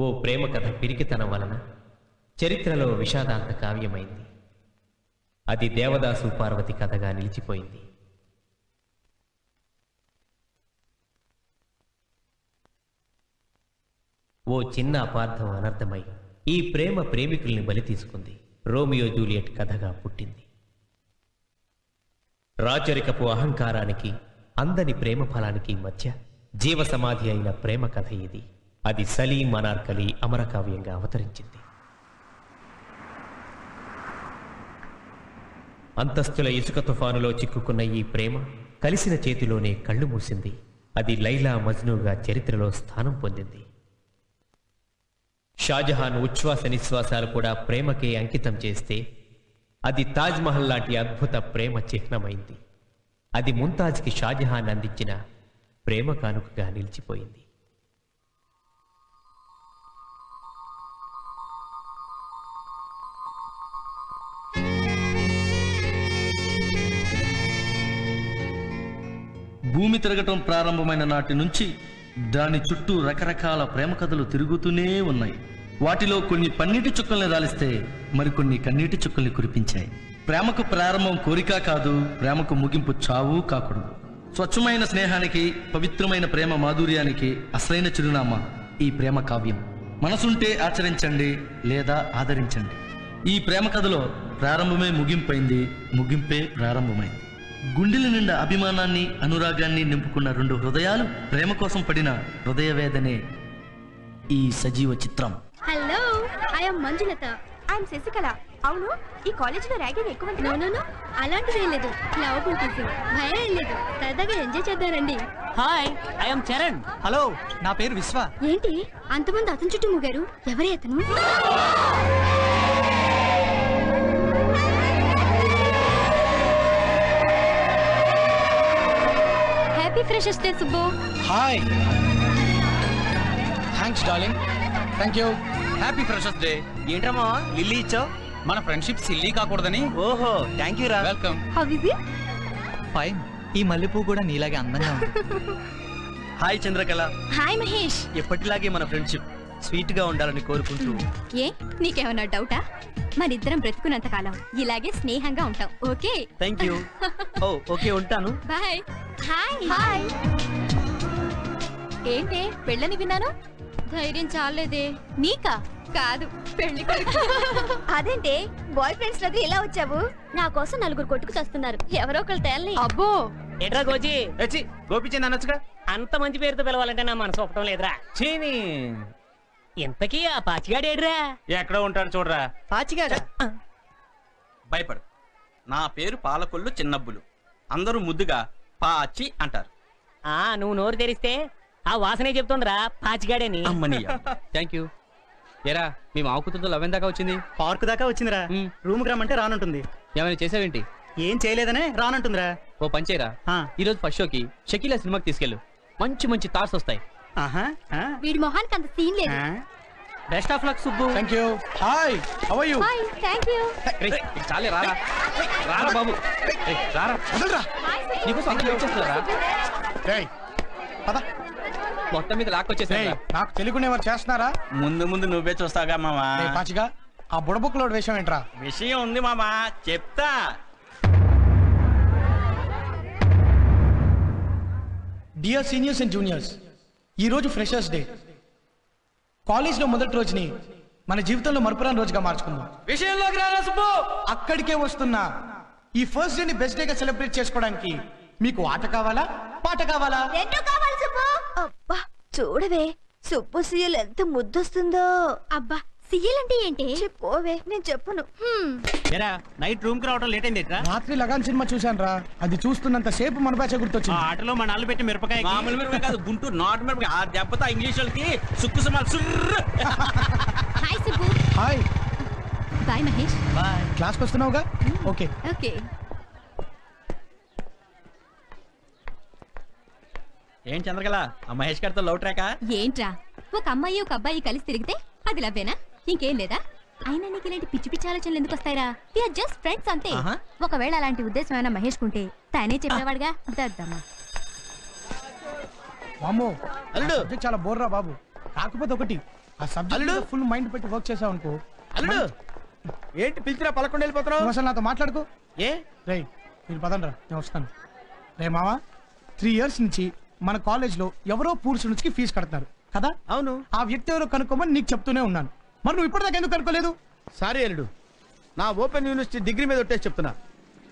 ఓ ప్రేమ కథ పిరికితనం వలన చరిత్రలో విషాదాంత కావ్యమైంది. అది దేవదాసు పార్వతి కథగా నిలిచిపోయింది. ఓ చిన్న అపార్థం అనర్థమై ఈ ప్రేమ ప్రేమికుల్ని బలి తీసుకుంది. రోమియో జూలియట్ కథగా పుట్టింది. రాచరికపు అహంకారానికి అందని ప్రేమ ఫలానికి మధ్య జీవ సమాధి అయిన ప్రేమ కథ ఇది. అది సలీం అనార్కలి అమరకావ్యంగా అవతరించింది. అంతస్తుల ఇసుక తుఫానులో చిక్కుకున్న ఈ ప్రేమ కలిసిన చేతిలోనే కళ్ళు మూసింది. అది లైలా మజ్నూగా చరిత్రలో స్థానం పొందింది. షాజహాన్ ఉచ్ఛ్వాస నిశ్వాసాలు కూడా ప్రేమకే అంకితం చేస్తే అది తాజ్మహల్ లాంటి అద్భుత ప్రేమ చిహ్నమైంది. అది ముంతాజ్కి షాజహాన్ అందించిన ప్రేమ కానుకగా నిలిచిపోయింది. భూమి తిరగటం ప్రారంభమైన నాటి నుంచి దాని చుట్టూ రకరకాల ప్రేమ కథలు తిరుగుతూనే ఉన్నాయి. వాటిలో కొన్ని పన్నీటి చుక్కల్ని రాలిస్తే మరికొన్ని కన్నీటి చుక్కల్ని కురిపించాయి. ప్రేమకు ప్రారంభం కోరిక కాదు, ప్రేమకు ముగింపు చావు కాకూడదు. స్వచ్ఛమైన స్నేహానికి, పవిత్రమైన ప్రేమ మాధుర్యానికి అసలైన చిరునామా ఈ ప్రేమ కావ్యం. మనసుంటే ఆచరించండి లేదా ఆదరించండి. ఈ ప్రేమ కథలో ప్రారంభమే ముగింపైంది, ముగింపే ప్రారంభమైంది. గుండెల నిండా అభిమానాన్ని, అనురాగాన్ని నింపుకున్న రెండు హృదయాలు ప్రేమ కోసం పడిన హృదయ వేదనే ఈ సజీవ చిత్రం. Hello, I am Manjulatha. I am Sasikala. అవును, ఈ కాలేజీలో ర్యాగింగ్ ఎక్కువ. నో అలాంటిది ఏం లేదు. లవ్ టీచింగ్ భయం ఏం లేదు. సరదాగా ఎంజాయ్ చేద్దారండి. Hi, I am Charan. Hello, నా పేరు విశ్వ. ఏంటి అంతమంది అతని చుట్టూ ముగారు? ఎవరే అతను? Happy freshers day Subbu. Hi, thanks darling. Thank you. Happy freshers day. ఏంట్రమ్మా లిల్లీ ఇచ్చావు? మన ఫ్రెండ్షిప్ సిల్లీ కాకూడదని. ఓహో, థ్యాంక్ యూ రా. Welcome. How is it? Fine. ఈ మల్లెపూ కూడా నీలాగే అందంగా ఉంది. హాయ్ చంద్రకళ. హాయ్ మహేష్. ఎప్పటిలాగే మన ఫ్రెండ్షిప్ స్వీట్ గా ఉండాలని కోరుకుంటూ. ఏ నీకేమన్నా డౌటా? మనిద్దరం బ్రతుకున్నంత కాలం ఇలాగే స్నేహంగా ఉంటాం. Okay? Thank you. Oh okay, ఉంటాను. బాయ్. Hi hi. ఏంటే పెళ్ళని విన్నాను? ధైర్యం చాలేదే. నీకా? కాదు, పెళ్లి కొడుకు. అదేంటే బాయ్ ఫ్రెండ్స్ లోకి ఎలా వచ్చావు? నా కోసం నలుగురు కొట్టుకు చేస్తున్నారు. ఎవరో ఒకరు తేలని. అబ్బో, ఎట్రా గోచి వచ్చి గోపిచంద్ అనొచ్చుగా. అంత మంచి పేరుతో పిలవాలంటే నా మనసు ఒప్పటం లేదురా. చీని ఇంతకీ ఆ పాచిగాడేడ్రా? ఎక్కడ ఉంటాడు చూడరా. పాచిగాడా? భయపడు, నా పేరు పాలకొల్లు చిన్నబ్బులు. అందరూ ముద్దుగా పాచి అంటారు. నువ్వు నోరు తెరిస్తే ఆ వాసనే చెప్తుందిరా పాచిగాడని. Thank you. ఏరా, మీ మావ కూతురుతో లవ్ దాకా వచ్చింది? పార్క్ దాకా వచ్చిందిరా. రూమ్ కి రమ్మంటే రానంటుంది. ఏమైనా చేసావేంటి? ఏం చేయలేదనే రానంటుందిరా. ఓ పంచేరా, ఈ రోజు ఫస్ట్ షోకి షకీలా సినిమాకి తీసుకెళ్ళు. మంచి మంచి థాట్స్ వస్తాయి. వీడి మొహానికి అంత సీన్ లేదు. Best of luck Subbu. Thank you. Hi, how are you? Hi, thank you. చాలే రారా. రారా బాబు, రారా. నీకోసం అందరూ వెయిట్ చేస్తున్నారా? మొత్తం మీద లాక్కొచ్చేసా. నాకు తెలియకుండా ఎవరు చేస్తున్నారా? ముందు ముందు నువ్వే చూస్తావుగా మామా. పాచిగా ఆ బుడబుక్ లోడ్ విషయం ఏంట్రా? విషయం ఉంది మామా, చెప్తా. డియర్ సీనియర్స్ అండ్ జూనియర్స్, ఈ రోజు ఫ్రెషర్స్ డే. కాలేజ్లో మొదటి రోజుని మన జీవితంలో మరపురాని రోజుగా మార్చుకుందాం. విషయంలోకి రారా సుబ్బు. అక్కడికే వస్తున్నా. ఈ ఫస్ట్ డేని బెస్ట్ డేగా సెలబ్రేట్ చేసుకోవడానికి మీకు ఆట కావాలా, పాట కావాలా? రెండు కావాలి సుబ్బు. అబ్బా చూడవే, సుబ్బు సీఎల్ ఎంత ముద్దొస్తుందో. అబ్బా, సీఎల్ అంటే ఏంటి? చెప్పోవే, నేను చెప్పను. నైట్ రూమ్ కి రావడం లేట్ అయింది. రాత్రి లగాన్ సినిమా చూశాను రా. అది చూస్తున్నంత సేపు మన బ్యాచ్ గుర్తొచ్చింది. ఆటలో మన నాళ్ళు పెట్టి మిరపకాయ. మామూలు మిరపకాయ కాదు, గుంటూరు నాటు మిరపకాయ. ఆ దెబ్బతో ఇంగ్లీష్ వాళ్ళకి సుక్కు సుమాలు సుర్రు. Hi Subbu. Hi. Bye Mahesh. Bye. క్లాస్కి వస్తున్నావుగా? Okay okay. ఏం చంద్రకళ, ఆ మహేష్ గారితో లవ్ ట్రాకా? ఏంట్రా, ఒక అమ్మాయి ఒక అబ్బాయి కలిసి తిరిగితే అది లవ్వేనా? ఇంకేం లేదా? అయినా నీకు ఇలాంటి పిచ్చి పిచ్చి ఆలోచనలు ఎందుకు వస్తాయిరా? వి ఆర్ జస్ట్ ఫ్రెండ్స్ అంతే. ఒకవేళ అలాంటి ఉద్దేశం ఏమైనా మహేష్ కుంటే తానే చెప్పేవాడుగా. దద్దమ్మా. వామ్మో, చాలా బోర్రా బాబు. కాకపోతే ఒకటి, ఆ సబ్జెక్ట్ ఫుల్ మైండ్ పెట్టి వర్క్ చేసావు అనుకో. అల్లుడు ఏంటి పిలిచినా పలకుండా వెళ్ళిపోతున్నావు? నువ్వు అసలు నాతో మాట్లాడుకో. ఏ రేయ్ మీరు పదండ్రా, నేను వస్తాను. రే మావా, 3 years నుంచి మన కాలేజ్లో ఎవరో పూర్ స్టూడెంట్స్కి ఫీజు కడతారు కదా. అవును. ఆ వ్యక్తి ఎవరో కనుక్కోమని నీకు చెప్తూనే ఉన్నాను. మరి నువ్వు ఇప్పటిదాకా ఎందుకు కనుక్కోలేదు? సారీ అల్లుడు, నా ఓపెన్ యూనివర్సిటీ డిగ్రీ మీద ఒట్టేసి చెప్తున్నా.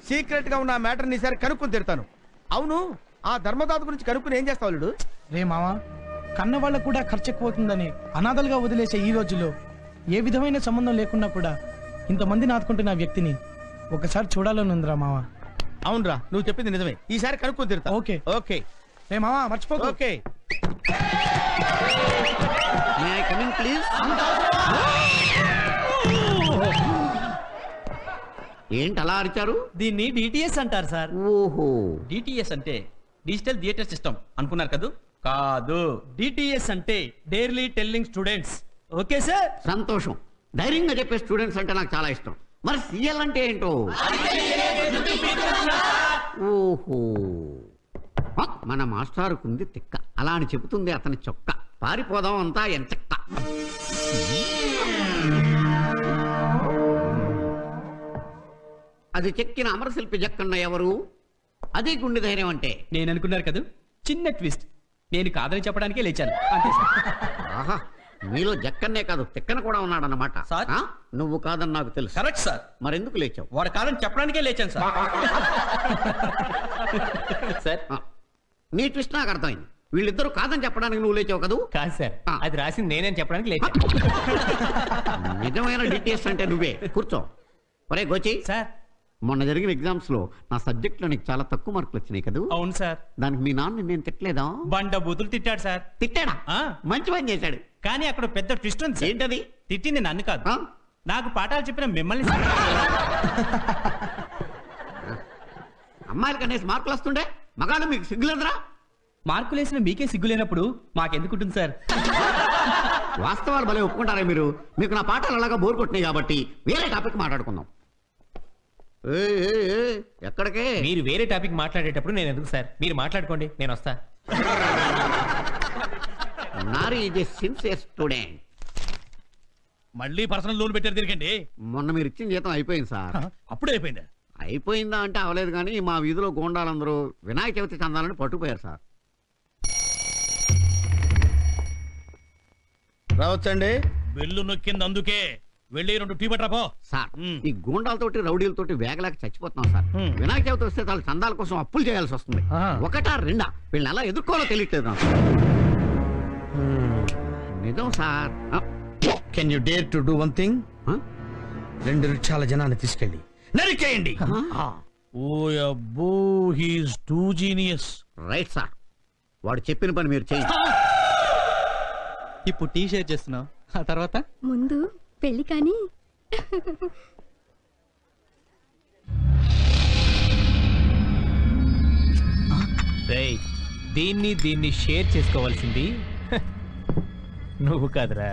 సీక్రెట్ గా ఉన్న మ్యాటర్ని ఈసారి కనుక్కొని తిడతాను. అవును, ఆ ధర్మదాత గురించి కనుక్కుని ఏం చేస్తావు అల్లుడు? రే మావా, కన్న వాళ్ళకు కూడా ఖర్చు ఎక్కువ అవుతుందని అనాథలుగా వదిలేసే ఈ రోజుల్లో ఏ విధమైన సంబంధం లేకున్నా కూడా ఇంతమందిని ఆదుకుంటున్న ఆ వ్యక్తిని ఒకసారి చూడాలని ఉందిరా మావా. అవునరా, నువ్వు చెప్పింది నిజమే. ఈసారి కనుక్కొని తిడతా. Okay okay. రే మావా మర్చిపోకు. ఓకే. ఏంటి అలా అరిచారు? దీన్ని డిటిఎస్ అంటారు సార్. ఓహో, డిటిఎస్ అంటే డిజిటల్ థియేటర్ సిస్టమ్ అనుకున్నారు కదూ? కాదు, డిటిఎస్ అంటే డైర్లీ టెల్లింగ్ స్టూడెంట్స్. Okay sir. సంతోషం. ధైర్యంగా చెప్పే స్టూడెంట్స్ అంటే నాకు చాలా ఇష్టం. మరి సిఎల్ అంటే ఏంటో? ఓహో, మన మాస్టారుకుంది తిక్క, అలా అని చెబుతుంది అతని చొక్క. పారిపోదాం అంతా ఎంచక్క. అది చెక్కిన అమరశిల్పి జక్కన్న ఎవరు? అదే గుండె ధైర్యం అంటే. నేను అనుకున్నారు కదా, చిన్న ట్విస్ట్. నేను కాదని చెప్పడానికే లేచాను అంతే సార్. ఆహా, మీలో జక్కన్నే కాదు తిక్కన కూడా ఉన్నాడన్నమాట. సార్? నువ్వు కాదని నాకు తెలుసు. Correct sir. మరెందుకు లేచావు? వాడు కాదని చెప్పడానికే లేచాను సార్. సార్, నీ ట్విస్ట్ నాకు అర్థమైంది. వీళ్ళిద్దరూ కాదని చెప్పడానికి నువ్వు లేచావు కదూ? కాదు సార్, అది రాసింది నేనేం చెప్పడానికి లేచా. నిజమైన డిటిఎస్ అంటే నువ్వే. కూర్చో. ఒరే గోచి సార్, మొన్న జరిగిన ఎగ్జామ్స్ లో నా సబ్జెక్ట్ లో నీకు చాలా తక్కువ మార్కులు వచ్చినాయి కదా? అవును సార్. దానికి మీ నాన్న నేను తిట్టలేదా? బండ బూతులు తిట్టాడు సార్. తిట్టాడా? మంచి పని చేశాడు. కానీ అక్కడ పెద్ద ట్విస్ట్ ఉంది సార్. ఏంటది? తిట్టింది నన్ను కాదు, నాకు పాఠాలు చెప్పిన మిమ్మల్ని. అమ్మాయిలు కనేసి మార్కులు వస్తుండే మగాళ్ళు మీకు సిగ్గులేదురా? మార్కులు వేసిన మీకే సిగ్గు లేనప్పుడు మాకెందుకుంటుంది సార్? వాస్తవాలు భలే ఒప్పుకుంటారా మీరు? మీకు నా పాఠాలు అలాగా బోర్ కొట్టినాయి కాబట్టి వేరే టాపిక్ మాట్లాడుకుందాం. ఎక్కడికే? మీరు వేరే టాపిక్ మాట్లాడేటప్పుడు నేను ఎందుకు సార్? మీరు మాట్లాడుకోండి, నేను వస్తా. నారీ ఈజ్ ఏ సిన్సియర్ స్టూడెంట్. మళ్ళీ పర్సనల్ లోన్ పెట్టారు తిరిగండి. మొన్న మీరు ఇచ్చిన జీతం అయిపోయింది సార్. అప్పుడే అయిపోయిందా? అయిపోయిందా అంటే అవలేదు, కానీ మా వీధిలో గోండాలందరూ వినాయక చవితి చందాలని పట్టుకుపోయారు సార్. రావచ్చండి. బెల్లు నొక్కింది అందుకే. వెళ్ళి 2 టీ పట్టరా పో. సార్, ఈ గూండాలతోటి రౌడీలతోటి వేగలేక చచ్చిపోతున్నాం సార్. వినాయక చవితి వస్తే చాలా చందాల కోసం అప్పులు చేయాల్సి వస్తుంది. ఒకటా రెండా? వీళ్ళని ఎలా ఎదుర్కోవాలో తెలియట్లేదు నాకు. నిజం sir. Can you dare to do one thing? 2 రిక్షాల జనాన్ని తీసుకెళ్ళి నరికేయండి. ఓ అబ్బో, he is two genius. Right sir, వాడు చెప్పిన పని మీరు చేయండి. ఇప్పుడు టీ షేర్ చేస్తున్నావు, ఆ తర్వాత ముందు పెళ్లి కానీ. దీన్ని షేర్ చేసుకోవాల్సింది నువ్వు కాదురా.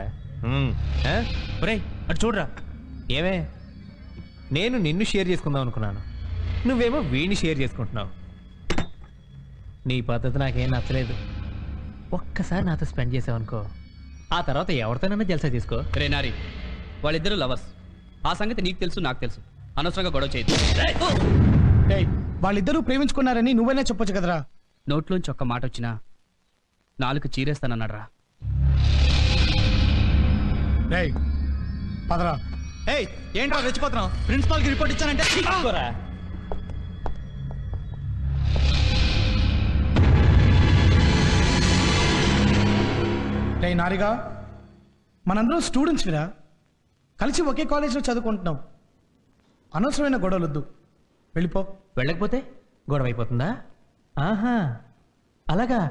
అటు చూడరా. ఏమే, నేను నిన్ను షేర్ చేసుకుందాం అనుకున్నాను, నువ్వేమో వీడిని షేర్ చేసుకుంటున్నావు. నీ పద్ధతి నాకేం నచ్చలేదు. ఒక్కసారి నాతో స్పెండ్ చేసావనుకో, ఆ తర్వాత ఎవరితోనైనా జల్సా తీసుకో. రే నారి, వాళ్ళిద్దరు లవర్స్. ఆ సంగతి నీకు తెలుసు, నాకు తెలుసు. అనవసరంగా గొడవ చేయదు. వాళ్ళిద్దరూ ప్రేమించుకున్నారని నువ్వైనా చెప్పొచ్చు కదరా. నోట్లోంచి ఒక్క మాట వచ్చినా నాలుగు చీరేస్తానన్నాడ్రా. పదరా. ఏంట్రా రెచ్చిపోతున్నావు? ప్రిన్సిపాల్ కి రిపోర్ట్ ఇచ్చానంటే నారిగా, మనందరం స్టూడెంట్స్ విరా, కలిసి ఒకే కాలేజీలో చదువుకుంటున్నాం. అనవసరమైన గొడవలొద్దు, వెళ్ళిపో. వెళ్ళకపోతే గొడవ అయిపోతుందా? ఆహా, అలాగా.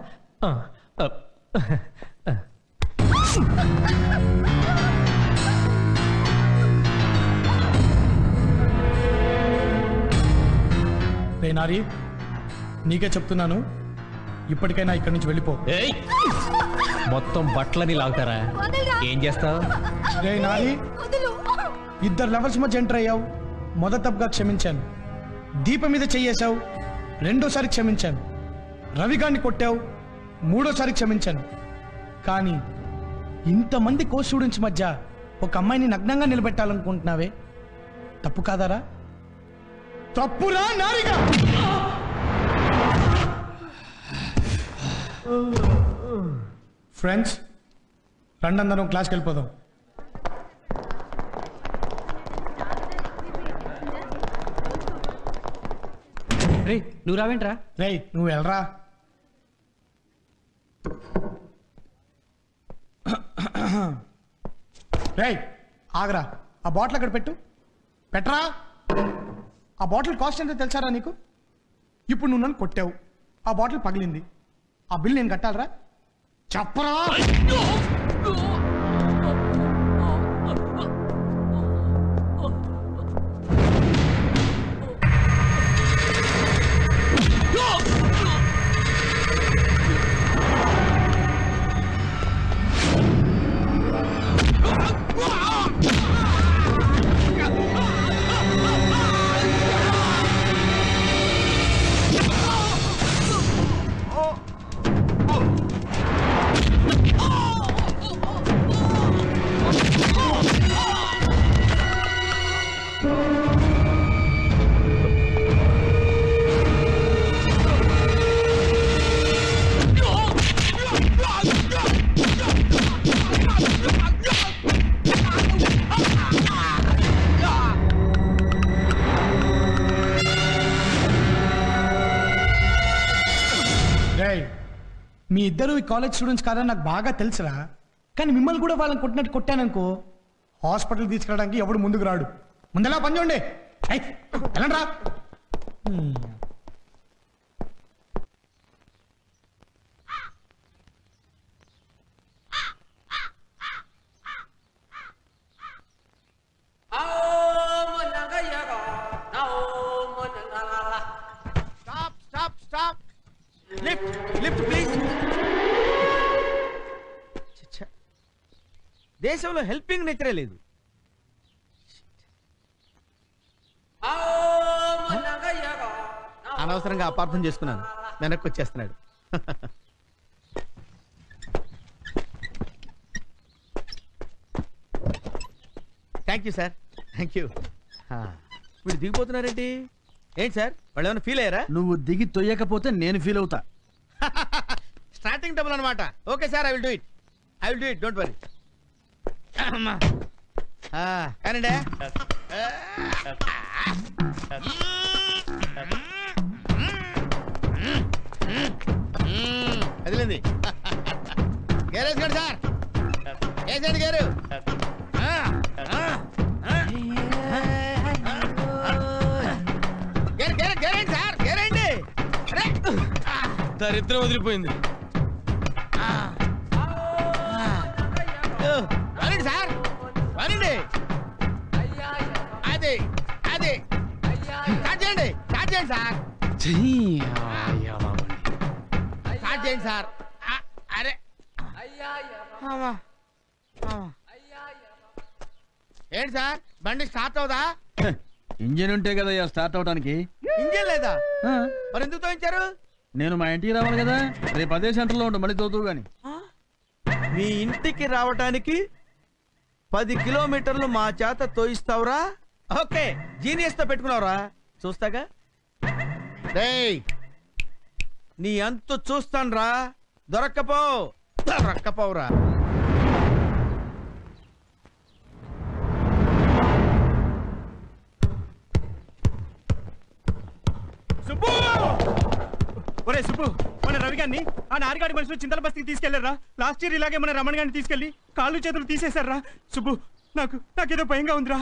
నారి, నీకే చెప్తున్నాను, ఇప్పటికైనా ఇక్కడి నుంచి వెళ్ళిపో. మొత్తం బట్టలని లాగుతారా? ఏం చేస్తావు? నారి, 2 లవర్స్ మధ్య ఎంటర్ అయ్యావు, మొదటి తప్పుగా క్షమించాను. దీపం మీద చెయ్యేశావు, 2వ క్షమించాను. రవిగాన్ని కొట్టావు, 3వ క్షమించాను. కానీ ఇంతమంది కో స్టూడెంట్స్ మధ్య ఒక అమ్మాయిని నగ్నంగా నిలబెట్టాలనుకుంటున్నావే తప్పు కాదారా? తప్పురా నారిగా. ఫ్రెండ్స్ రండి, అందరం క్లాస్కి వెళ్ళిపోదాం. రే నువ్వు రావేంట్రా? రేయ్ నువ్వు వెళ్ళరా. రేయ్ ఆగరా, ఆ బాటిల్ అక్కడ పెట్టరా. ఆ బాటిల్ కాస్ట్ ఎంతో తెలుసారా నీకు? ఇప్పుడు నువ్వు నన్ను కొట్టావు, ఆ బాటిల్ పగిలింది, ఆ బిల్ నేను కట్టాలరా? చెప్పరా. మీ ఇద్దరు ఈ కాలేజ్ స్టూడెంట్స్ కాదని నాకు బాగా తెలుసురా, కానీ మిమ్మల్ని కూడా వాళ్ళని కొట్టినట్టు కొట్టాననుకో హాస్పిటల్ తీసుకెళ్ళడానికి ఎవడు ముందుకు రాడు. ముందలా పని చూడండి. వెళ్ళండి రా. దేశంలో హెల్పింగ్ నేచరే లేదు. అనవసరంగా అపార్థం చేసుకున్నాను, వెనక్కి వచ్చేస్తున్నాడు. Thank you sir, thank you. వీడు దిగిపోతున్నారేంటి? ఏంటి సార్ వాళ్ళు ఏమైనా ఫీల్ అయ్యారా? నువ్వు దిగి తొయ్యకపోతే నేను ఫీల్ అవుతా. స్టార్టింగ్ డబుల్ అనమాట. Okay sir, I will do it, don't worry. కానండి. అదిలేంది గేరేసుకోండి సార్, వేసేయండి గేరు. గేరేండి సార్, గేరేండి. దరిద్రం వదిలిపోయింది. వరండి సార్, వరండి. అది అది స్టార్ట్ చేయండి సార్, స్టార్ట్ చేయండి సార్. అరే ఏంటి సార్ బండి స్టార్ట్ అవుదా? ఇంజిన్ ఉంటే కదా స్టార్ట్ అవడానికి. ఇంజిన్ లేదా? మరి ఎందుకు తోయించారు? నేను మా ఇంటికి రావాలి కదా, రేపు అదే సెంటర్లో ఉండు, మళ్ళీ తోతూ గాని. మీ ఇంటికి రావటానికి 10 కిలోమీటర్లు మా చేత తోయిస్తావురా? ఓకే, జీనియస్ తో పెట్టుకున్నావురా, చూస్తాగా. నీ అంతు చూస్తాన్రా, దొరక్కపోవురా. సుబ్బు, ఒరే సుబ్బు, మన రవి గారిని ఆ నారిగాడి మనుషులు చింతల బస్తీకి తీసుకెళ్లారా? లాస్ట్ ఇయర్ ఇలాగే మన రమణ గారిని తీసుకెళ్లి కాళ్ళు చేతులు తీసేశారా? సుబ్బు, నాకేదో భయంగా ఉందిరా.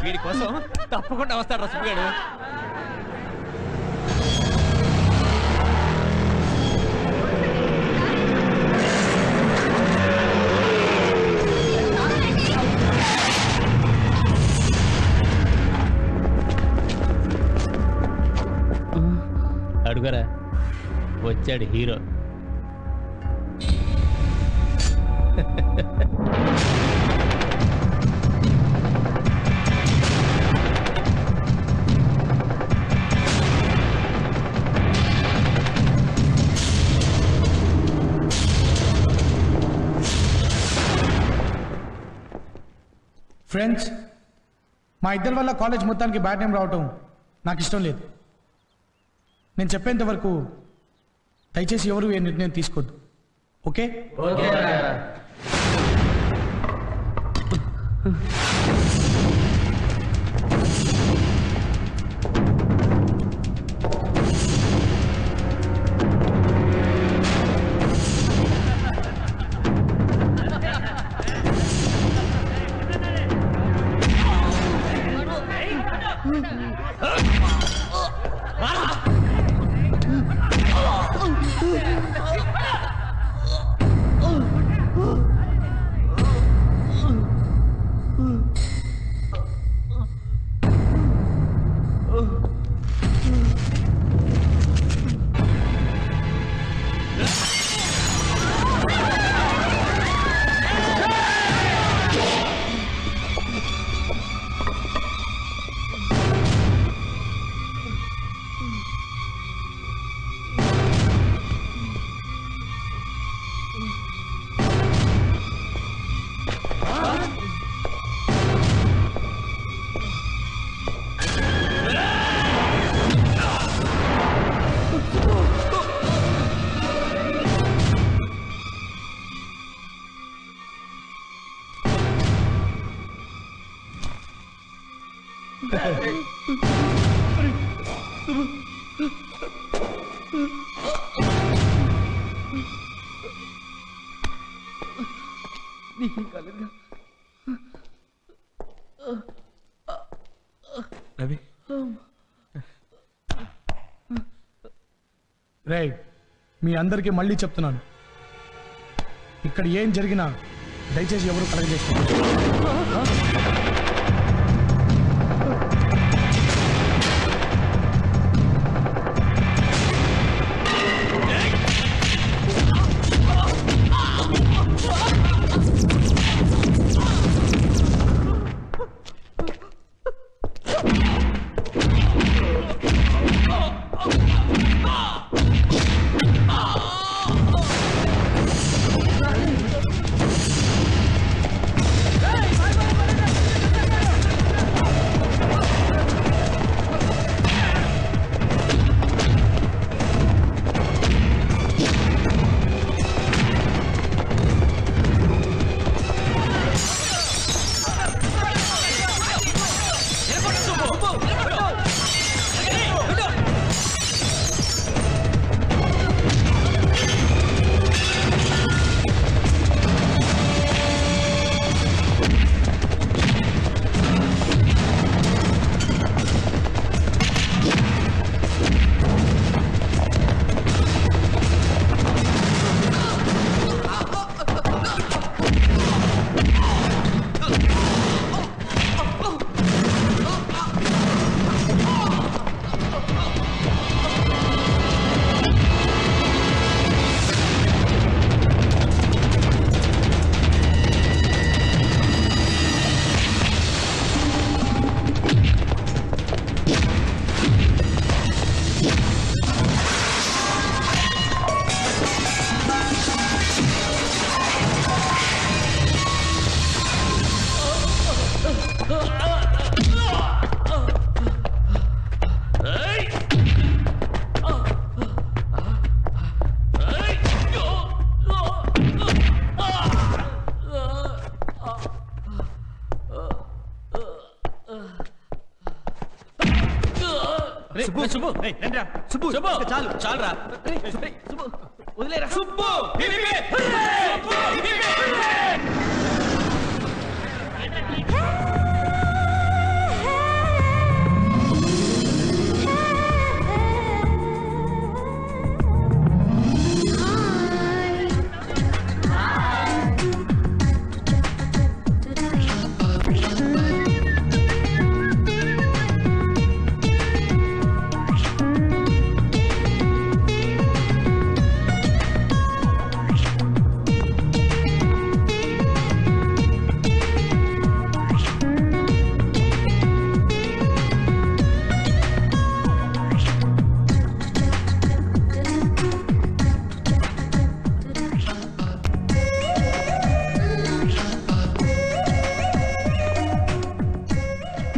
వీడి కోసం తప్పకుండా వస్తాడు సుబ్బుగాడు. అడుగరా, వచ్చాడు హీరో. ఫ్రెండ్స్, మా ఇద్దరి వల్ల కాలేజ్ మొత్తానికి బ్యాడ్ నేమ్ రావటం నాకు ఇష్టం లేదు. నేను చెప్పేంత వరకు దయచేసి ఎవరు ఏ నిర్ణయం తీసుకోవద్దు. ఓకే? రవి, రే, మీ అందరికీ మళ్ళీ చెప్తున్నాను, ఇక్కడ ఏం జరిగినా దయచేసి ఎవరు కలగజేసుకోండి. చాలురా వదిలేరా Subbu.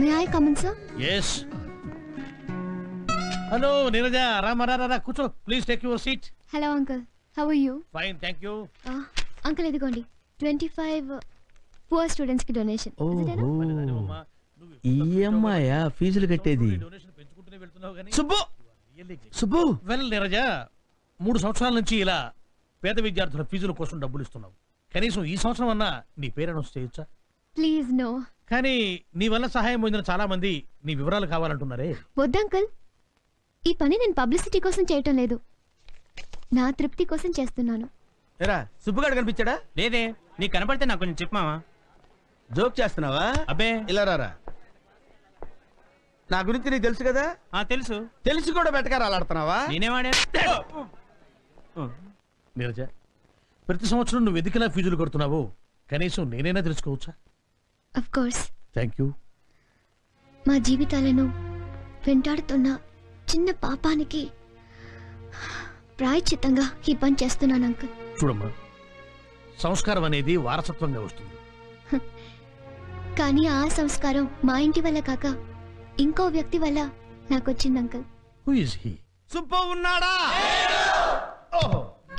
May I come in sir? Yes. Hello Neeraja, రా కూర్చో. Please take your seat. Hello uncle, how are you? Fine, thank you. Uncle ఇదిగోండి 25 పూర్ స్టూడెంట్స్ కి డొనేషన్. ఈఎంఐయా ఫీజులు కట్టేది? సుబ్బు సుబ్బు వెల్ నీరజ, 3 సంవత్సరాల నుంచి ఇలా పేద విద్యార్థుల ఫీజుల కోసం డబ్బులు ఇస్తున్నావు. కనీసం ఈ సంవత్సరం అన్నా నీ పేరు అనౌన్స్ చేయొచ్చా? Please no. కానీ నీ వల్ల సహాయం పొందిన చాలా మంది నీ వివరాలు కావాలంటున్నారే. వద్దు అంకుల్, ఈ పని నేను పబ్లిసిటీ కోసం చేయటం లేదు, నా తృప్తి కోసం చేస్తున్నాను. ఎరా సుబ్బుగాడు కనిపించాడా? లేదే, నీకు కనపడితే నాకు కొంచెం చెప్పమావా? జోక్ చేస్తున్నావా? అబ్బే ఇలా రారా. నా గురించి నీకు తెలుసు కదా? తెలుసు. తెలిసి కూడా బెటకారాలు అలాడుతున్నావా? నేనేవాడే. నీరజ, ప్రతి సంవత్సరం నువ్వు ఎదికిలా ఫీజులు కడుతున్నావు, కనీసం నేనైనా తెలుసుకోవచ్చా? Of course. Thank you. మా జీవితాలను వెంటాడుతున్న చిన్న పాపానికి ప్రాయశ్చిత్తంగా ఈ పని చేస్తున్నాను అంకుల్. చూడమ్మా, సంస్కారం అనేది వారసత్వంగా వస్తుంది. కానీ ఆ సంస్కారం మా ఇంటి వల్ల కాక ఇంకో వ్యక్తి వల్ల నాకు వచ్చింది uncle. Who is he? Subbu ఉన్నాడా?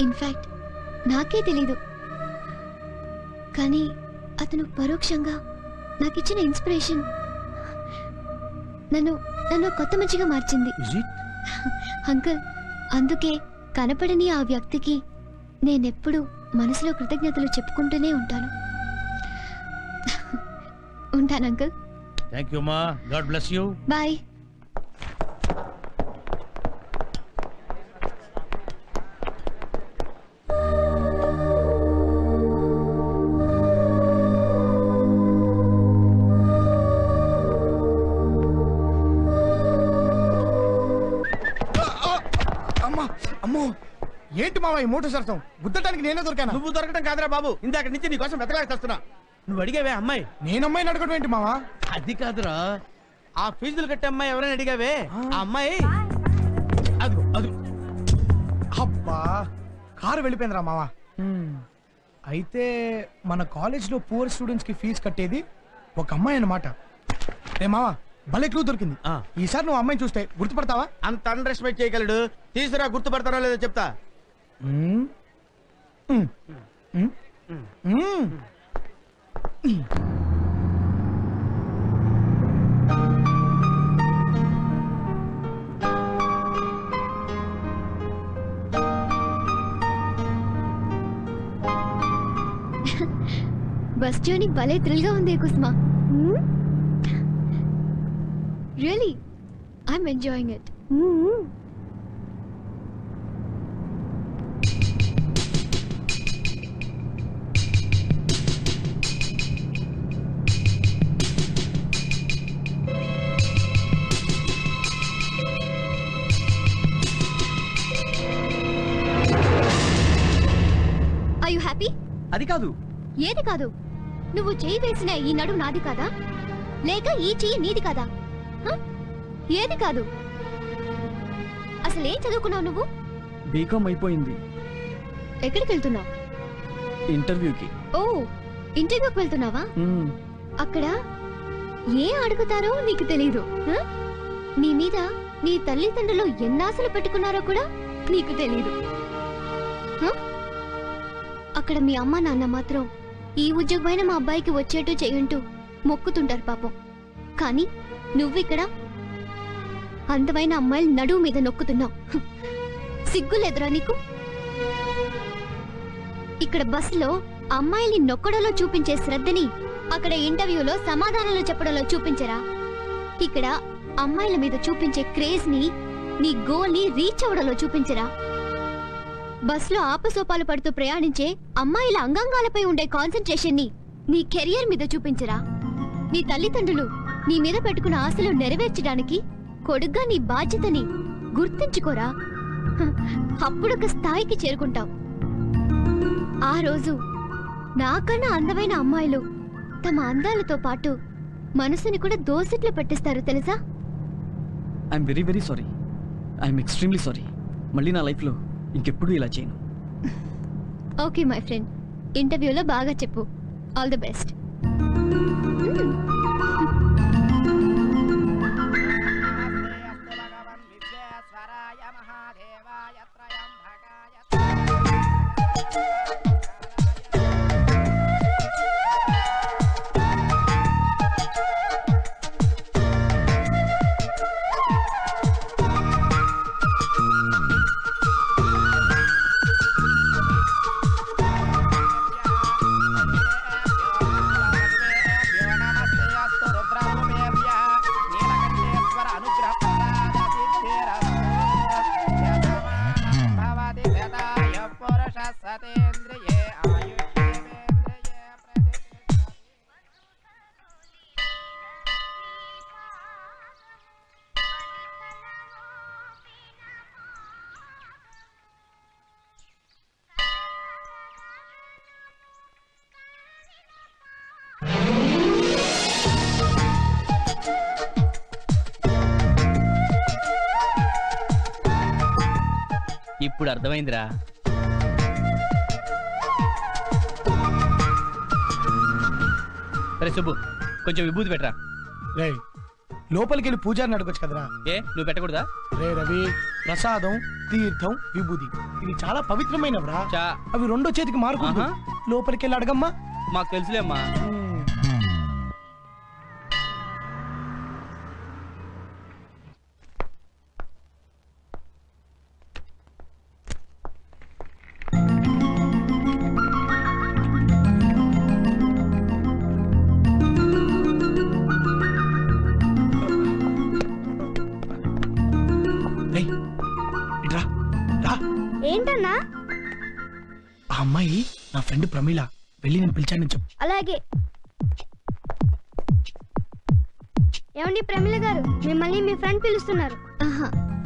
ఇన్ఫాక్ట్ నాకే తెలీదు, కానీ అతను పరోక్షంగా నాకిచ్చిన ఇన్స్పిరేషన్ నన్ను కొత్త మంచిగా మార్చింది అంకుల్. అందుకే కనపడని ఆ వ్యక్తికి నేనెప్పుడు మనసులో కృతజ్ఞతలు చెప్పుకుంటూనే ఉంటాను. ఉంటాను అంకుల్. థ్యాంక్ యూ మా. God bless you. బాయ్. అమ్మో, ఏంటి మావా ఈ మూట సరసం? గుద్దటానికి నేనే దొరికాను. నువ్వు దొరకడం కాదురా బాబు, ఇందాక నుంచి నీ కోసం వెతకలేకొస్తున్నా. నువ్వు అడిగావే అమ్మాయి? నేను అమ్మాయిని అడగడం ఏంటి మావా? అది కాదురా, ఆ ఫీజులు కట్టే అమ్మాయి ఎవరైనా అడిగావే? ఆ అమ్మాయి అదిగో అదిగో. అబ్బా, కారు వెళ్ళిపోయిందిరా మావా. అయితే మన కాలేజ్లో పూర్ స్టూడెంట్స్ కి ఫీజు కట్టేది ఒక అమ్మాయి అన్నమాట. రే మావా, భలే క్లూ దొరికింది. ఈసారి నువ్వు అమ్మాయిని చూస్తే గుర్తుపడతావా? అంత అండర్ ఎస్టిమేట్ చేయగలడు. తీసురా, గుర్తుపడతారో లేదో చెప్తా. బస్ జర్నీ భలే థ్రిల్ గా ఉంది కుస్మా. Really I'm enjoying it. Are you happy? అది కాదు. ఏది కాదు? నువ్వు చెయ్యి వేసిన ఈ నడు నాది కాదా, లేక ఈ చెయ్యి నీది కాదా? ఏది కాదు? అసలు ఏం చదువుకున్నావు నువ్వు? బీకామ్ అయిపోయింది. ఎక్కడికి వెళ్తున్నావు? ఇంటర్వ్యూకి. ఓ, ఇంటర్వ్యూకి వెళ్తున్నావా? అక్కడ ఏం అడుగుతారో నీకు తెలీదు. నీ మీద నీ తల్లిదండ్రులు ఎన్నాశలు పెట్టుకున్నారో కూడా నీకు తెలీదు. అక్కడ మీ అమ్మ నాన్న మాత్రం ఈ ఉద్యోగమైన మా అబ్బాయికి వచ్చేట్టు చేయంటూ మొక్కుతుంటారు పాపం. కానీ నువ్విక్కడ అందమైన అమ్మాయిలు నడువు మీద నొక్కుతున్నావు. సిగ్గులేదురా నీకు? ఇక్కడ బస్సులో అమ్మాయిల్ని నొక్కడంలో చూపించే శ్రద్ధని అక్కడ ఇంటర్వ్యూలో సమాధానాలు చెప్పడంలో చూపించరా? ఇక్కడ అమ్మాయిల మీద చూపించే క్రేజ్ ని నీ గోల్ ని రీచ్ అవడంలో చూపించరా? బస్సులో ఆపసోపాలు పడుతూ ప్రయాణించే అమ్మాయిల అంగాంగాలపై ఉండే కాన్సంట్రేషన్ ని నీ కెరియర్ మీద చూపించరా? నీ తల్లిదండ్రులు నీ మీద పెట్టుకున్న ఆశలు నెరవేర్చడానికి కొడుగ్గా నీ బాధ్యతని గుర్తించుకోరా? అప్పుడొక స్థాయికి చేరుకుంటావు. ఆ రోజు నాకన్నా అందమైన అమ్మాయిలు తమ అందాలతో పాటు మనసుని కూడా దోసిట్లో పెట్టిస్తారు తెలుసా? I'm very very sorry. I'm extremely sorry. మళ్ళీ నా లైఫ్లో ఇంకెప్పుడు ఇలా చేయను. ఓకే మై ఫ్రెండ్, ఇంటర్వ్యూలో బాగా చెప్పు. All the best. ఇప్పుడు అర్థమైందిరా. సరే సుబ్బు, కొంచెం విభూతి పెట్టరా. రే లోపలికి వెళ్ళి పూజారిని అడగొచ్చు కదరా. ఏ నువ్వు పెట్టకూడదా? రే రవి, ప్రసాదం, తీర్థం, విభూతి ఇవి చాలా పవిత్రమైనవరా. అవి రెండో చేతికి మారుకుంటా లోపలికి వెళ్ళి అడగమ్మా. మాకు తెలుసులే అమ్మా. ఏంటన్నా? ఆ అమ్మాయి నా ఫ్రెండ్ ప్రమీల, వెళ్ళి నేను పిలిచాను చెప్పు. అలాగే. ఏమండి ప్రమీల గారు, మిమ్మల్ని మీ ఫ్రెండ్ పిలుస్తున్నారు.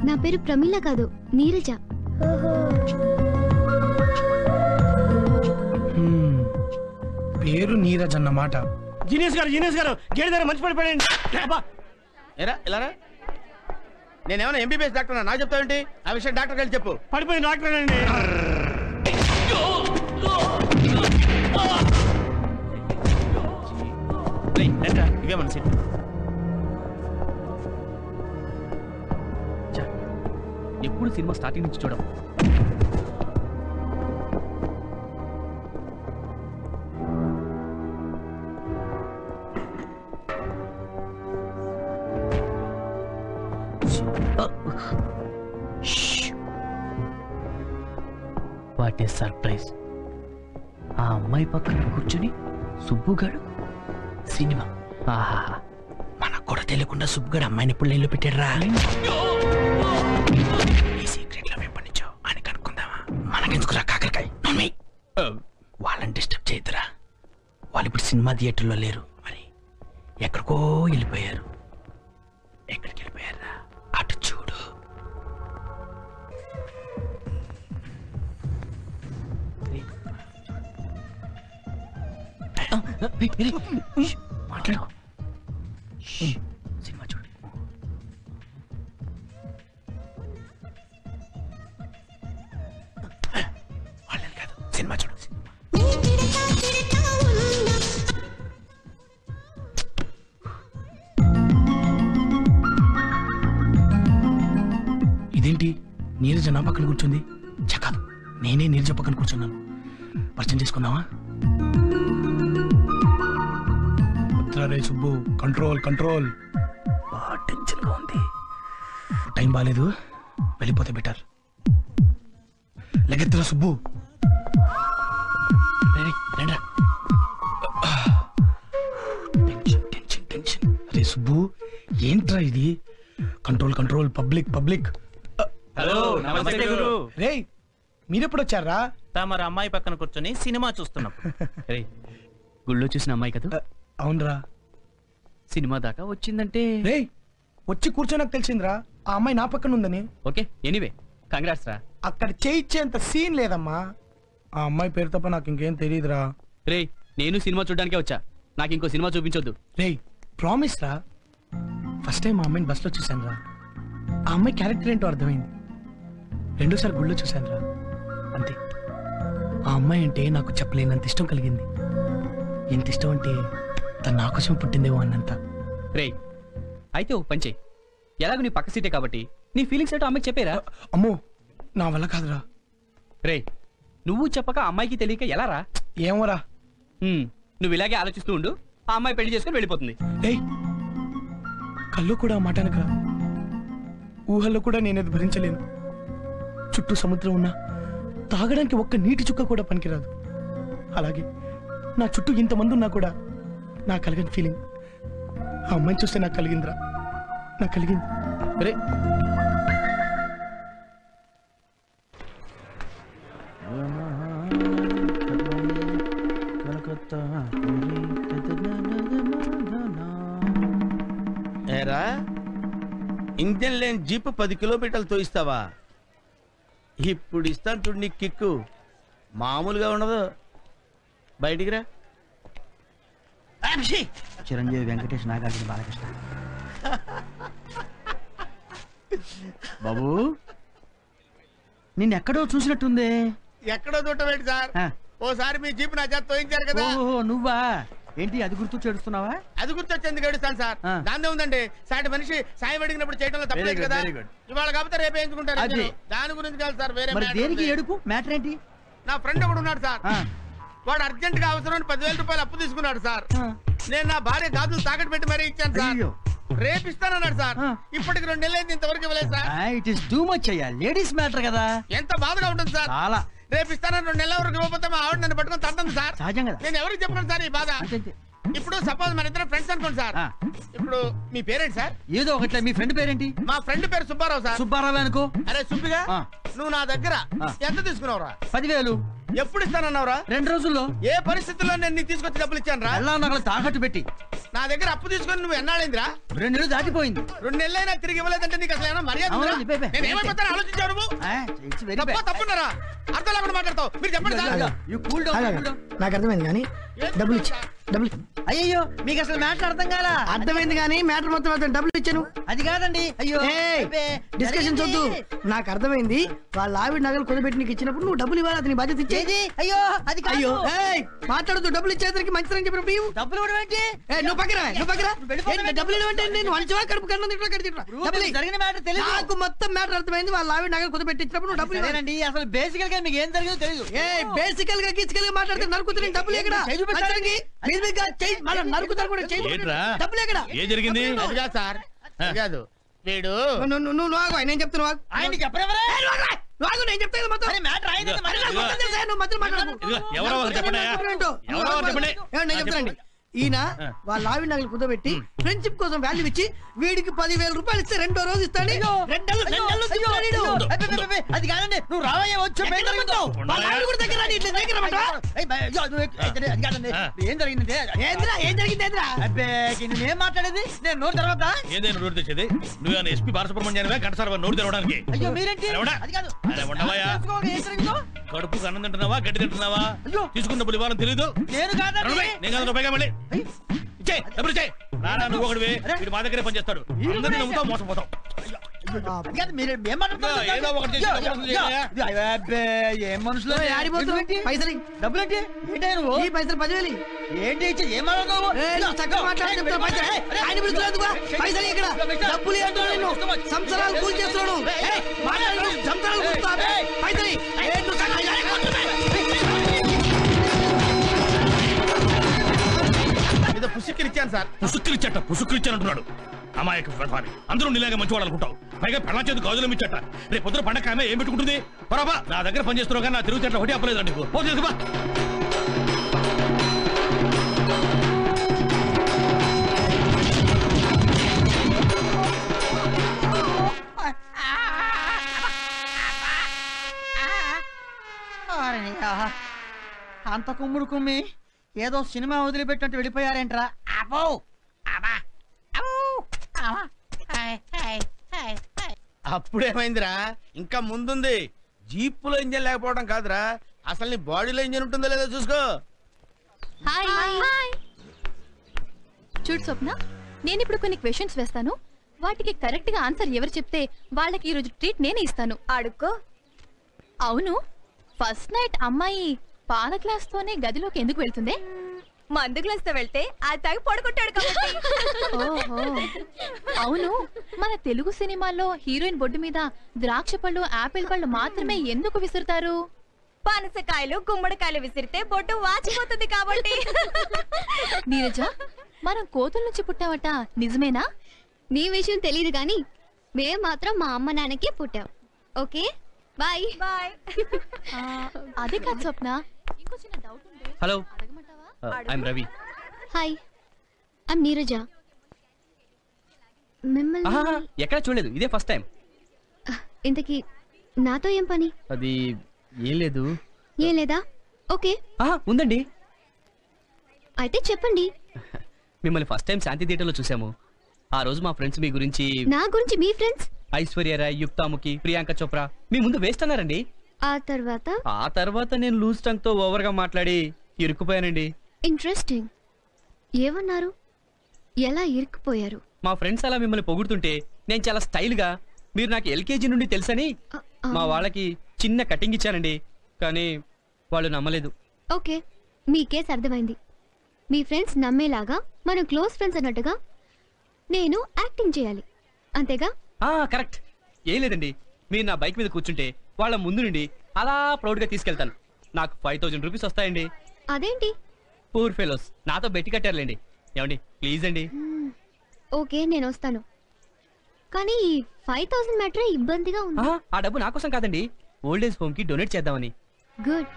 నా పేరు ప్రమీల కాదు, నీరజ. పేరు నీరజ్ అన్నమాట. జీనియస్ గారు గేట్ దగ్గర మంచి పడిపోయాడు. ఏరా ఇలా నేనేమన్నా ఎంబీబీఎస్ డాక్టర్ నాకు చెప్తావేంటి? ఆ విషయం డాక్టర్ గారికి చెప్పు. పడిపోయిన డాక్టర్ అండి. ఇవే మన సీట్. ఎప్పుడు సినిమా స్టార్టింగ్ నుంచి చూడం. What is surprise! ఆ అమ్మాయి పక్కన కూర్చుని సుబ్బుగాడు సినిమా. ఆహా, మనకు కూడా తెలియకుండా సుబ్బుగాడు అమ్మాయిని ఎప్పుడు లైన్లో పెట్టాడురా. ఈ సీక్రెట్ లో వెంపడించావు అని కనుక్కుందామా? మనకెందుకురా కాకరకాయ. వాళ్ళని డిస్టర్బ్ చేయదురా. వాళ్ళు ఇప్పుడు సినిమా థియేటర్లో లేరు, మరి ఎక్కడికో వెళ్ళిపోయారు. ఎక్కడికి వెళ్ళిపోయారా? అటు చూడు. మాట్లాడు. సినిమా చూడు. వాళ్ళని కాదు, సినిమా చూడు. ఇదేంటి నీరజ నా పక్కన కూర్చుంది? చక్కదు, నేనే నీరజ పక్కన కూర్చున్నాను. పరిచయం చేసుకుందామా? రే సుబ్బు, కంట్రోల్ కంట్రోల్. బాగా టెన్షన్ గా ఉంది. టైం బాగాలేదు, వెళ్ళిపోతే బెటర్. లెగెత్తురా సుబ్బు. Tension tension tension. అరే సుబ్బు, ఏంట్రా ఇది? Control control. Public public. Hello, నమస్తే గురు. రే మీరెప్పుడు వచ్చారా? తమరు అమ్మాయి పక్కన కూర్చొని సినిమా చూస్తున్నాం. గుళ్ళో చూసిన అమ్మాయి కదా? అవునరా. సినిమా దాకా వచ్చిందంటే రే వచ్చి కూర్చోనకు తెలిసిందిరా ఆ అమ్మాయి నా పక్కన ఉందని. ఓకే, ఎనీవే కంగ్రాట్స్ రా. అక్కడ చేయించేంత సీన్ లేదమ్మా. ఆ అమ్మాయి పేరు తప్ప నాకు ఇంకేం తెలియదురా. రే నేను సినిమా చూడడానికే వచ్చా, నాకు ఇంకో సినిమా చూపించొద్దు. రే ప్రామిస్ రా. ఫస్ట్ టైం ఆ అమ్మాయిని బస్లో చూశాను రా. ఆ అమ్మాయి క్యారెక్టర్ ఏంటో అర్థమైంది. రెండోసారి గుళ్ళో చూశాను రా, అంతే. ఆ అమ్మాయి అంటే నాకు చెప్పలేనంత ఇష్టం కలిగింది. ఎంత ఇష్టం అంటే తను నా కోసం పుట్టిందేమో అన్నంత. రే అయితే ఓ పంచే, ఎలాగో నీ పక్క సీటే కాబట్టి నీ ఫీలింగ్స్ ఏంటో అమ్మాయికి చెప్పేరా. అమ్మో నా వల్ల కాదురా. రే నువ్వు చెప్పక అమ్మాయికి తెలియక ఎలా రా? ఏమోరా. నువ్వు ఇలాగే ఆలోచిస్తూ ఉండు, ఆ అమ్మాయి పెళ్లి చేసుకుని వెళ్ళిపోతుంది. ఏయ్ కళ్ళు కూడా ఆ మాట అనకరా. ఊహల్లో కూడా నేనేది భరించలేను. చుట్టూ సముద్రం ఉన్నా తాగడానికి ఒక్క నీటి చుక్క కూడా పనికిరాదు. అలాగే నా చుట్టూ ఇంతమంది ఉన్నా కూడా నాకు కలిగిన ఫీలింగ్ ఆ అమ్మాయిని చూస్తే నాకు కలిగిందిరా. నాకు కలిగింది. రే ఏరా ఇంజన్ లేని జీప్ 10 కిలోమీటర్లు తోయిస్తావా? ఇప్పుడు ఇస్తాను చూడు నీకు కిక్కు, మామూలుగా ఉండదు. బయటికి రా. చిరంజీవి, వెంకటేష్, నాగార్జున, బాలకృష్ణ. బాబు నిన్ను ఎక్కడో చూసినట్టుంది. ఎక్కడో చూడటం ఏంటి సార్? ఓసారి మీ జీప్ నా చేత తోయించారు కదా. ఓహో నువ్వా? ఏంటి అది గుర్తు చేడుస్తున్నావా? అది గుర్తొచ్చేందుకు ఏడుస్తాను సార్. దాన్నే ఉందండి, సాటి మనిషి సాయం అడిగినప్పుడు చేయడంలో తప్పలేదు కదా. ఇవాళ కాకపోతే రేపు వేయించుకుంటారు. దాని గురించి కాదు సార్, వేరే దేనికి ఏడుపు? మ్యాటర్ ఏంటి? నా ఫ్రెండ్ ఒకడు ఉన్నాడు సార్, వాడు అర్జెంట్ గా అవసరం 10,000 రూపాయలు అప్పు తీసుకున్నాడు సార్. నేను నా భార్య గాజులు తాకట్టు పెట్టి మరీ ఇచ్చాను సార్. రేపు ఇస్తానన్నాడు సార్. ఇప్పటికి 2 నెలలు అయింది, ఇంతవరకు ఇవ్వలేదు sir. It is too much అయ్యా, లేడీస్ మ్యాటర్ కదా. ఎంత బాధగా ఉంటుంది సార్. చాలా. రేపు ఇస్తానని 2 నెలల వరకు ఇవ్వకపోతే మా ఆవిడ నన్ను పట్టుకొని తట్టండి సార్. సహజం కదా. నేను ఎవరికి చెప్పను సార్ ఈ బాధ. ఇప్పుడు సపోజ్ మన ఇద్దరం ఫ్రెండ్స్ అనుకోండి సార్. ఇప్పుడు మీ పేరేంటి సార్? ఏదో ఒకట్లే. మీ ఫ్రెండ్ పేరేంటి? మా ఫ్రెండ్ పేరు సుబ్బారావు సార్. సుబ్బారావు అనుకో. అరే సుబ్బిగా, నువ్వు నా దగ్గర ఎంత తీసుకున్నావురా? 10,000. ఎప్పుడు ఇస్తానన్నావురా? 2 రోజుల్లో. ఏ పరిస్థితుల్లో నేను నీకు తీసుకొచ్చి డబ్బులు ఇచ్చాను రా? ఎలా నగలు తాకట్టు పెట్టి. నా దగ్గర అప్పు తీసుకొని నువ్వు ఎన్నాళ్ళైందిరా? 2 నెలలు దాటిపోయింది. 2 నెలలైనా తిరిగి ఇవ్వలేదంటే నీకు అసలు ఏమైనా మర్యాద ఉందా? నేను ఏమైపోతాను ఆలోచించావు నువ్వు? తప్పున్నారా? అర్థం లేకుండా మాట్లాడతావు. మీరు చెప్పండి సార్. నాకు అర్థమైంది కానీ డబ్బులు ఇచ్చి డబ్బులు. అయ్యో మీకు అసలు మ్యాటర్ అర్థం కాలా? అర్థమైంది కానీ మ్యాటర్ మొత్తం డబ్బులు ఇచ్చాను. అది కాదండి. అయ్యో డిస్కషన్ వద్దు. నాకు అర్థమైంది. వాళ్ళ ఆవిడ నగలు కొనబెట్టి నీకు ఇచ్చినప్పుడు నువ్వు డబ్బులు ఇవ్వాలి, అతని బాధ్యత ఇచ్చేది. అయ్యో అది అయ్యో మాట్లాడుతూ డబ్బులు ఇచ్చేసరికి మంచిదని చెప్పినప్పుడు డబ్బులు కూడా ఏంటి? నువ్వు పక్కన డబ్బులు ఇవ్వంటే నేను వంచవా కడుపు కన్నా జరిగిన మ్యాటర్ తెలియదు. నాకు మొత్తం మ్యాటర్ అర్థమైంది. వాళ్ళ ఆవిడ నగలు కొనబెట్టించినప్పుడు నువ్వు డబ్బులు ఇవ్వాలండి. అసలు బేసికల్ గా మీకు ఏం జరిగిందో తెలియదు. బేసికల్ గా గిసికల్ గా మాట్లాడితే నరుకుతుంది. డబ్బులు ఎక్కడ? నరుకుతారు కూడా డబ్బులు ఎక్కడ? ఏం జరిగింది సార్? కాదు వీడు నువ్వు నేను చెప్తున్నా. ఆయన చెప్పరెవరే? నేను చెప్తాను మొత్తం. నేను చెప్తానండి. ఈయన వాళ్ళ ఆవిడ నగలు కుదబెట్టి ఫ్రెండ్షిప్ కోసం వాల్యూ ఇచ్చి వీడికి 10,000 రూపాయలు ఇస్తే 2వ రోజు ఇస్తాడు. అది కాదండి, నువ్వు రావయ్యే వచ్చు. ఏం జరిగింది? ఏం మాట్లాడేది? నేను నోరు తర్వాత ఏదైనా నోరు తెచ్చేది? నువ్వు ఎస్పీ బాలసుబ్రహ్మణ్యానివే గంటసారి నోరు తెరవడానికి? అయ్యో మీరేంటి? కడుపు అన్నం తింటున్నావా గడ్డి తింటున్నావా? తీసుకున్న డబ్బులు ఇవ్వాలని తెలీదు? నేను కాదండి. నేను కాదు రూపాయిగా మళ్ళీ డబ్బులు ఇచ్చేయ్. రానా నువ్వు ఒకటివి, వీడు మా దగ్గరే పనిచేస్తాడు. అందరినీ నమ్ముతావు, మోసపోతావు. ఏదో ఒకటి ఏం మనుషులు పైసలు డబ్బులు ఏంటి? ఏంటి నువ్వు? ఈ పైసలు 10,000 ఏంటి ఇచ్చి ఏం మాట్లాడుతున్నావు? చక్కగా మాట్లాడి ఆయన పిలుస్తున్నాడు. పైసలు ఇక్కడ డబ్బులు అంటున్నాడు. నేను సంవత్సరాలు కూల్ చేస్తున్నాడు. సంవత్సరాలు పైసలు ఏదో పుసుక్కిరిచ్చాను సార్. పుసుక్కిరిచ్చాను అంటున్నాడు. అమాయక వ్యాపారి. అందరూ నీలాగా మంచివాడు అనుకుంటావు. పైగా పెళ్ళ చేతి గాజులు ఇచ్చట. రేపు పొద్దున పండగ ఆమె ఏం పెట్టుకుంటుంది? పరాబా నా దగ్గర పనిచేస్తున్నావు కానీ నా తిరుగు చెట్ల ఒకటి అప్పలేదు నీకు. పో తెలుసుబా. అంత కుమ్ముడు కుమ్మి ఏదో సినిమా వదిలిపెట్టినట్టు వెళ్ళిపోయారేంట్రా? అప్పుడేమైందిరా? ఇంకా ముందుంది. జీప్పులో ఇంజన్ లేకపోవడం కాదురా, అసలు నీ బాడీలో ఇంజన్ ఉంటుందో లేదో చూసుకో. చూడు స్వప్న, నేను ఇప్పుడు కొన్ని క్వశ్చన్స్ వేస్తాను. వాటికి కరెక్ట్ గా ఆన్సర్ ఎవరు చెప్తే వాళ్ళకి ఈ రోజు ట్రీట్ నేనే ఇస్తాను. అడుక్కో. అవును, ఫస్ట్ నైట్ అమ్మాయి పాల గ్లాస్ తోనే గదిలోకి ఎందుకు వెళ్తుంది? మందు గ్లాస్ తో వెళ్తే అది తాగి పడుకుంటాడు కాబట్టి. ఓహో. అవును, మన తెలుగు సినిమాల్లో హీరోయిన్ బొడ్డు మీద ద్రాక్ష పళ్ళు ఆపిల్ పళ్ళు మాత్రమే ఎందుకు విసురుతారు? పనసకాయలు గుమ్మడికాయలు విసిరితే బొట్టు వాచిపోతుంది కాబట్టి. నీరజ, మనం కోతుల నుంచి పుట్టావట, నిజమేనా? నీ విషయం తెలియదు గాని మేం మాత్రం మా అమ్మ నాన్నకి పుట్టాం. Okay bye. బాయ్. అదే కాదు స్వప్న, ఇంకో చిన్న డౌట్ ఉంది. Hello, I'm Ravi. Hi, I'm Neeraja. మిమ్మల్ని ఎక్కడ చూడలేదు, ఇదే ఫస్ట్ టైం. ఇంతకీ నాతో ఏం పని? అది ఏం లేదు. ఏం లేదా? ఓకే ఉందండి. అయితే చెప్పండి. మిమ్మల్ని ఫస్ట్ టైం శాంతి థియేటర్లో చూసాము. ఆ రోజు మా ఫ్రెండ్స్ మీ గురించి. నా గురించి మీ ఫ్రెండ్స్? ఐశ్వర్య రాయ్, యుక్తాముఖి, ప్రియాంక చోప్రా మీ ముందు వేస్ట్ అన్నారండి. ఆ తర్వాత నేను లూజ్ టంగ్ తో ఓవర్ గా మాట్లాడి ఇరుక్కుపోయానండి. ఇంట్రెస్టింగ్. ఏమన్నారు? ఎలా ఇరుక్కుపోయారు? మా ఫ్రెండ్స్ అలా మిమ్మల్ని పొగుడుతుంటే నేను చాలా స్టైల్ గా మీరు నాకు ఎల్కేజీ నుండి తెలుసని మా వాళ్ళకి చిన్న కటింగ్ ఇచ్చానండి, కానీ వాళ్ళు నమ్మలేదు. ఓకే, మీ కేసు అర్థమైంది. మీ ఫ్రెండ్స్ నమ్మేలాగా మనం క్లోజ్ ఫ్రెండ్స్ అన్నట్టుగా నేను యాక్టింగ్ చేయాలి, అంతేగా? కరెక్ట్. ఏం లేదండి, మీరు నా బైక్ మీద కూర్చుంటే వాళ్ళ ముందు నుండి అలా ప్రౌడ్గా తీసుకెళ్తాను. నాకు 5000 రూపీస్ వస్తాయండి. అదేంటి? పూర్ ఫెలోస్ నాతో బెట్టి కట్టారులేండి. ఏమండి ప్లీజ్ అండి. ఓకే, నేను వస్తాను. కానీ 5000 మ్యాటరే ఇబ్బందిగా ఉంది. ఆ డబ్బు నా కోసం కాదండి, ఓల్డేజ్ హోమ్ కి డొనేట్ చేద్దామని. గుడ్.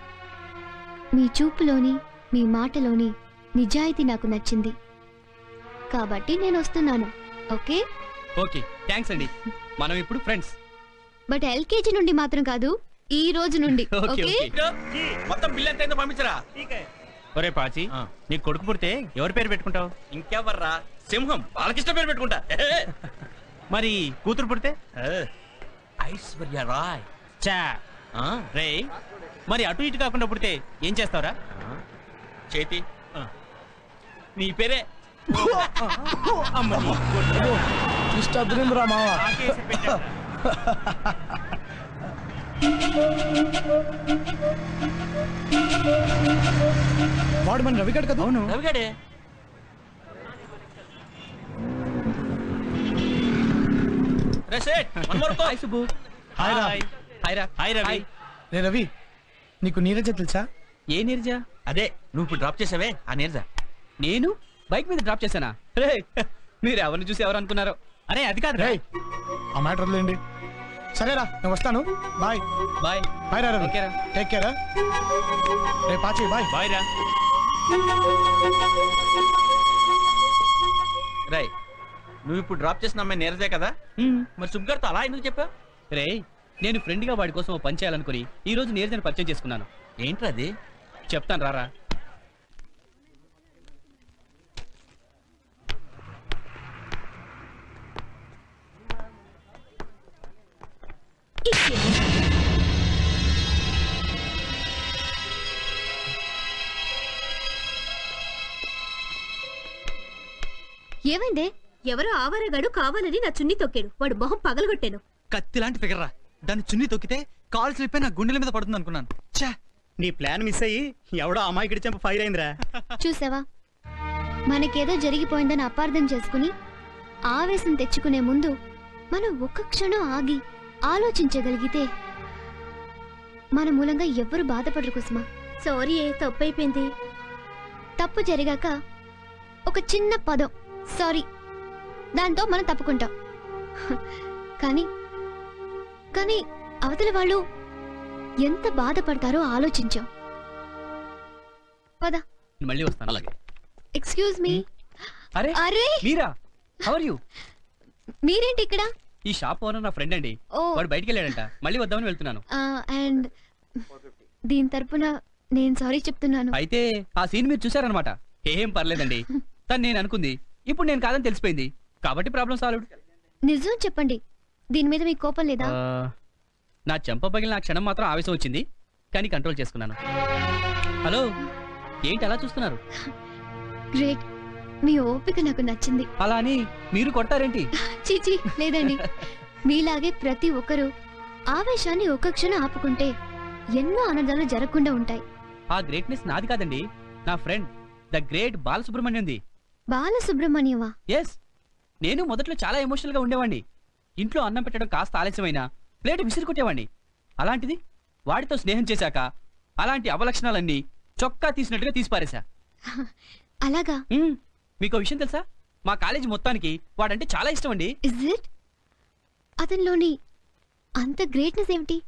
మీ చూపులోని మీ మాటలోని నిజాయితీ నాకు నచ్చింది కాబట్టి నేను వస్తున్నాను. ఓకే ఓకే, థ్యాంక్స్ అండి. మనం ఇప్పుడు ఫ్రెండ్స్. బట్ ఎల్కేజీ నుండి మాత్రం కాదు, ఈ రోజు నుండి. ఓకే మొత్తం బిల్ ఎంత అయిందో పంపించరా. ఒరే పాచి, నీ కొడుకు పుడితే ఎవరి పేరు పెట్టుకుంటావు? ఇంకెవర్రా, సింహం బాలకృష్ణ పేరు పెట్టుకుంటా. మరి కూతురు పుడితే ఐశ్వర్య రాయ్. చా రే, మరి అటు ఇటు కాకుండా పుడితే ఏం చేస్తావురా? చేతి నీ పేరే. ఇష్టరా మావా. వాడు మన రవిగాడు కదా? అవును రవిగాడే. రే రవి, నీకు నీరజ తెలుసా? ఏ నీరజ? అదే నువ్వు ఇప్పుడు డ్రాప్ చేసావే ఆ నీరజ. నేను బైక్ మీద డ్రాప్ చేశానా? రే, మీరు ఎవరిని చూసి ఎవరు అనుకున్నారో? అరే అది కాదు. ఆ మ్యాటర్ వదిలేండి. సరేరా, నేను వస్తాను. బాయ్ బాయ్ బాయ్ రా రవి. Take care. రే పాచి, బాయ్ బాయ్ రా. రై, నువ్వు ఇప్పుడు డ్రాప్ చేసిన అమ్మాయి నీరజే కదా? మరి సుబ్గారితో అలా ఎందుకు చెప్పావు? రే, నేను ఫ్రెండ్ గా వాడి కోసం పని చేయాలనుకుని ఈ రోజు నీరజని పరిచయం చేసుకున్నాను. ఏంట్రా అది? చెప్తాను రారా. ఏమైందే? ఎవరో ఆవారగాడు కావాలని నా చున్ని తొక్కాడు. వాడు మొహం పగలగొట్టాను. కత్తి లాంటి ఫిగర్ రా, దాన్ని చున్ని తొక్కితే కాల్ స్లిప్ నా గుండెల మీద పడుతుంది అనుకున్నాను. ఛా, నీ ప్లాన్ మిస్ అయ్యి ఎవడో అమాయకుడి చెంప ఫైర్ అయిందిరా. చూసావా, మనకేదో జరిగిపోయిందని అపార్థం చేసుకుని ఆవేశం తెచ్చుకునే ముందు మనం ఒక్క క్షణం ఆగి ఆలోచించగలిగితే మన మూలంగా ఎవ్వరు బాధపడరు కుసుమా. సారీ, తప్పైపోయింది. తప్పు జరిగాక ఒక చిన్న పదం సారీ, దాంతో మనం తప్పుకుంటాం. కానీ కానీ అవతల వాళ్ళు ఎంత బాధపడతారో ఆలోచించాం. పద, మళ్ళీ వస్తాను. అలాగే. Excuse me. అరే అరే మీరా, హౌ ఆర్ యు? మీరేంటి ఇక్కడ? ఈ షాప్ ఓనర్ నా ఫ్రెండ్ అండి. ఓ. వాడు బయటికి వెళ్ళాడంట, మళ్ళీ వద్దామని వెళ్తున్నాను. అండ్ దీని తరపున నేను సారీ చెప్తున్నాను. అయితే ఆ సీన్ మీరు చూసారనమాట. ఏం పర్లేదండి, తను నేను అనుకుంది ఇప్పుడు నేను కాదని తెలిసిపోయింది కాబట్టి ప్రాబ్లం సాల్వ్డ్. నిజం చెప్పండి, దీని మీద మీకు కోపం లేదా? నా చెంప పగిలిన ఆ క్షణం మాత్రం ఆవేశం వచ్చింది, కానీ కంట్రోల్ చేసుకున్నాను. హలో, ఏంటి అలా చూస్తున్నారు? గ్రేట్, మీ ఓపిక నాకు నచ్చింది. అలా అని మీరు కొడతారేంటి? చీచీ, లేదండి. మీలాగే ప్రతి ఒక్కరూ ఆవేశాన్ని ఒక్క క్షణం ఆపుకుంటే ఎన్నో ఆనందాలు జరగకుండా ఉంటాయి. ఆ గ్రేట్నెస్ నాది కాదండి, నా ఫ్రెండ్ ద గ్రేట్ బాలసుబ్రహ్మణ్యంది. బాలసుబ్రహ్మణ్యమా? ఎస్. నేను మొదట్లో చాలా ఎమోషనల్ గా ఉండేవాడిని. ఇంట్లో అన్నం పెట్టడం కాస్త ఆలస్యమైనా ప్లేట్ విసిరి కొట్టేవాడిని. అలాంటిది వాడితో స్నేహం చేశాక అలాంటి అవలక్షణాలన్నీ చొక్కా తీసినట్టుగా తీసిపారేశా. అలాగా? మీకు విషయం తెలుసా, మా కాలేజీ మొత్తానికి వాడంటే చాలా ఇష్టం అండి. Is it? అతనిలోని అంత గ్రేట్నెస్ ఏమిటి?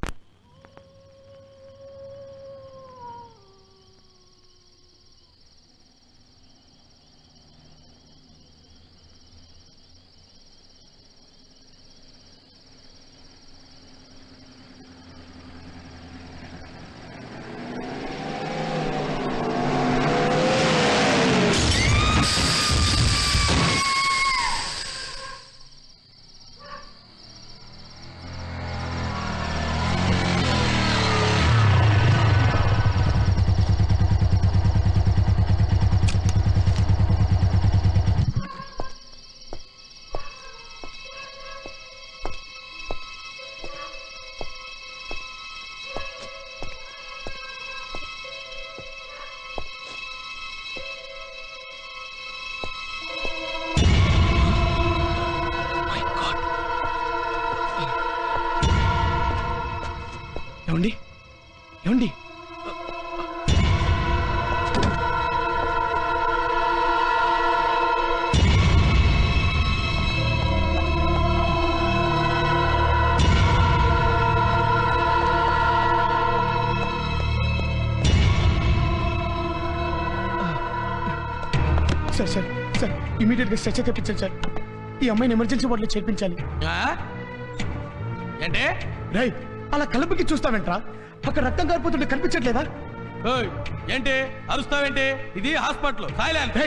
ఏమండి సార్ సార్ సార్ ఇమీడియట్గా స్ట్రెచర్ తెప్పించండి సార్. ఈ అమ్మాయిని ఎమర్జెన్సీ వార్డులో చేర్పించాలి. ఏంటే రై అలా కలుపుకి చూస్తావేంట్రా? అక్కడ రక్తం కారిపోతుంటే కనిపించట్లేదా? ఏంటి అరుస్తావేంటి? ఇది హాస్పిటల్ సైలెంట్.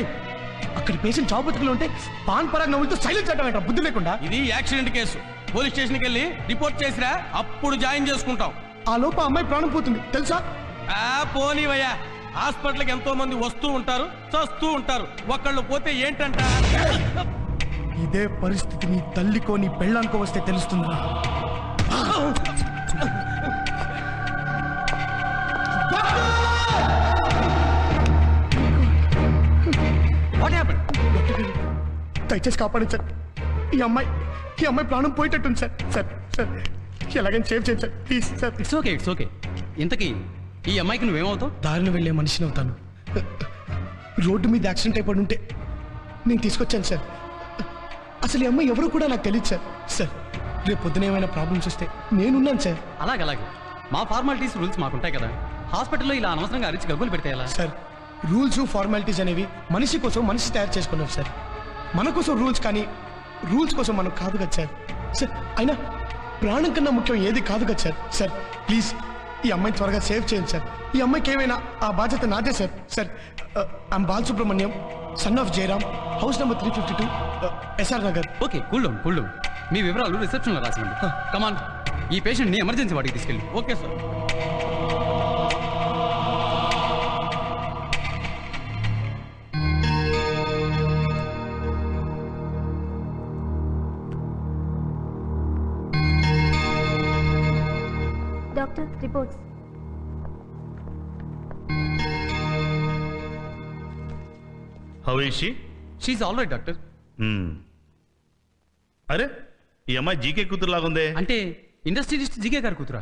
అక్కడ పేషెంట్ చావు బతుకులు ఉంటే పాన్ పరాగ్ నవ్వులతో సైలెన్స్ అంటావేంట్రా బుద్ధి లేకుండా? ఇది యాక్సిడెంట్ కేసు. పోలీస్ స్టేషన్కి వెళ్ళి రిపోర్ట్ చేసిరా, అప్పుడు జాయిన్ చేసుకుంటాం. ఆ లోపు అమ్మాయి ప్రాణం పోతుంది తెలుసా? పోనీవయ్యా, హాస్పిటల్కి ఎంతో మంది వస్తూ ఉంటారు, చస్తూ ఉంటారు. ఒకళ్ళు పోతే ఏంటంట? ఇదే పరిస్థితి నీ తల్లికో నీ పెళ్ళానికో వస్తే తెలుస్తుంది. దయచేసి కాపాడండి సార్. ఈ అమ్మాయి ప్రాణం పోయేటట్టుంది సార్. సార్ సార్ ఎలాగైనా సేవ్ చేయండి sir please sir. It's okay. ఇంతకీ ఈ అమ్మాయికి నువ్వేమవుతావు? దారిని వెళ్ళే మనిషిని అవుతాను. రోడ్డు మీద యాక్సిడెంట్ అయిపడి ఉంటే నేను తీసుకొచ్చాను సార్. అసలు ఈ అమ్మాయి ఎవరు కూడా నాకు తెలియదు సార్. సార్ రేపు పొద్దున ఏమైనా ప్రాబ్లమ్స్ వస్తే నేనున్నాను సార్. అలాగే మా ఫార్మాలిటీస్ రూల్స్ మాకుంటాయి కదా. హాస్పిటల్లో ఇలా అనవసరంగా అరిచి గగ్గులు పెడితే ఎలా? సార్ రూల్స్ ఫార్మాలిటీస్ అనేవి మనిషి కోసం మనిషి తయారు చేసుకున్నాం సార్. మన కోసం రూల్స్, కానీ రూల్స్ కోసం మనం కాదు కదా సార్. సార్ అయినా ప్రాణం కన్నా ముఖ్యం ఏది కాదు కదా సార్. సార్ ప్లీజ్ ఈ అమ్మాయిని త్వరగా సేవ్ చేయండి సార్. ఈ అమ్మాయికి ఏమైనా ఆ బాధ్యత నాదే sir. Sir I'm Balasubramanyam, son of Jayaram, house number 352, SR Nagar. Okay, cool down. మీ వివరాలు రిసెప్షన్లో రాసివ్వండి. కమాన్, ఈ పేషెంట్ని ఎమర్జెన్సీ వాడికి తీసుకెళ్ళి. Okay sir. Doctor reports. How is she? She all right doctor. అరే ఈ అమ్మాయి జీకే కూతురు లాగుందే. అంటే ఇండస్ట్రియలిస్ట్ జీకే గారు కూతురా?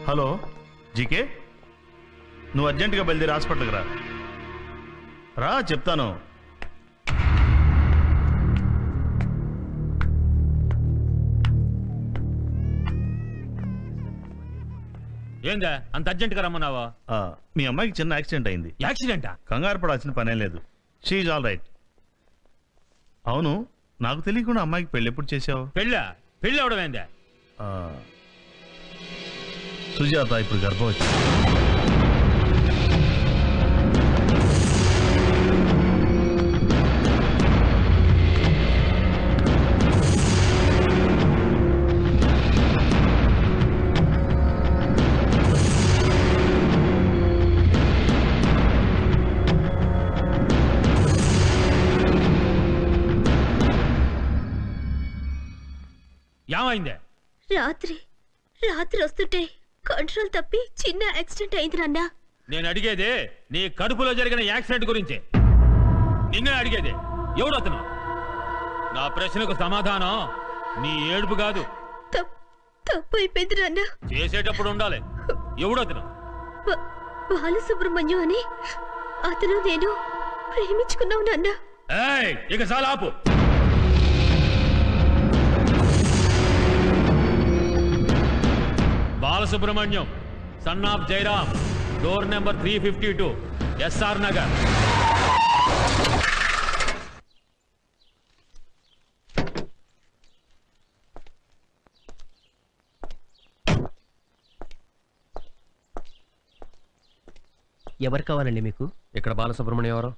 హలో జీకే, నువ్వు అర్జెంటుగా బయలుదేరి హాస్పిటల్కి రా చెప్తాను. ఏందా అంత అర్జెంట్గా రమ్మన్నావా? మీ అమ్మాయికి చిన్న యాక్సిడెంట్ అయింది. యాక్సిడెంటా? కంగారు పడాల్సిన పనేం లేదు. She is all right. అవును, నాకు తెలియకుండా అమ్మాయికి పెళ్ళి ఎప్పుడు చేసావు? పెళ్ళి అవడమేందా? సుజాత ఇప్పుడు గర్భవతి. ఏమైందే? రాత్రి వస్తుంటే కంట్రోల్ తప్పి చిన్న యాక్సిడెంట్ అయింది నాన్న. నేను అడిగేదే నీ కడుపులో జరిగిన యాక్సిడెంట్ గురించే. నిన్నే అడిగేదే. ఎవడతను? నా ప్రశ్నకు సమాధానం నీ ఏడుపు కాదు. తప్పు అయిపోయింది నాన్న. చేసేటప్పుడు ఉండాలి. ఎవడతను? బాలసుబ్రహ్మణ్యం అని అతను నేను ప్రేమించుకున్నావు నాన్న. ఇక చాలా ఆపు. Balasubrahmanyam, son of Jayaram, door number 352, SR Nagar. ఎవరు కావాలండి మీకు? ఇక్కడ బాలసుబ్రహ్మణ్యం ఎవరు?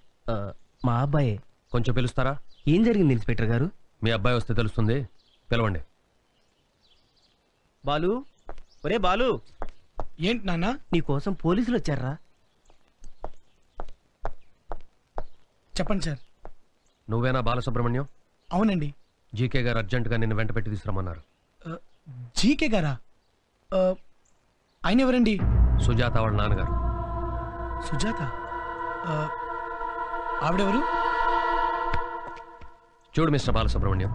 మా అబ్బాయే. కొంచెం పిలుస్తారా? ఏం జరిగింది ఇన్స్పెక్టర్ గారు? మీ అబ్బాయి వస్తే తెలుస్తుంది. పిలవండి. బాలు, ఒరే బాలు. ఏంటి నాన్న? నీ కోసం పోలీసులు వచ్చారా? చెప్పండి సార్. నువ్వేనా బాలసుబ్రహ్మణ్యం? అవునండి. జీకే గారు అర్జెంటుగా నిన్ను వెంట పెట్టి తీసుకురమ్మన్నారు. జీకే గారా? ఆయన ఎవరండి? సుజాత వాళ్ళ నాన్నగారు. సుజాత? ఆవిడెవరు? చూడు మిస్టర్ బాలసుబ్రహ్మణ్యం,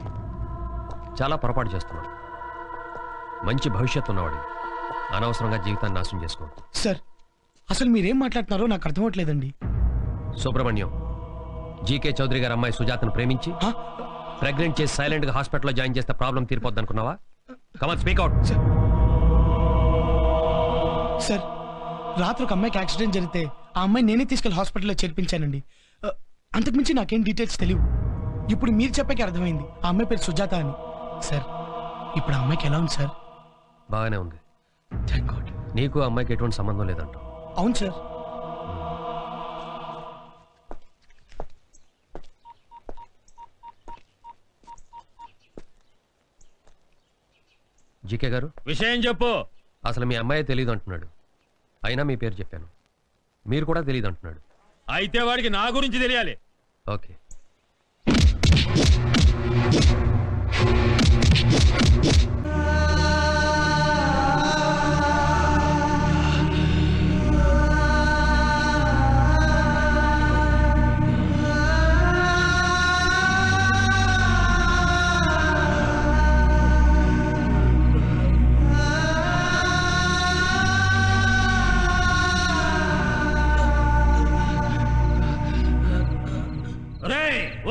చాలా పొరపాటు చేస్తున్నావు. మంచి భవిష్యత్తు ఉన్నవాడి అనవసరంగా జీవితాన్ని నాశనం చేసుకోవద్దు. సార్ అసలు మీరేం మాట్లాడుతున్నారో నాకు అర్థమవట్లేదండి. సుబ్రహ్మణ్యం, జీకే చౌదరి గారి అమ్మాయి సుజాతను ప్రేమించి ప్రెగ్నెంట్ చేసి సైలెంట్ గా హాస్పిటల్లో జాయిన్ చేస్తే ప్రాబ్లం తీరిపోద్ది అనుకున్నావా? Come on speak out. సార్ రాత్రి ఒక అమ్మాయికి యాక్సిడెంట్ జరిగితే ఆ అమ్మాయి నేనే తీసుకెళ్లి హాస్పిటల్లో చేర్పించానండి. అంతకుమించి నాకేం డీటెయిల్స్ తెలియవు. ఇప్పుడు మీరు చెప్పాక అర్థమైంది ఆ అమ్మాయి పేరు సుజాత అని. సార్ ఇప్పుడు ఆ అమ్మాయికి ఎలా ఉంది సార్? బాగానే ఉంది. నీకు ఆ అమ్మాయికి ఎటువంటి సంబంధం లేదంట. అవును సార్. జీకే గారు, విషయం చెప్పు. అసలు మీ అమ్మాయి తెలియదు అంటున్నాడు. అయినా మీ పేరు చెప్పాను. మీరు కూడా తెలియదు అంటున్నాడు. అయితే వాడికి నా గురించి తెలియాలి. ఓకే.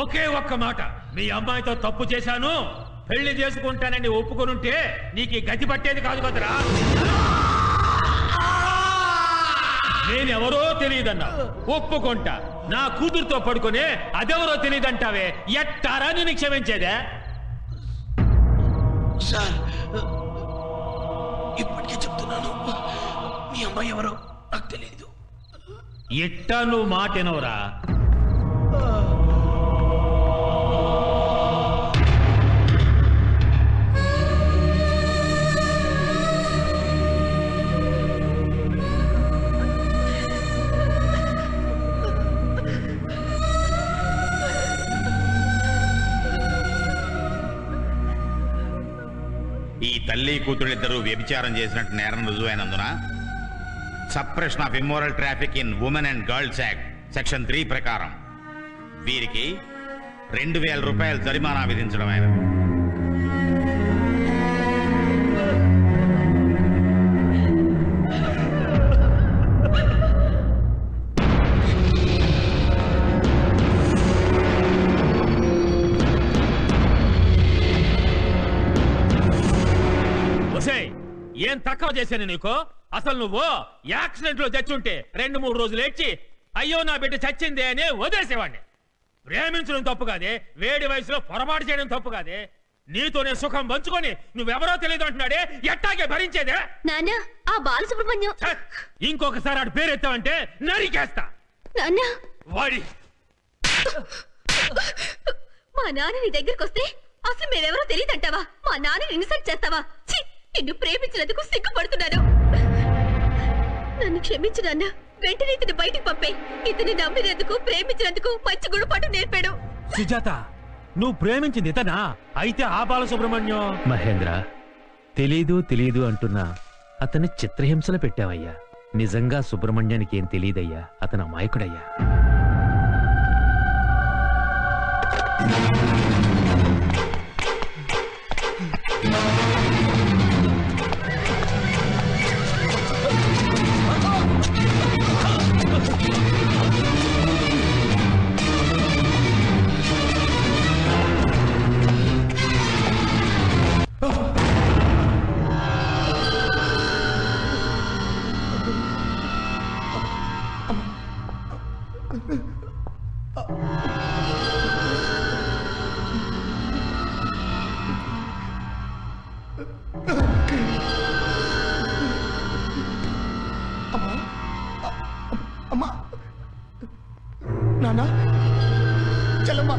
ఒకే ఒక్క మాట, మీ అమ్మాయితో తప్పు చేశాను, పెళ్లి చేసుకుంటానని ఒప్పుకొనుంటే నీకు గతి పట్టేది కాదు కదరా. నేనెవరో తెలియదన్నా ఒప్పుకుంటా, నా కూతురుతో పడుకునే అదెవరో తెలియదంటావే, ఎట్టారా నేను క్షమించేదే? సార్ ఇప్పటికే చెప్తున్నాను, మీ అమ్మాయి ఎవరో నాకు తెలియదు. ఎట్టా నువ్వు మాటెనవరా? ఈ తల్లి కూతురిద్దరూ వ్యభిచారం చేసినట్టు నేరం రుజువైనందున suppression of immoral traffic in women and girls act section 3 ప్రకారం వీరికి 2000 రూపాయల జరిమానా విధించడం అయినది. ఏం తక్కువ చేశాను నీకు? అసలు నువ్వు యాక్సిడెంట్ లో చచ్చుంటే 2-3 రోజులు ఏడ్చి అయ్యో నా బిడ్డ చచ్చిందే అని వదిలేసేవాడిని. ప్రేమించడం తప్పు కాదే, వేడి వయసులో పొరపాటు చేయడం తప్పు కాదే. నీతోనే సుఖం పంచుకొని నువ్వెవరో తెలియదు అంటున్నాడే, ఎట్టాగే భరించేదే? నాన్న ఆ బాలసుబ్రహ్మణ్యం ఇంకొకసారి ఆడు పేరెత్తావంటే నరికేస్తా. నాన్న వాడి మా నాన్న నీ దగ్గరికి వస్తే అసలు మేమెవరో తెలియదంటావా? మా నాన్నని ఇన్సల్ట్ చేస్తావా? ఛీ, నిన్ను ప్రేమించినందుకు సిగ్గుపడుతున్నాను. నన్ను క్షమించు నాన్న, వెంటనే ఇతను బయటికి పంపే. ఇతను నమ్మినందుకు, ప్రేమించినందుకు మంచి గుణపాఠం నేర్పాడు. సుజాత, నువ్వు ప్రేమించింది ఇతనా? అయితే ఆ బాలసుబ్రహ్మణ్యం. మహేంద్ర, తెలీదు అంటున్నా అతన్ని చిత్రహింసలు పెట్టావయ్యా. నిజంగా సుబ్రహ్మణ్యానికి ఏం తెలియదయ్యా, అతను అమాయకుడయ్యా. అమ్మా, నాన్న, చెల్లమ్మా,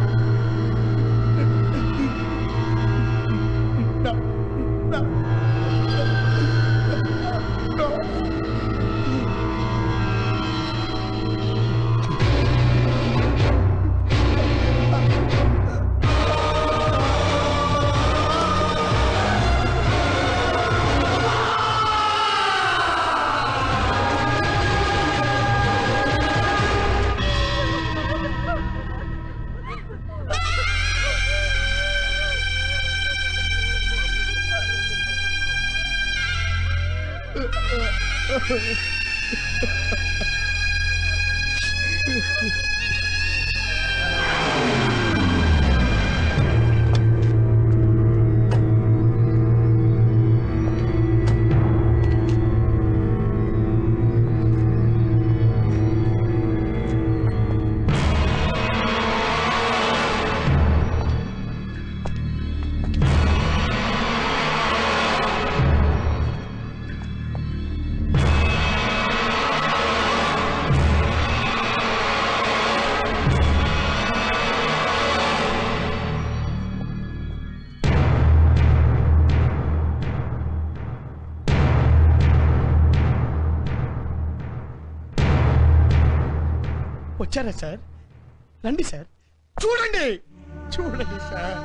వచ్చారా సార్? రండి సార్, చూడండి చూడండి సార్.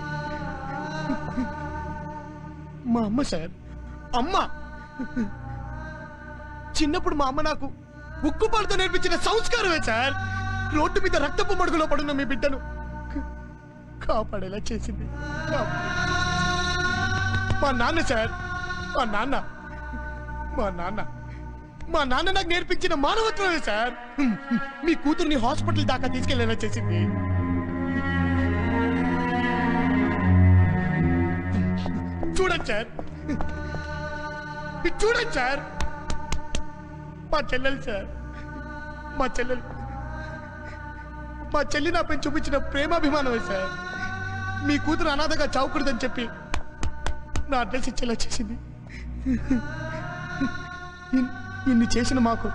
మా అమ్మ సార్, అమ్మ. చిన్నప్పుడు మా అమ్మ నాకు ఉక్కుపాటుతో నేర్పించిన సంస్కారమే సార్ రోడ్డు మీద రక్తపు మడుగులో పడున్న మీ బిడ్డను కాపాడేలా చేసింది. మా నాన్న సార్, మా నాన్న నాకు నేర్పించిన మానవత్వమే సార్ మీ కూతుర్ని హాస్పిటల్ దాకా తీసుకెళ్లేలా చేసింది. చూడండి సార్, చూడండి సార్. మా చెల్లెలు సార్, మా చెల్లి నాపై చూపించిన ప్రేమాభిమానమే సార్ మీ కూతురు అనాథగా చావకూడదని చెప్పి నా అడ్రస్ ఇచ్చేలా చేసింది. ఇన్ని చేసిన మాకు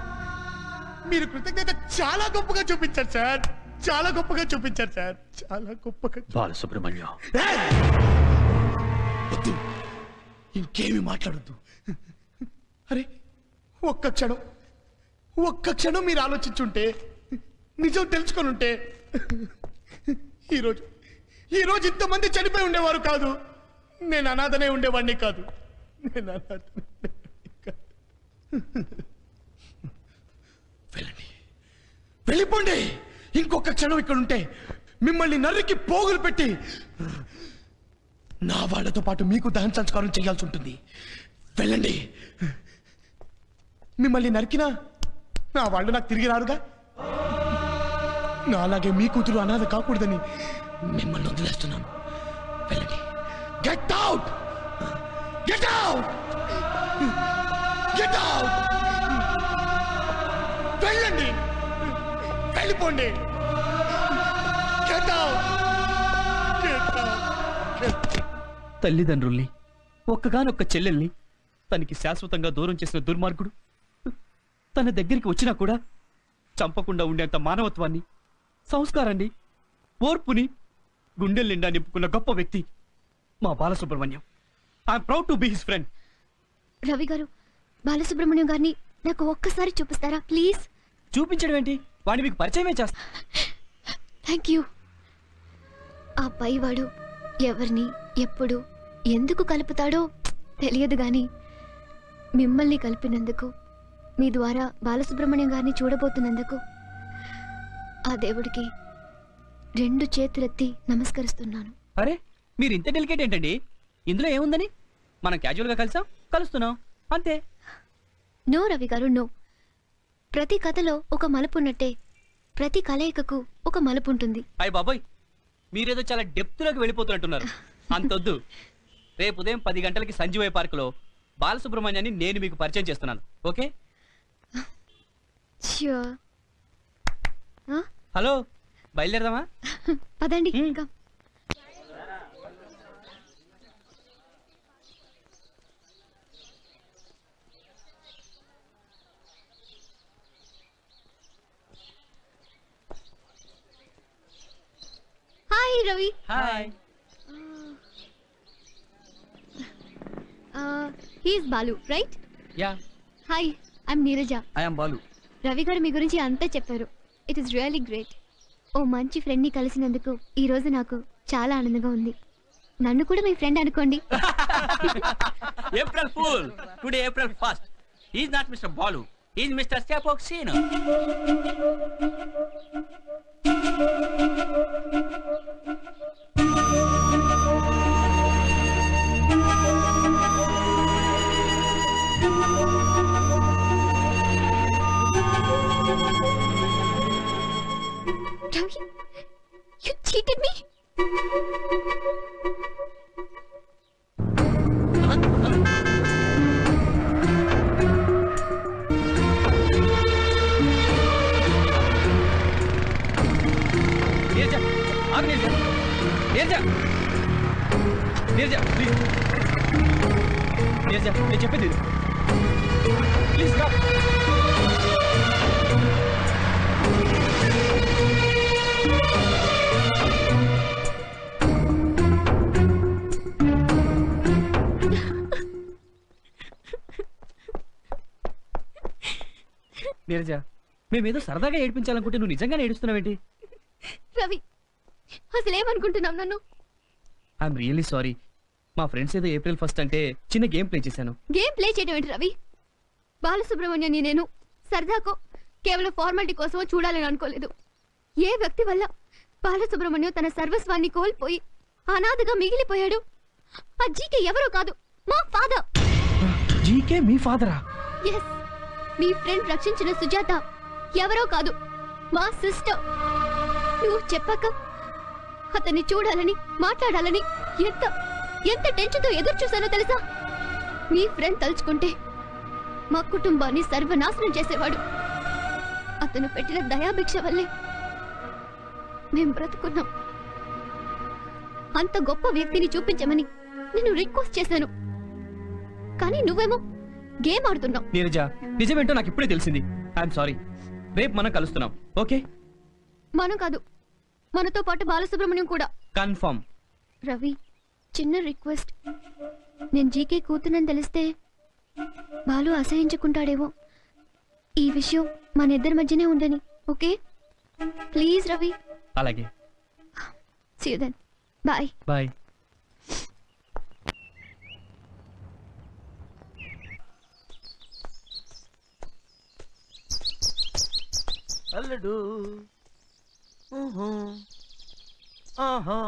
మీరు కృతజ్ఞత చాలా గొప్పగా చూపించారు సార్, చాలా గొప్పగా చూపించారు సార్, చాలా గొప్పగా. బాలసుబ్రహ్మణ్యం, వద్దు, ఇంకేమి మాట్లాడొద్దు. అరే ఒక్క క్షణం మీరు ఆలోచించుంటే, నిజం తెలుసుకొని ఉంటే ఈరోజు ఇంతమంది చనిపోయి ఉండేవారు కాదు. నేను అనాథనే ఉండేవాడిని కాదు. వెళ్ళిపోండి. ఇంకొక క్షణం ఇక్కడ ఉంటే మిమ్మల్ని నరికి పోగులు పెట్టి నా వాళ్ళతో పాటు మీకు దహన సంస్కారం చేయాల్సి ఉంటుంది. వెళ్ళండి. మిమ్మల్ని నరికినా నా వాళ్ళు నాకు తిరిగి రారుగా. నా అలాగే మీ కూతురు అనాథ కాకూడదని మిమ్మల్ని వదిలేస్తున్నాను. వెళ్ళండి. Get out, get out, get out. వెళ్ళండి, వెళ్ళిపోండి. Get out, get out. తల్లిదండ్రుల్ని, ఒక్కగానొక్క చెల్లెల్ని తనకి శాశ్వతంగా దూరం చేసిన దుర్మార్గుడు తన దగ్గరికి వచ్చినా కూడా చంపకుండా ఉండేంత మానవత్వాన్ని, సంస్కారాన్ని, ఓర్పుని గుండెల నిండా నింపుకున్న గొప్ప వ్యక్తి మా Balasubrahmanyam. I'm proud to be his friend. Ravi గారు, బాలసుబ్రహ్మణ్యం గారిని నాకు ఒక్కసారి చూపిస్తారా ప్లీజ్? చూపించడం ఏంటి? వాడిని మీకు పరిచయమే చేస్తా. Thank you. ఆ పైవాడు ఎవరిని ఎప్పుడు ఎందుకు కలుపుతాడో తెలియదు గాని మిమ్మల్ని కలిపినందుకు, మీ ద్వారా బాలసుబ్రహ్మణ్యం గారిని చూడబోతున్నందుకు ఆ దేవుడికి 2 చేతులెత్తి నమస్కరిస్తున్నాను. అరే, మీరు ఇంత డెలికేట్ ఏంటండి? ఇందులో ఏముందని? మనం క్యాజువల్ గా కలుస్తున్నాం అంతే. నో రవి గారు, నో. ప్రతి కథలో ఒక మలుపు ఉన్నట్టే ప్రతి కలయికకు ఒక మలుపు ఉంటుంది. అయ్య బాబోయ్, మీరేదో చాలా డెప్త్లోకి వెళ్ళిపోతున్నట్టున్నారు. అంతొద్దు. రేపు ఉదయం 10 గంటలకి సంజీవయ్య పార్కులో బాలసుబ్రహ్మణ్యాన్ని నేను మీకు పరిచయం చేస్తున్నాను. ఓకే? హలో, బయలుదేరదామా? పదండి. Hi Ravi. Hi. He's Balu, right? Yeah. Hi, I'm Neeraja. I am Balu. Ravi garu మీ గురించి అంతా చెప్పారు. It is really great. ఓ మంచి ఫ్రెండ్ని కలిసినందుకు ఈ రోజు నాకు చాలా ఆనందంగా ఉంది. నన్ను కూడా మీ ఫ్రెండ్ అనుకోండి. April fool. Today April 1st. He is not Mr. Balu. He is Mr. Stepoxino. Ravi, you cheated me. Neeraja ఆగు నీరజ నీరజ నీరజ ప్లీజ్ నీరజ నేను చెప్పేది ప్లీజ్ స్టాప్ నీరజ మేమేదో సరదాగా ఏడిపించాలనుకుంటే నువ్వు నిజంగానే ఏడుస్తున్నావేంటి? రవి అసలు ఏమనుకుంటున్నావు నన్ను? I'm really sorry. మా ఫ్రెండ్స్ ఏదో April 1 అంటే చిన్న గేమ్ ప్లే చేశాను. గేమ్ ప్లే చేయడం ఏంటి రవి? బాలసుబ్రహ్మణ్యాన్ని నేను సరదాకో కేవలం ఫార్మాలిటీ కోసమో చూడాలని అనుకోలేదు. ఏ వ్యక్తి వల్ల బాలసుబ్రహ్మణ్యం తన సర్వస్వాన్ని కోల్పోయి అనాథగా మిగిలిపోయాడు? ఆ జీకే ఎవరో కాదు, మా ఫాదర్. జీకే మీ ఫాదరా? ఎస్, మీ ఫ్రెండ్ రక్షించిన సుజాత ఎవరో కాదు, మా సిస్టర్. నువ్వు చెప్పాక అతన్ని చూడాలని మాట్లాడాలని ఎంత ఎంత టెన్షన్తో ఎదురు చూశానో తెలుసా? మీ ఫ్రెండ్ తలుచుకుంటే మా కుటుంబాన్ని సర్వనాశనం చేసేవాడు. అతను పెట్టిన దయాభిక్ష వల్లే మేం బ్రతుకున్నాం. అంత గొప్ప వ్యక్తిని చూపించమని నేను రిక్వెస్ట్ చేశాను, కానీ నువ్వేమో గేమ్ ఆడుతున్నావు. నీరజ నిజమేంటో నాకు ఇప్పుడే తెలిసింది. I'm sorry. రేపు మనం కలుస్తున్నాం, ఓకే? మనం కాదు, మనతో పాటు బాలసుబ్రహ్మణ్యం కూడా. కన్ఫర్మ్. రవి, చిన్న రిక్వెస్ట్. నేను జీకే కూతునని తెలిస్తే బాలు అసహించుకుంటాడేమో. ఈ విషయం మన ఇద్దరి మధ్యనే ఉండని, ఓకే? ప్లీజ్ రవి. అలాగే. See you then. Bye. Bye. అల్లుడు ఆహా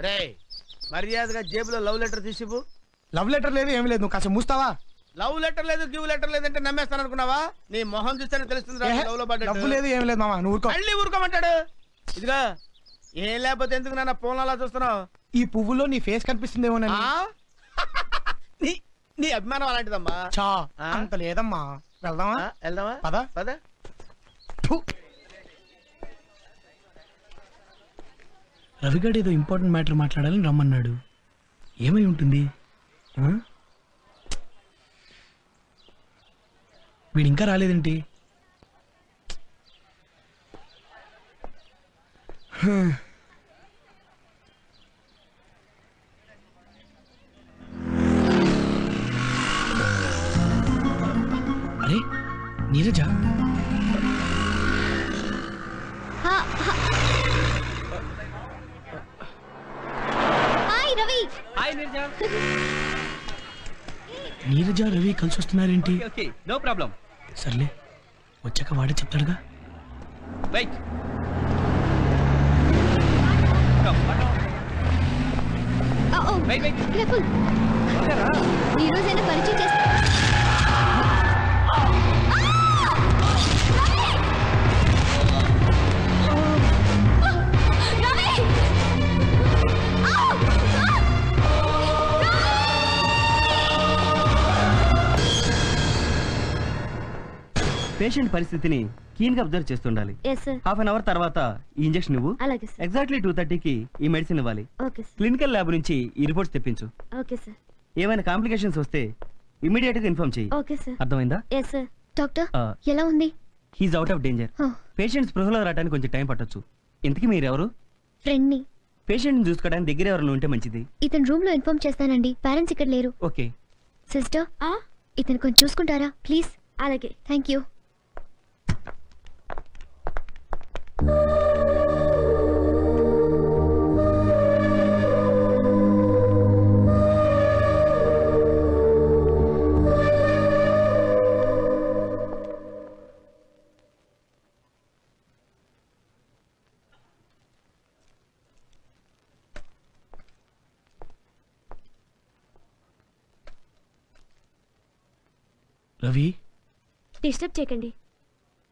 రే మర్యాదగా జేబులో లవ్ లెటర్ తీసివు. లవ్ లెటర్ లేదు ఏమి లేదు, నువ్వు కాస్త మూస్తావా? లవ్ లెటర్ లేదు గివ్ లెటర్ లేదంటే నమ్మేస్తాను అనుకున్నావా? నీ మొహం చూస్తేనే తెలుస్తుంది లవ్ లో డబ్బు లేదు ఏమి లేదు మామ, నువ్వు మళ్ళీ ఊరుకోమంటాడు. ఇదిగా ఏం లేకపోతే ఎందుకు నాన్న ఫోన్ అలా చూస్తున్నావు? ఈ పువ్వులో నీ ఫేస్ కనిపిస్తుందేమోనని. నీ అభిమానం అలాంటిదమ్మా. చా అంత లేదమ్మా. వెళ్దామా? వెళ్దామా? పద పద. రవిగాడు ఏదో ఇంపార్టెంట్ మ్యాటర్ మాట్లాడాలని రమ్మన్నాడు. ఏమై ఉంటుంది? వీడు ఇంకా రాలేదేంటి? అరే నీరజ, హాయ్ రవి. హాయ్ నీరజ. నీరజ రవి కలిసి వస్తున్నారేంటి? Okay, no problem. సర్లే, వచ్చాక వాడే చెప్తాడుగా. వెయిట్. ఈ రోజైనా పరిచయం చేస్తా. పేషెంట్ పరిస్థితిని కీన్ గా అబ్జర్వ్ చేస్తుండాలి. హాఫ్ అన్ అవర్ తర్వాత ఈ ఇంజెక్షన్ ఇవ్వు. ఎగ్జాక్ట్లీ 2:30కి ఈ మెడిసిన్ ఇవ్వాలి. క్లినికల్ ల్యాబ్ నుంచి ఈ రిపోర్ట్స్ తెప్పించు. ఏమైనా కాంప్లికేషన్స్ వస్తే ఇమీడియట్ గా ఇన్ఫార్మ్ చేయి. అర్థమైందా? డాక్టర్ ఎలా ఉంది? He's out of danger. Patient స్పృహలో రావడానికి కొంచెం టైం పట్టొచ్చు. ఇంతకీ మీరెవరు? ఫ్రెండ్ ని. పేషెంట్ ని చూసుకోవడానికి దగ్గర ఎవరైనా ఉంటే మంచిది. ఇతను రూమ్ లో ఇన్ఫార్మ్ చేస్తానండి. పేరెంట్స్ ఇక్కడ లేరు. ఓకే సిస్టర్, ఇతను కొంచెం చూసుకుంటారా ప్లీజ్? అలాగే, థ్యాంక్ యూ. రవి డిస్టర్బ్ చేయకండి.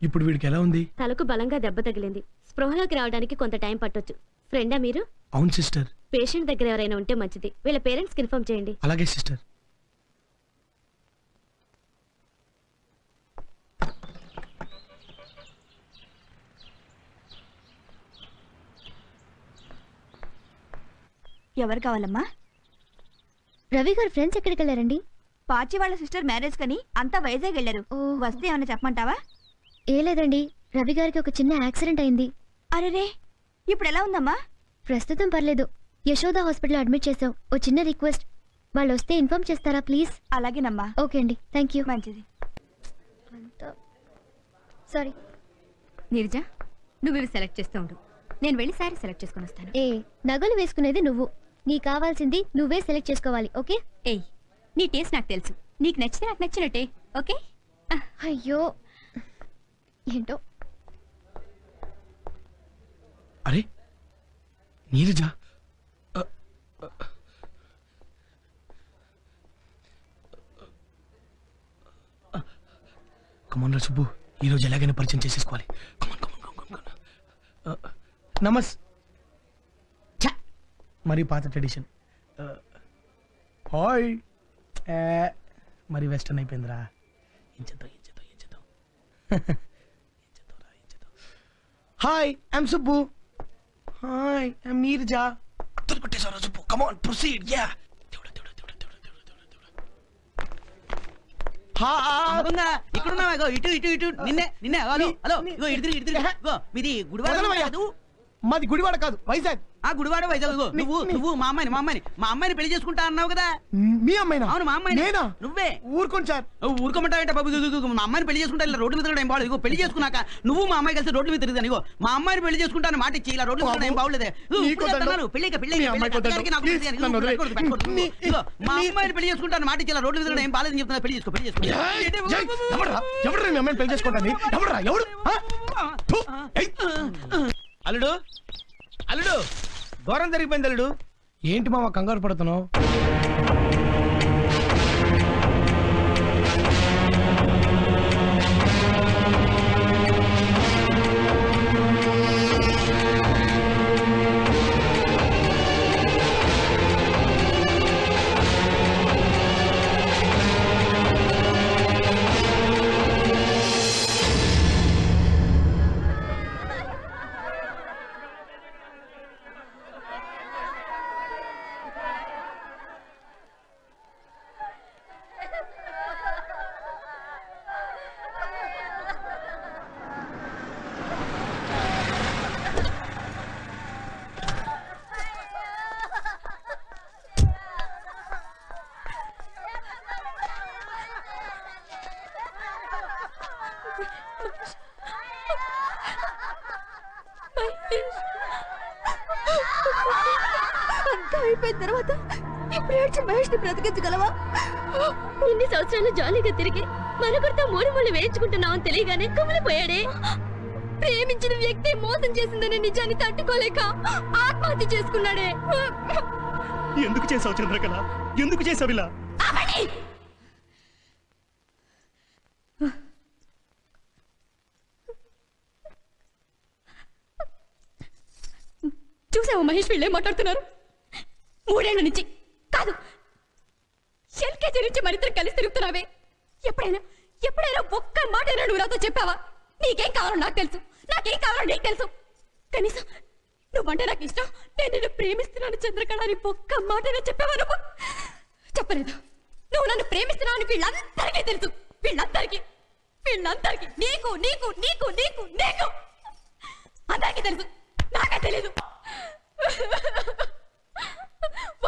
ఇప్పుడు వీడికి ఎలా ఉంది? తలకు బలంగా దెబ్బ తగిలింది. స్పృహలోకి రావడానికి కొంత టైం పట్టొచ్చు. ఫ్రెండా మీరు? అవును సిస్టర్. పేషెంట్ దగ్గర ఎవరైనా ఉంటే మంచిది. వీళ్ళ పేరెంట్స్కి ఇన్ఫార్మ్ చేయండి. అలాగే సిస్టర్. ఎవరు కావాలమ్మా? రవి గారు ఫ్రెండ్స్ ఎక్కడికి వెళ్ళారండి? పాచి వాళ్ళ సిస్టర్ మ్యారేజ్ కని అంతా వైజాగ్ వెళ్ళారు. వస్తే ఏమైనా చెప్పమంటావా? ఏ లేదండి, రవి గారికి ఒక చిన్న యాక్సిడెంట్ అయింది. అరేరే, ఇప్పుడు ఎలా ఉందమ్మా? ప్రస్తుతం పర్లేదు. యశోద హాస్పిటల్ అడ్మిట్ చేసాం. ఓ చిన్న రిక్వెస్ట్, వాళ్ళు వస్తే ఇన్ఫార్మ్ చేస్తారా ప్లీజ్? అలాగేనమ్మా. ఓకే అండి, థ్యాంక్ యూ. మంచిది. సారీ. నీరజ, నువ్వు ఇవి సెలెక్ట్ చేస్తూ ఉండు. నేను వెళ్ళి సారీ సెలెక్ట్ చేసుకుని వస్తాను. ఏ, నగలు వేసుకునేది నువ్వు. నీ కావాల్సింది నువ్వే సెలెక్ట్ చేసుకోవాలి. ఓకే? ఏయ్, నీ టేస్ట్ నాకు తెలుసు. నీకు నచ్చితే నాకు నచ్చినట్టే. ఓకే? అయ్యో ఏంటో. అరే నీరజ, కమాన్ రా సుబ్బు, ఈరోజు ఎలాగైనా పరిచయం చేసేసుకోవాలి. నమస్ మరి పాత ట్రెడిషన్. హాయ్, మరి వెస్టర్న్ అయిపోయిందిరా. Hi, I'm Subbu. Hi, I'm Neeraja. కొట్టేశారా సుబ్బు? Come on proceed. యా, ఇక్కడున్నావా? ఇటు ఇటు ఇటు నిన్నే నిన్నే. హలో హలో, ఇగో ఇటు తిరిగి ఇటు తిరిగి. ఇగో మీది గుడివాడ కాదు? మాది గుడివాడ కాదు, వైజాగ్. ఆ గుడివాడ వైజాగ్. నువ్వు మా అమ్మాయిని పెళ్లి చేసుకుంటా అన్నావు కదా? మీ అమ్మాయినా? అవును, మా అమ్మాయి. నేనా? నువ్వే. ఊరుకోండి సార్. ఊరుకోమంటావేంట బాబు? మా అమ్మాయిని పెళ్లి చేసుకుంటా ఇలా రోడ్డు మీద తిరగడం ఏం బాగలేదు. ఇగో పెళ్లి చేసుకున్నాక నువ్వు మా అమ్మాయి కలిసి రోడ్డు మీద తిరుగుతాను. ఇగో మా అమ్మాయిని పెళ్లి చేసుకుంటాను మాట ఇచ్చి ఇలా రోడ్డు మీద తిరగడం ఏం బాగలేదే. మా అమ్మాయిని పెళ్లి చేసుకుంటాను మాట ఇచ్చి ఇలా రోడ్డు మీద తిరగడం ఏం బాగాలేదని చెప్తున్నా. పెళ్లి చేసుకో, పెళ్లి చేసుకో. ఎవరు మీ అమ్మాయిని పెళ్లి చేసుకోండి? ఎవరు? అల్లుడు, అల్లుడు, ఘోరం జరిగిపోయింది అల్లుడు. ఏంటి మామ కంగారు పడుతున్నావు? అంతా అయిపోయిన తర్వాత ఇప్పుడు ఏడ్చి మహేష్ ని బ్రతికించగలవా? ఇన్ని సంవత్సరాలు జాలీగా తిరిగి మరొకరితో మూడు ముళ్ళు వేయించుకుంటున్నామని తెలియగానే కుమిలిపోయాడే. ప్రేమించిన వ్యక్తి మోసం చేసిందనే నిజాన్ని తట్టుకోలేక ఆత్మహత్య చేసుకున్నాడే. ఎందుకు చేసావు చంద్రకళ? ఎందుకు చేసావు ఇలా? చూసావు మహేష్, వీళ్ళే మాట్లాడుతున్నారు. 3 ఏళ్ల నుంచి కాదు, ఎల్కేజీ నుంచి మరిద్దరు కలిసి తిరుగుతున్నావే. ఎప్పుడైనా ఒక్క మాట నువ్వు నాతో చెప్పావా? నీకేం కావాలో నాకు తెలుసు, నాకేం కావాలో నీకు తెలుసు. కనీసం నువ్వంటే నాకు ఇష్టం, నేను నిన్ను ప్రేమిస్తున్నాను చంద్రకళ అని ఒక్క మాట చెప్పావా? నువ్వు చెప్పలేదు. నువ్వు నన్ను ప్రేమిస్తున్నావు అని వీళ్ళందరికీ తెలుసు. వీళ్ళందరికీ నీకు నీకు నీకు నీకు నీకు అందరికీ తెలుసు, నాకే తెలీదు.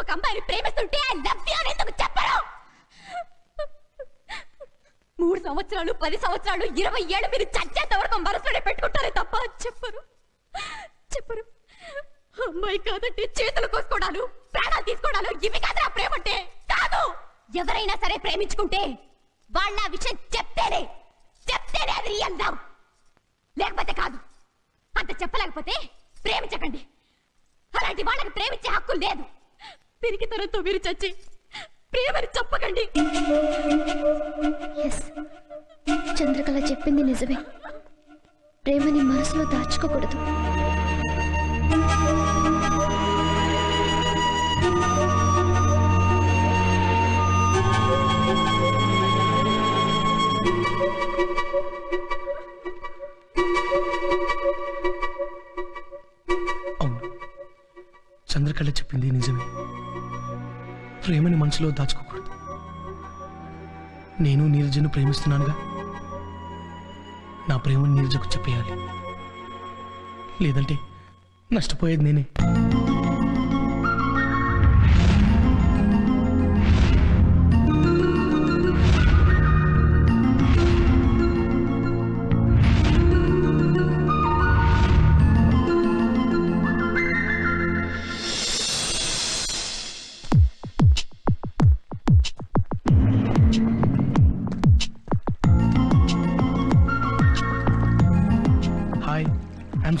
ఒక అమ్మాయిని ప్రేమిస్తుంటే ఐ లవ్ యు అని ఎందుకు చెప్పరు? 3 సంవత్సరాలు 10 సంవత్సరాలు 20 ఏళ్ళు మీరు చచ్చేంత వరకు మనసులోనే పెట్టుకుంటారే తప్ప చెప్పరు. అమ్మాయి కాదంటే చేతులు కోసుకోవడాలు, ప్రాణాలు తీసుకోవడాలు ఇవి కాదు నా ప్రేమ అంటే. కాదు, ఎవరైనా సరే ప్రేమించుకుంటే వాళ్ళ విషయం చెప్తేనే అది రియల్ లవ్, లేకపోతే కాదు. అంత చెప్పలేకపోతే ప్రేమించకండి. అలాంటి వాళ్ళకి ప్రేమించే హక్కు లేదు. పిరికితనంతో మీరు చచ్చి ప్రేమని చెప్పకండి. చంద్రకళ చెప్పింది నిజమే. ప్రేమని మనసులో దాచుకోకూడదు. అవును, చంద్రకళ చెప్పింది నిజమే. ప్రేమని మనసులో దాచుకోకూడదు. నేను నీరజను ప్రేమిస్తున్నానుగా, నా ప్రేమను నీరజకు చెప్పేయాలి. లేదంటే నష్టపోయేది నేనే.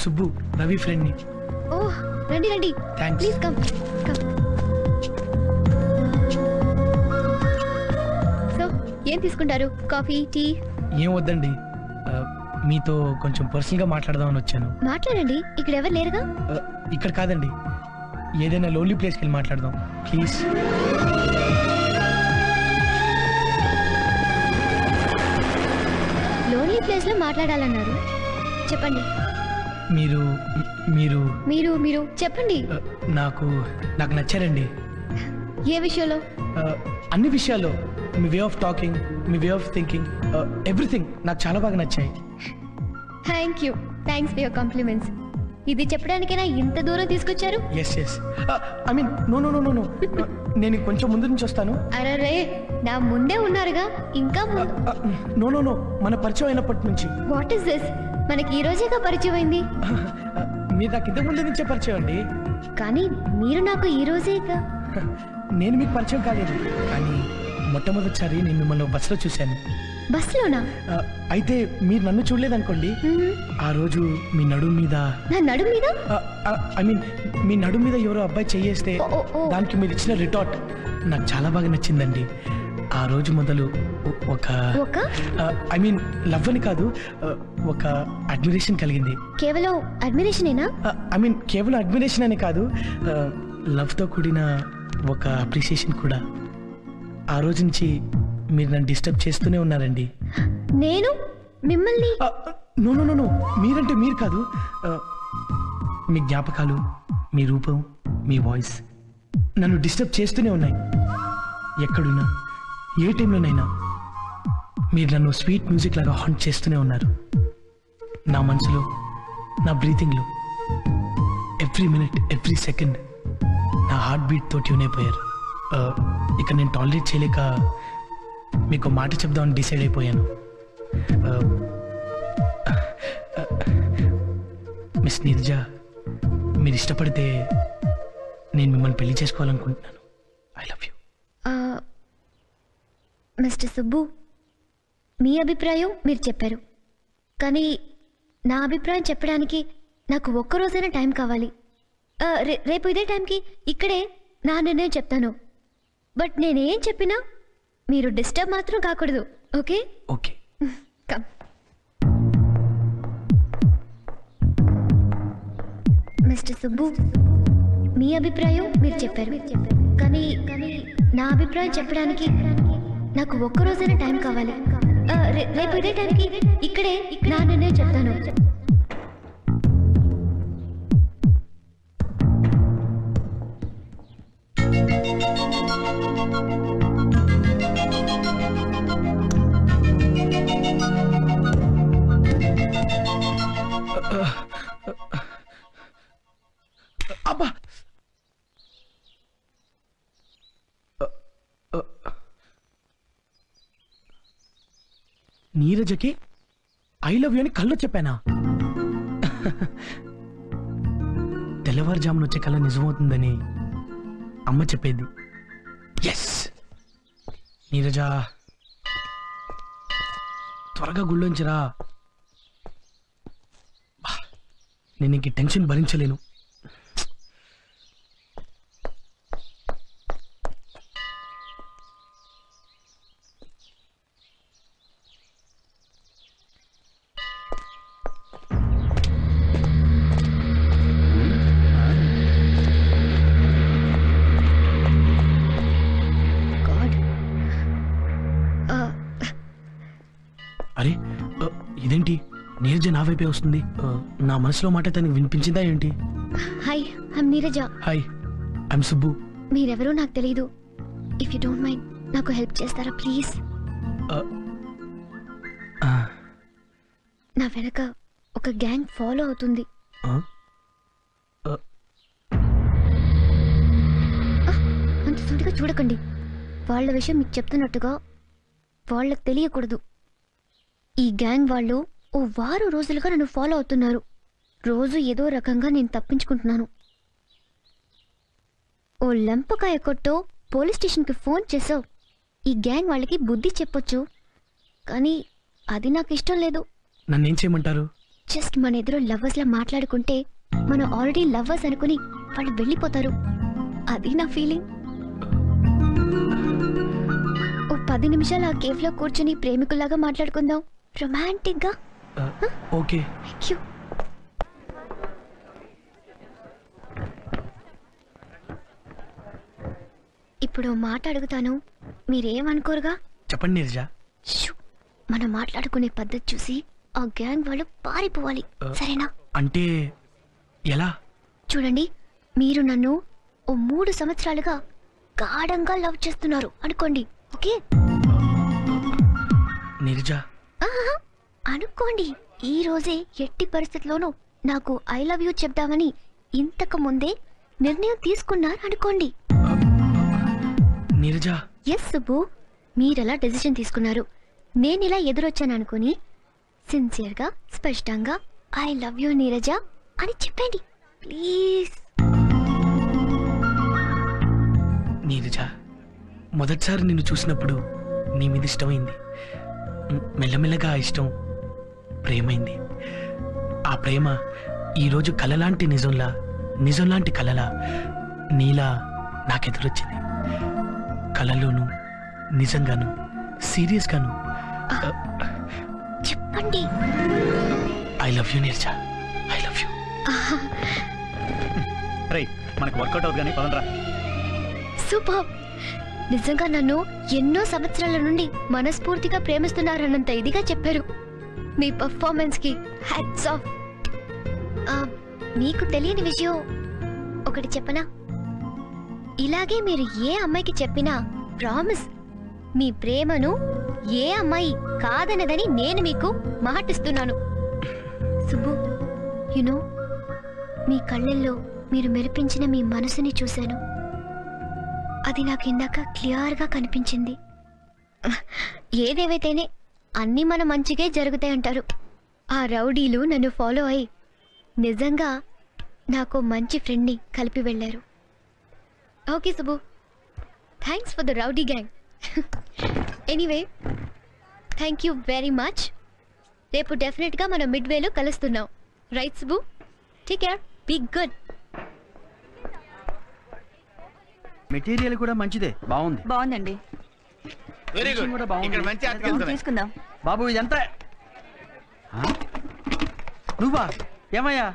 సుబ్బు, రవి ఫ్రెండ్ ని. ఓహ్, రండి రండి. Thanks. Please come come. So ఏం తీసుకుంటారు? Coffee, tea? ఏం వద్దండి, మీతో కొంచెం పర్సనల్ గా మాట్లాడదామని వచ్చాను. మాట్లాడండి, ఇక్కడ ఎవరు లేరుగా. ఇక్కడ కాదండి, ఏదైనా లోన్లీ ప్లేస్కి వెళ్ళి మాట్లాడదాం ప్లీజ్. లోన్లీ ప్లేస్ లో మాట్లాడాలన్నారు, చెప్పండి. మీరు మీరు మీరు మీరు చెప్పండి. నాకు నచ్చారండి. ఏ విషయంలో? అన్ని విషయాల్లో. మీ వే ఆఫ్ టాకింగ్, మీ వే ఆఫ్ థింకింగ్, ఎవ్రీథింగ్ నాకు చాలా బాగా నచ్చాయి. Thank you. Thanks for your compliments. ఇది చెప్పడానికైనా ఇంత దూరం తీసుకొచ్చారు? Yes yes, I mean no no no no no, నేను కొంచెం ముందు నుంచి వస్తాను. అరే, నా ముందే ఉన్నారుగా, ఇంకా నో నో నో, మన పరిచయం అయినప్పటి నుంచి. What is this? మనకి ఈ రోజేగా పరిచయం అయింది. మీరు నాకు ఇంతకు ముందు నుంచే పరిచయం అండి. కానీ మీరు నాకు ఈ రోజేగా. నేను మీకు పరిచయం కాలేదు, కానీ మొట్టమొదటిసారి నేను మిమ్మల్ని బస్సులో చూశాను. బస్సులోనా? అయితే మీరు నన్ను చూడలేదనుకోండి, ఆ రోజు మీ నడుము మీద, నా నడుము మీద, ఐ మీన్ మీ నడుము మీద ఎవరో అబ్బాయి చేయేస్తే దానికి మీరు ఇచ్చిన రిటార్ట్ నాకు చాలా బాగా నచ్చిందండి. ఆ రోజు మొదలు ఒక ఐ మీన్ లవ్ అని కాదు, ఒక అడ్మిరేషన్ కలిగింది. కేవలం అడ్మిరేషనేనా? ఐ మీన్ కేవలం అడ్మిరేషన్ అని కాదు, లవ్ తో కూడిన ఒక అప్రిసియేషన్ కూడా. ఆ రోజు నుంచి మీరు నన్ను డిస్టర్బ్ చేస్తూనే ఉన్నారండి. నేను మిమ్మల్ని? నో నో నో నో, మీరంటే మీరు కాదు, మీ జ్ఞాపకాలు, మీ రూపం, మీ వాయిస్ నన్ను డిస్టర్బ్ చేస్తూనే ఉన్నాయి. ఎక్కడున్నా, ఏ టైంలోనైనా మీరు నన్ను స్వీట్ మ్యూజిక్ లాగా హాంట్ చేస్తూనే ఉన్నారు. నా మనసులో, నా బ్రీతింగ్లో, ఎవ్రీ మినిట్, ఎవ్రీ సెకండ్ నా హార్ట్ బీట్తో ట్యూన్ అయిపోయారు. ఇక నేను టాలరేట్ చేయలేక మీకు మాట చెప్దామని డిసైడ్ అయిపోయాను. మిస్ నీరజ, మీరు ఇష్టపడితే నేను మిమ్మల్ని పెళ్లి చేసుకోవాలనుకుంటున్నాను. I love you. Mister Subbu, మీ అభిప్రాయం మీరు చెప్పారు, కానీ నా అభిప్రాయం చెప్పడానికి నాకు ఒక్కరోజైనా టైం కావాలి. రేపు ఇదే టైంకి ఇక్కడే నా నిర్ణయం చెప్తాను. బట్ నేనేం చెప్పినా మీరు డిస్టర్బ్ మాత్రం కాకూడదు. Okay? Okay. Come. Mister Subbu, మీ అభిప్రాయం మీరు చెప్పారు, కానీ నా అభిప్రాయం చెప్పడానికి నాకు ఒక్కరోజైనా టైం కావాలి. రేపు ఇదే టైంకి ఇక్కడే నా నిర్ణయం చెప్తాను. అబ్బా, నీరజకి ఐ లవ్ యూ అని కళ్ళు చెప్పానా? తెల్లవారుజామున వచ్చే కళ నిజమవుతుందని అమ్మ చెప్పేది. ఎస్ నీరజ, త్వరగా గుళ్ళోంచి రా. నేను ఇంక టెన్షన్ భరించలేను. అరే ఇదేంటి నీరజ నా వైపే వస్తుంది. నా మనసులో మాట తనకి వినిపించిందా ఏంటి? Hi I'm Neeraja. Hi I'm Subbu. మీరెవరో నాకు తెలీదు. ఇఫ్ యూ డోంట్ మైండ్ నాకు హెల్ప్ చేస్తారా ప్లీజ్? నా వెనక ఒక గ్యాంగ్ ఫాలో అవుతుంది. అంత సూటిగా చూడకండి. వాళ్ళ విషయం మీకు చెప్తున్నట్టుగా వాళ్ళకి తెలియకూడదు. ఈ గ్యాంగ్ వాళ్ళు ఓ వారం రోజులుగా నన్ను ఫాలో అవుతున్నారు. రోజు ఏదో రకంగా నేను తప్పించుకుంటున్నాను. ఓ లెంపకాయ కొట్టో పోలీస్ స్టేషన్కి ఫోన్ చేసావు. ఈ గ్యాంగ్ వాళ్ళకి బుద్ధి చెప్పొచ్చు, కానీ అది నాకు ఇష్టం లేదు. నన్నేం చేయమంటారు? జస్ట్ మన ఎదురు లవ్వర్స్లా మాట్లాడుకుంటే మనం ఆల్రెడీ లవ్వర్స్ అనుకుని వాళ్ళు వెళ్ళిపోతారు. అది నా ఫీలింగ్. ఓ 10 నిమిషాలు ఆ కేఫ్ లో కూర్చుని ప్రేమికుల్లాగా మాట్లాడుకుందాం, రొమాంటిక్ గా. ఓకే. ఇప్పుడు మాట అడుగుతాను, మీరేమనుకోరుగా? చెప్పండి నీరజ. మనం మాట్లాడుకునే పద్ధతి చూసి ఆ గ్యాంగ్ వాళ్ళు పారిపోవాలి, సరేనా? అంటే ఎలా? చూడండి, మీరు నన్ను ఓ 3 సంవత్సరాలుగా గాఢంగా లవ్ చేస్తున్నారు అనుకోండి, ఓకే? నీరజ అనుకోండి. ఈ రోజే ఎట్టి పరిస్థితిలోనూ నాకు ఐ లవ్ యూ చెప్దామని ఇంతకు ముందే నిర్ణయం తీసుకున్నారు అనుకోండి. నీరజ. ఎస్ సుబ్బు, మీరెలా డెసిషన్ తీసుకున్నారు, నేను ఇలా ఎదురొచ్చాను అనుకుని సిన్సియర్గా స్పష్టంగా ఐ లవ్ యూ నీరజ అని చెప్పండి ప్లీజ్. నీరజ, మొదటిసారి నిన్ను చూసినప్పుడు నీ మీద ఇష్టమైంది. మెల్లమెల్లగా ఆ ఇష్టం ప్రేమైంది. ఆ ప్రేమ ఈరోజు కలలాంటి నిజంలాంటి కలలా నీలా నాకెదురొచ్చింది. కలలోను నిజంగాను సీరియస్గాను చెప్పండి. I love you Neeraja, I love you. మనకు వర్కౌట్ అవుతుంది కానీ పదండ్రా. సూపర్. నిజంగా నన్ను ఎన్నో సంవత్సరాల నుండి మనస్ఫూర్తిగా ప్రేమిస్తున్నారన్నంత ఇదిగా చెప్పారు. మీ పర్ఫార్మెన్స్ కి హ్యాట్స్ ఆఫ్. మీకు తెలియని విషయం ఒకటి చెప్పనా? ఇలాగే మీరు ఏ అమ్మాయికి చెప్పినా ప్రామిస్ మీ ప్రేమను ఏ అమ్మాయి కాదనదని నేను మీకు మాటిస్తున్నాను. సుబ్బు, యునో, మీ కళ్ళల్లో మీరు మెరిపించిన మీ మనసుని చూశాను. అది నాకు ఇందాక క్లియర్గా కనిపించింది. ఏదేవైతేనే అన్నీ మన మంచిగే జరుగుతాయంటారు. ఆ రౌడీలు నన్ను ఫాలో అయి నిజంగా నాకు మంచి ఫ్రెండ్ని కలిపి వెళ్ళారు. Okay Subbu, thanks for the rowdy gang. Anyway, thank you very much. రేపు డెఫినెట్గా మనం మిడ్వేలో కలుస్తున్నాం, right Subbu? Take care, be good. Material కూడా మంచిదే, బాగుంది. బాగుందండి. Very good. ఇక్కడ మంచి అతికిస్తున్నాయి. తీసుకుందాం. బాబు ఇదంతా నువ్వా? ఏమయ్యా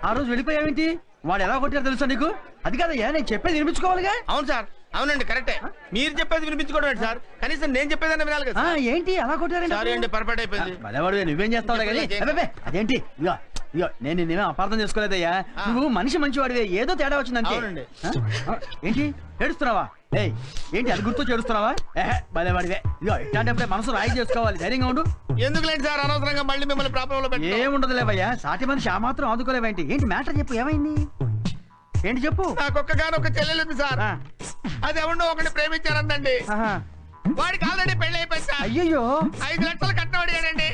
ఆ రోజు వెళ్ళిపోయావేంటి? వాడు ఎలా కొట్టారో తెలుసా నీకు? అది కాదయ్యా, నేను చెప్పేది వినిపించుకోవాలిగా. అవును సార్, అవునండి, కరెక్టే. మీరు చెప్పేది వినిపించుకోవడం సార్, కనీసం నేను చెప్పేదన్నా వినాలి కదా. ఏంటి అలా కొట్టారండి? సారీ అండి, పొరపాటు అయిపోయింది. భలేవాడు, నువ్వేం చేస్తావు కానీ అదేంటి? ఇగో ఇగో నేను నిన్నేమో అపార్థం చేసుకోలేదయ్యా. నువ్వు మనిషి మంచివాడివే, ఏదో తేడా వచ్చిందంటే. ఏంటి ఏడుస్తున్నావా? ఏంటి అది గుర్తు చేడుస్తున్నావా? భలేవాడివే. ఇగో ఇట్లాంటప్పుడే మనసు రాయి చేసుకోవాలి, ధైర్యంగా ఉండు. ఎందుకులేండి సార్ అనవసరంగా మళ్ళీ మిమ్మల్ని ప్రాబ్లంలో పెట్టి. ఏముండదులేవయ్యా, సాటి మనిషి ఆ మాత్రం ఆదుకోలేవేంటి? ఏంటి మ్యాటర్ చెప్పు, ఏమైంది? ఏంటి చెప్పు. నాకొక్కగానొక్క చెల్లెలు ఉంది సార్, అది ఎవరినో ఒకటి ప్రేమించారందండి. వాడికి ఆల్రెడీ పెళ్లి అయిపోయింది. అయ్యో, 5 లక్షలు కట్నం అడిగాడండి.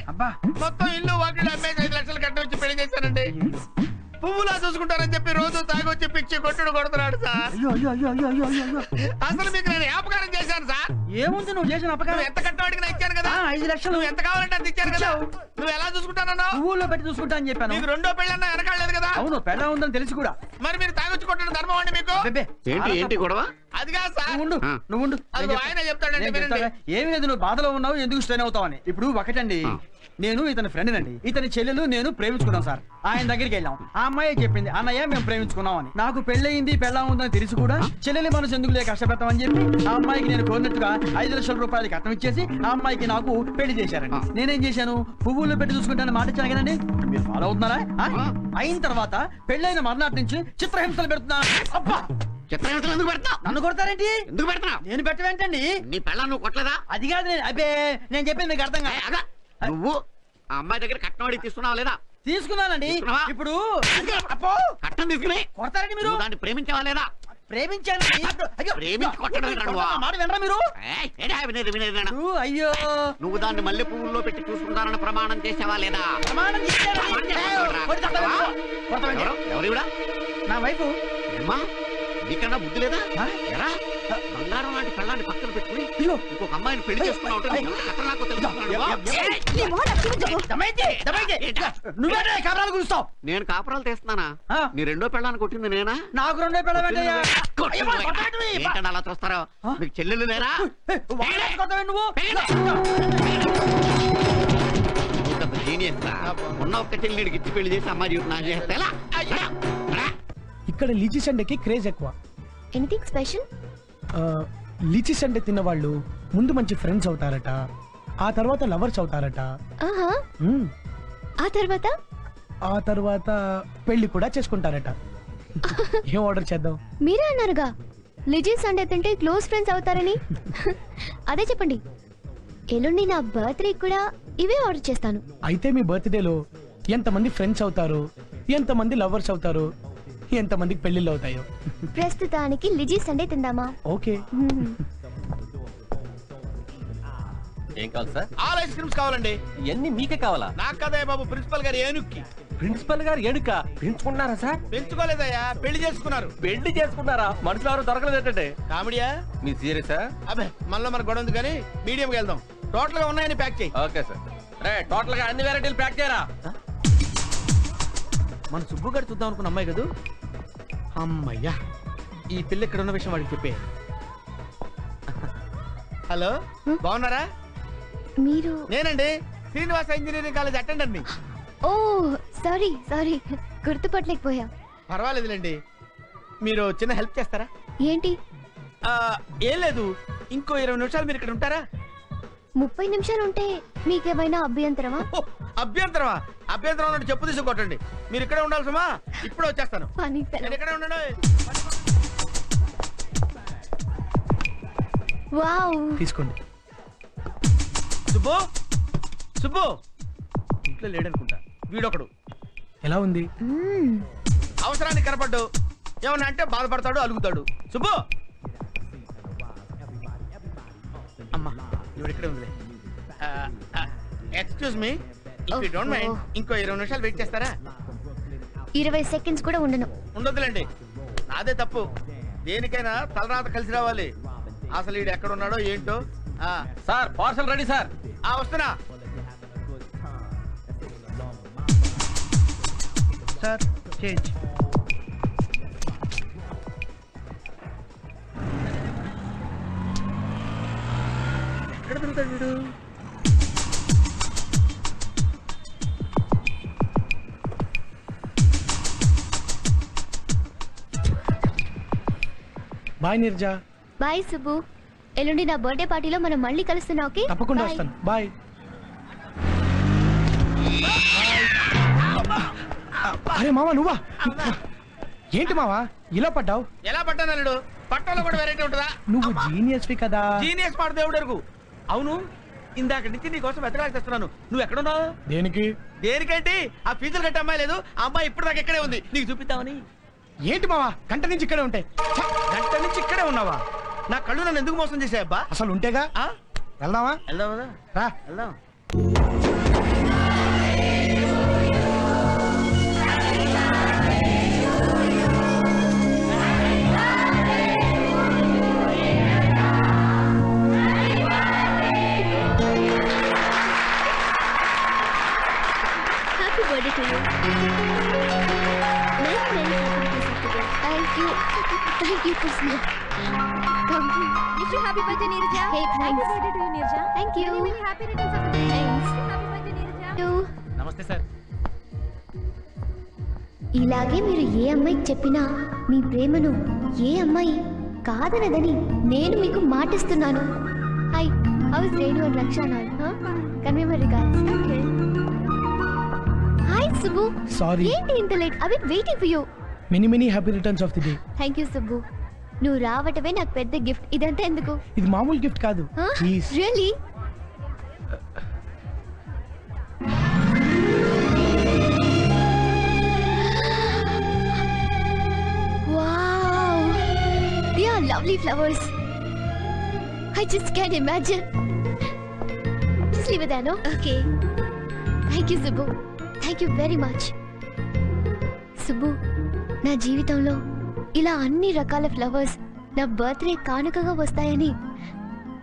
మొత్తం ఇల్లు వాకిళ్ళు అమ్మేసి 5 లక్షలు కట్నం వచ్చి పెళ్లి చేశానండి. పువ్వులా చూసుకుంటారని చెప్పి రోజు తాగొచ్చి పిచ్చి కొట్టుడు కొడుతున్నాడు సార్. అసలు మీకు నేను అపకారం చేశాను సార్. ఏముంది నువ్వు చేసిన అపకారం? ఎంత కట్నం అడిగినా ఇచ్చాను కదా. 5 లక్షలు నువ్వు ఎంత కావాలంటే అంత ఇచ్చాను కదా. నువ్వు ఎలా చూసుకుంటానన్నా? పువ్వుల్లో పెట్టి చూసుకుంటా అని చెప్పాను. మీకు రెండో పెళ్ళన్నా వెనకాడలేదు కదా. అవును, పెళ్ళ ఉందని తెలిసి కూడా. మరి మీరు తాగొచ్చి కొట్టడం ధర్మం అండి మీకు? ఏంటి గొడవ? అది కాదు సార్. నువ్వు అది ఆయన చెప్తాడండి, వినండి. ఏమి లేదు, నువ్వు బాధలో ఉన్నావు, ఎందుకు స్ట్రెయిన్ అవుతావని. ఇప్పుడు ఒకటండి, నేను ఇతని ఫ్రెండ్ అండి, ఇతని చెల్లెలు నేను ప్రేమించుకున్నాం సార్. ఆయన దగ్గరికి వెళ్ళాం, ఆ అమ్మాయి చెప్పింది అన్నయ్య మేము ప్రేమించుకున్నాం అని. నాకు పెళ్ళయింది పెళ్ళా ఉందని తెలిసి కూడా చెల్లెలి మనసు ఎందుకు లేక కష్టపెడతామని చెప్పి ఆ అమ్మాయికి నేను కోరినట్టుగా 5 లక్షల రూపాయలు కట్నం ఇచ్చేసి ఆ అమ్మాయికి నాకు పెళ్లి చేశారండి. నేనేం చేశాను, పువ్వుల్లో పెట్టి చూసుకుంటాను మాట ఇచ్చాను కదండి. మీరు ఫాలో అవుతున్నారా? అయిన తర్వాత పెళ్ళైన మర్నాటి నుంచి చిత్రహింసలు పెడుతున్నా. అబ్బా, చిత్రహింసలు ఎందుకు పెడతా? నన్ను కొడతారేంటి? ఎందుకు పెడతా? నేను పెట్టవేంటండి? నీ పెళ్ళ నువ్వు కొట్టలేదా? అది కాదు, అబ్బే నేను చెప్పింది మీకు అర్థం కాదు. నువ్వు ఆ అమ్మాయి దగ్గర కట్నం అడిగి తీసుకున్నావా లేదా? తీసుకున్నానండి. ఇప్పుడు కట్నం తీసుకుని కొడతారండి మీరు? దాన్ని ప్రేమించావా లేదా? ప్రేమించాను. ప్రేమించి కొట్టడం మాట వినరా మీరు? అయ్యో, నువ్వు దాన్ని మల్లె పువ్వుల్లో పెట్టి చూసుకుంటానని ప్రమాణం చేసావా లేదా? ఎవరు? నా వైఫ్. ఏమ్మా, నీకన్నా బుద్ధి లేదా? ఎరా, బంగారం లాంటి పెళ్ళాన్ని పక్కన పెట్టుకుని ఇంకొక అమ్మాయిని పెళ్లి చేసుకున్నావు. నేను కాపురాలు తీస్తున్నానా? నీ రెండో పెళ్ళాన్ని కొట్టింది నేనా? నాకు రెండో పెళ్ళ ఏంటంటే అలా చూస్తారో? మీకు చెల్లెలు లేరా? ఉన్న ఒక్క చెల్లెడికి ఇచ్చి పెళ్లి చేసి అమ్మాయి నా చేస్తా. ఇక్కడ లీచీ సండేకి క్రేజ్ ఎక్కువ. Anything special? లీచీ సండే తిన్నవాళ్ళు ముందు మంచి ఫ్రెండ్స్ అవుతారట, ఆ తర్వాత లవర్స్ అవుతారట, ఆ తర్వాత పెళ్లి కూడా చేసుకుంటారట. ఏం ఆర్డర్ చేద్దాం? మీరే అన్నారుగా లిజీ సండే తింటే క్లోజ్ ఫ్రెండ్స్ అవుతారని. అదే చెప్పండి. ఎల్లుండి నా బర్త్డే కూడా ఇవే ఆర్డర్ చేస్తాను. అయితే మీ బర్త్డేలో ఎంతమంది ఫ్రెండ్స్ అవుతారు, ఎంతమంది లవర్స్ అవుతారు, ఎంతమందికి పెళ్లిళ్ళు అవుతాయో. ప్రస్తుతానికి లిజీ సండే తిందామా? ఓకే. ఏం కావాలి సార్? ఆల్ ఐస్ క్రీమ్స్ కావాలండి. ఇవన్నీ మీకే కావాలా? నాకు కదే బాబు, ప్రిన్సిపల్ గారు ఏనుక్కి. ప్రిన్సిపల్ గారు ఏడుక పెంచుకున్నారా సార్? పెంచుకోలేదయ్యా, పెళ్లి చేసుకున్నారు. పెళ్లి చేసుకున్నారా? మనుషులు ఎవరు దొరకలేదంటే కామెడియా? మీ సీరియసా? అబ్బే, మనలో మన గొడవ ఉంది కానీ మీడియంకి వెళ్దాం. టోటల్ గా ఉన్నాయని ప్యాక్ చేయి. Okay sir. రే, టోటల్ గా అన్ని వెరైటీలు ప్యాక్ చేయరా. మన సుబ్బు గారు చూద్దాం అనుకున్న అమ్మాయి కదా. అమ్మయ్యా, ఈ పిల్ల ఇక్కడ ఉన్న విషయం వాడికి చెప్పే. హలో, బాగున్నారా? మీరు? నేనండి, శ్రీనివాస ఇంజనీరింగ్ కాలేజ్ అటెండర్ ని. ఓ సారీ గుర్తుపట్టలేకపోయా. పర్వాలేదులేండి. మీరు చిన్న హెల్ప్ చేస్తారా? ఏంటి? ఏం లేదు, ఇంకో 20 నిమిషాలు మీరు ఇక్కడ ఉంటారా? 30 నిమిషాలు ఉంటే మీకేమైనా అభ్యంతరమా? అభ్యంతరమా? అభ్యంతరం ఉన్నట్టు చెప్పు తీసుకొట్టండి. మీరు ఇక్కడే ఉండాల్సమా? ఇప్పుడే వచ్చేస్తాను. ఇక్కడే ఉండండి. వావ్, తీసుకోండి. సుబ్బు, సుబ్బు ఇంట్లో లేడనుకుంటా. వీడొకడు. ఎలా ఉంది? అవసరానికి కనపడ్డు, ఏమన్నా అంటే బాధపడతాడు, అలుగుతాడు. సుబ్బు, అమ్మా నువ్వు ఇక్కడే ఉంది. Excuse me, if you don't mind ఇంకో 20 నిమిషాలు వెయిట్ చేస్తారా? 20 సెకండ్స్ కూడా ఉండను. ఉండొద్దులేండి, నాదే తప్పు. దేనికైనా తలరాత కలిసి రావాలి. అసలు వీడు ఎక్కడ ఉన్నాడో ఏంటో. Sir, parcel ready sir. వస్తున్నా సార్. చేంజ్. ఎక్కడ తిరుగుతాడు వీడు? బాయ్ నిర్జా. బాయ్ సుబ్బు. ఎల్లుండి నా బర్త్డే పార్టీలో మనం మళ్ళీ కలుస్తున్నాం. ఓకే, తప్పకుండా వస్తాను. బాయ్. అరే మావా, నువ్వా? ఏంటి మావా ఇలా పడ్డావు? ఎలా పడ్డాను అల్లుడు? పట్టణంలో కూడా వెరైటీ ఉంటుందా? నువ్వు జీనియస్వి కదా. జీనియస్ పాడు దేవుడు అడుగు. అవును, ఇందాక నుంచి నీ కోసం వెతకాల్సి వస్తున్నాను. నువ్వు ఎక్కడున్నావు? దేనికి? దేనికేంటి? ఆ ఫీజులు కట్టే అమ్మాయి లేదు, ఆ అమ్మాయి ఇప్పుడు దాకా ఇక్కడే ఉంది. నీకు చూపిద్దామని. ఏంటి మావా, గంట నుంచి ఇక్కడే ఉంటాయి. గంట నుంచి ఇక్కడే ఉన్నావా? నా కళ్ళు నన్ను ఎందుకు మోసం చేసాయబ్బా? అసలు ఉంటేగా. వెళ్దామా? వెళ్దామా? రా, వెళ్దాం. Happy birthday to you. Thank you for birthday Neeraja. Hey thanks. Happy birthday to Neeraja. Thank you. Happy returns of the day. Happy birthday Neeraja. నమస్తే సార్. ఇలాగే మీరు ఏ అమ్మాయికి చెప్పినా మీ ప్రేమను ఏ అమ్మాయి కాదనదని నేను మీకు మాటిస్తున్నాను. Hi, how is Renu and Raksha నాల్? Convey my regards. Okay. Hi Subbu. Sorry. ఏంటి ఇంత late? I been waiting for you. Many happy returns of the day. Thank you Subbu. నువ్వు రావటమే నాకు పెద్ద గిఫ్ట్. ఇదంతా ఎందుకు? ఇది మామూలు గిఫ్ట్ కాదు. Please. Really? Wow! They are lovely flowers. I just can't imagine. Just leave it there, no? Okay. Thank you, Subbu. Thank you very much. Subbu, నా జీవితంలో ఇలా అన్ని రకాల ఫ్లవర్స్ నా బర్త్డే కానుకగా వస్తాయని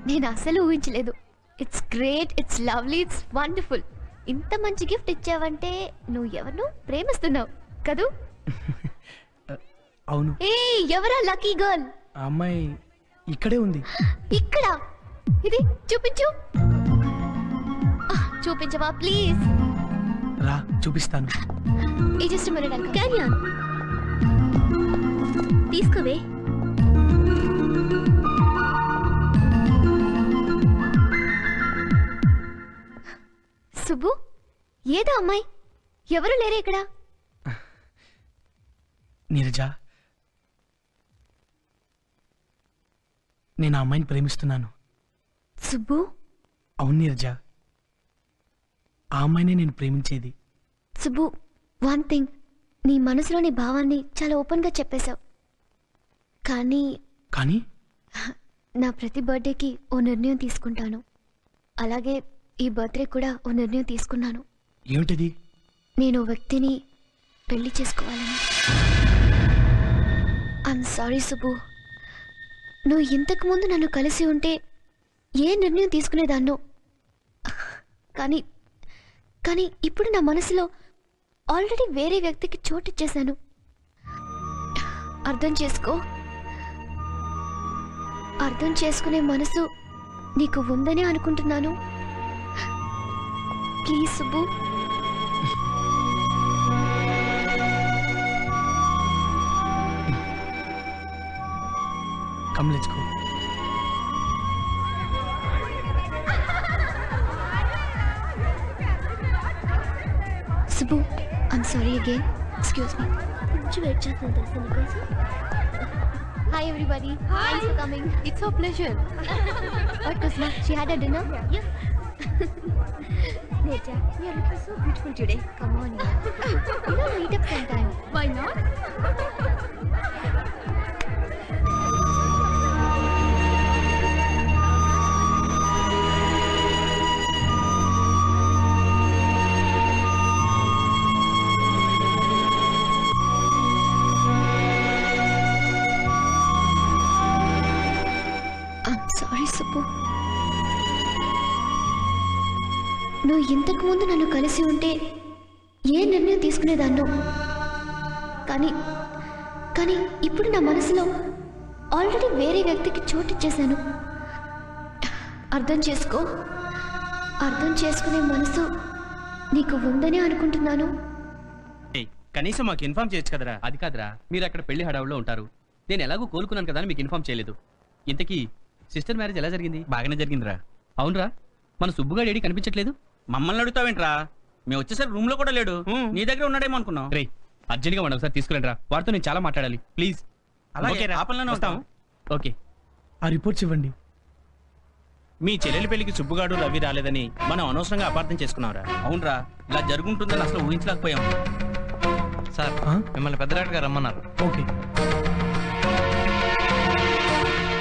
నేను అసలు ఊహించలేదు. It's great, it's lovely, it's wonderful. ఇంత మంచి గిఫ్ట్ ఇచ్చావంటే నువ్వు ఎవరినో ప్రేమిస్తున్నావు కదూ? అవును. ఏ ఎవరా లక్కీ గర్ల్? ఆ అమ్మాయి ఇక్కడే ఉంది. ఇక్కడ? ఇది చూపించు. చూపించవా ప్లీజ్? రా చూపిస్తాను. A just minute uncle. Carry on. తీసుకోవే. సుబ్బు, ఏదో అమ్మాయి. ఎవరు లేరే ఇక్కడ? నీరజ, నేను ఆ అమ్మాయిని ప్రేమిస్తున్నాను. సుబ్బు? అవును నీరజ, ఆ అమ్మాయినే నేను ప్రేమించేది. సుబ్బు, వన్ థింగ్, నీ మనసులోని భావాన్ని చాలా ఓపెన్గా చెప్పేశావు. కానీ నా ప్రతి బర్త్డేకి ఓ నిర్ణయం తీసుకుంటాను. అలాగే ఈ బర్త్డే కూడా ఓ నిర్ణయం తీసుకున్నాను. ఏమిటది? నేను ఓ వ్యక్తిని పెళ్లి చేసుకోవాలని. ఐఎమ్ సారీ సుబ్బు, నువ్వు ఇంతకు ముందు నన్ను కలిసి ఉంటే ఏ నిర్ణయం తీసుకునేదాన్నో. కానీ ఇప్పుడు నా మనసులో ఆల్రెడీ వేరే వ్యక్తికి చోటిచ్చేశాను. అర్థం చేసుకునే మనసు నీకు ఉందని అనుకుంటున్నాను. Please Subbu. Come let's go. Subbu, I'm sorry again. Excuse me. కొంచెం వెయిట్ చేస్తాను తెలుసా నీకోసం. Hi everybody. Hi. Thanks for coming. It's our pleasure. What Kusma? She had a dinner? Yeah. Neja, you are looking so beautiful today. Come on, you know, meet up sometime. Why not? నువ్వు ఇంతకు ముందు నన్ను కలిసి ఉంటే ఏ నిర్ణయం తీసుకునేదాన్నో. కానీ ఇప్పుడు నా మనసులో ఆల్రెడీ వేరే వ్యక్తికి చోటిచ్చేశాను. అర్థం చేసుకునే మనసు నీకు ఉందని అనుకుంటున్నాను. కనీసం మాకు ఇన్ఫార్మ్ చేయొచ్చు కదరా. అది కాదురా, మీరు అక్కడ పెళ్లి హడావుల్లో ఉంటారు. నేను ఎలాగో కోలుకున్నాను కదా అని మీకు ఇన్ఫార్మ్ చేయలేదు. ఇంతకీ సిస్టర్ మ్యారేజ్ ఎలా జరిగింది? బాగానే జరిగిందిరా. అవునరా, మన సుబ్బుగాడు ఏడి కనిపించట్లేదు. మమ్మల్ని అడుగుతావేంట్రా? మేము వచ్చేసరికి రూమ్ లో కూడా లేడు. నీ దగ్గర ఉన్నాడేమో అనుకున్నాం. రే, అర్జెంట్ గా మనం ఒకసారి తీసుకురండి రా. వాడితో నేను చాలా మాట్లాడాలి. ప్లీజ్. ఓకే, ఆ రిపోర్ట్స్ ఇవ్వండి. మీ చెల్లెలి పెళ్లికి సుబ్బుగాడు రవి రాలేదని మనం అనవసరంగా అపార్థం చేసుకున్నాంరా. అవునరా, ఇలా జరుగుంటుందని అసలు ఊహించలేకపోయాం. సార్, మిమ్మల్ని పెద్దరాట గారు రమ్మన్నారు. ఓకే.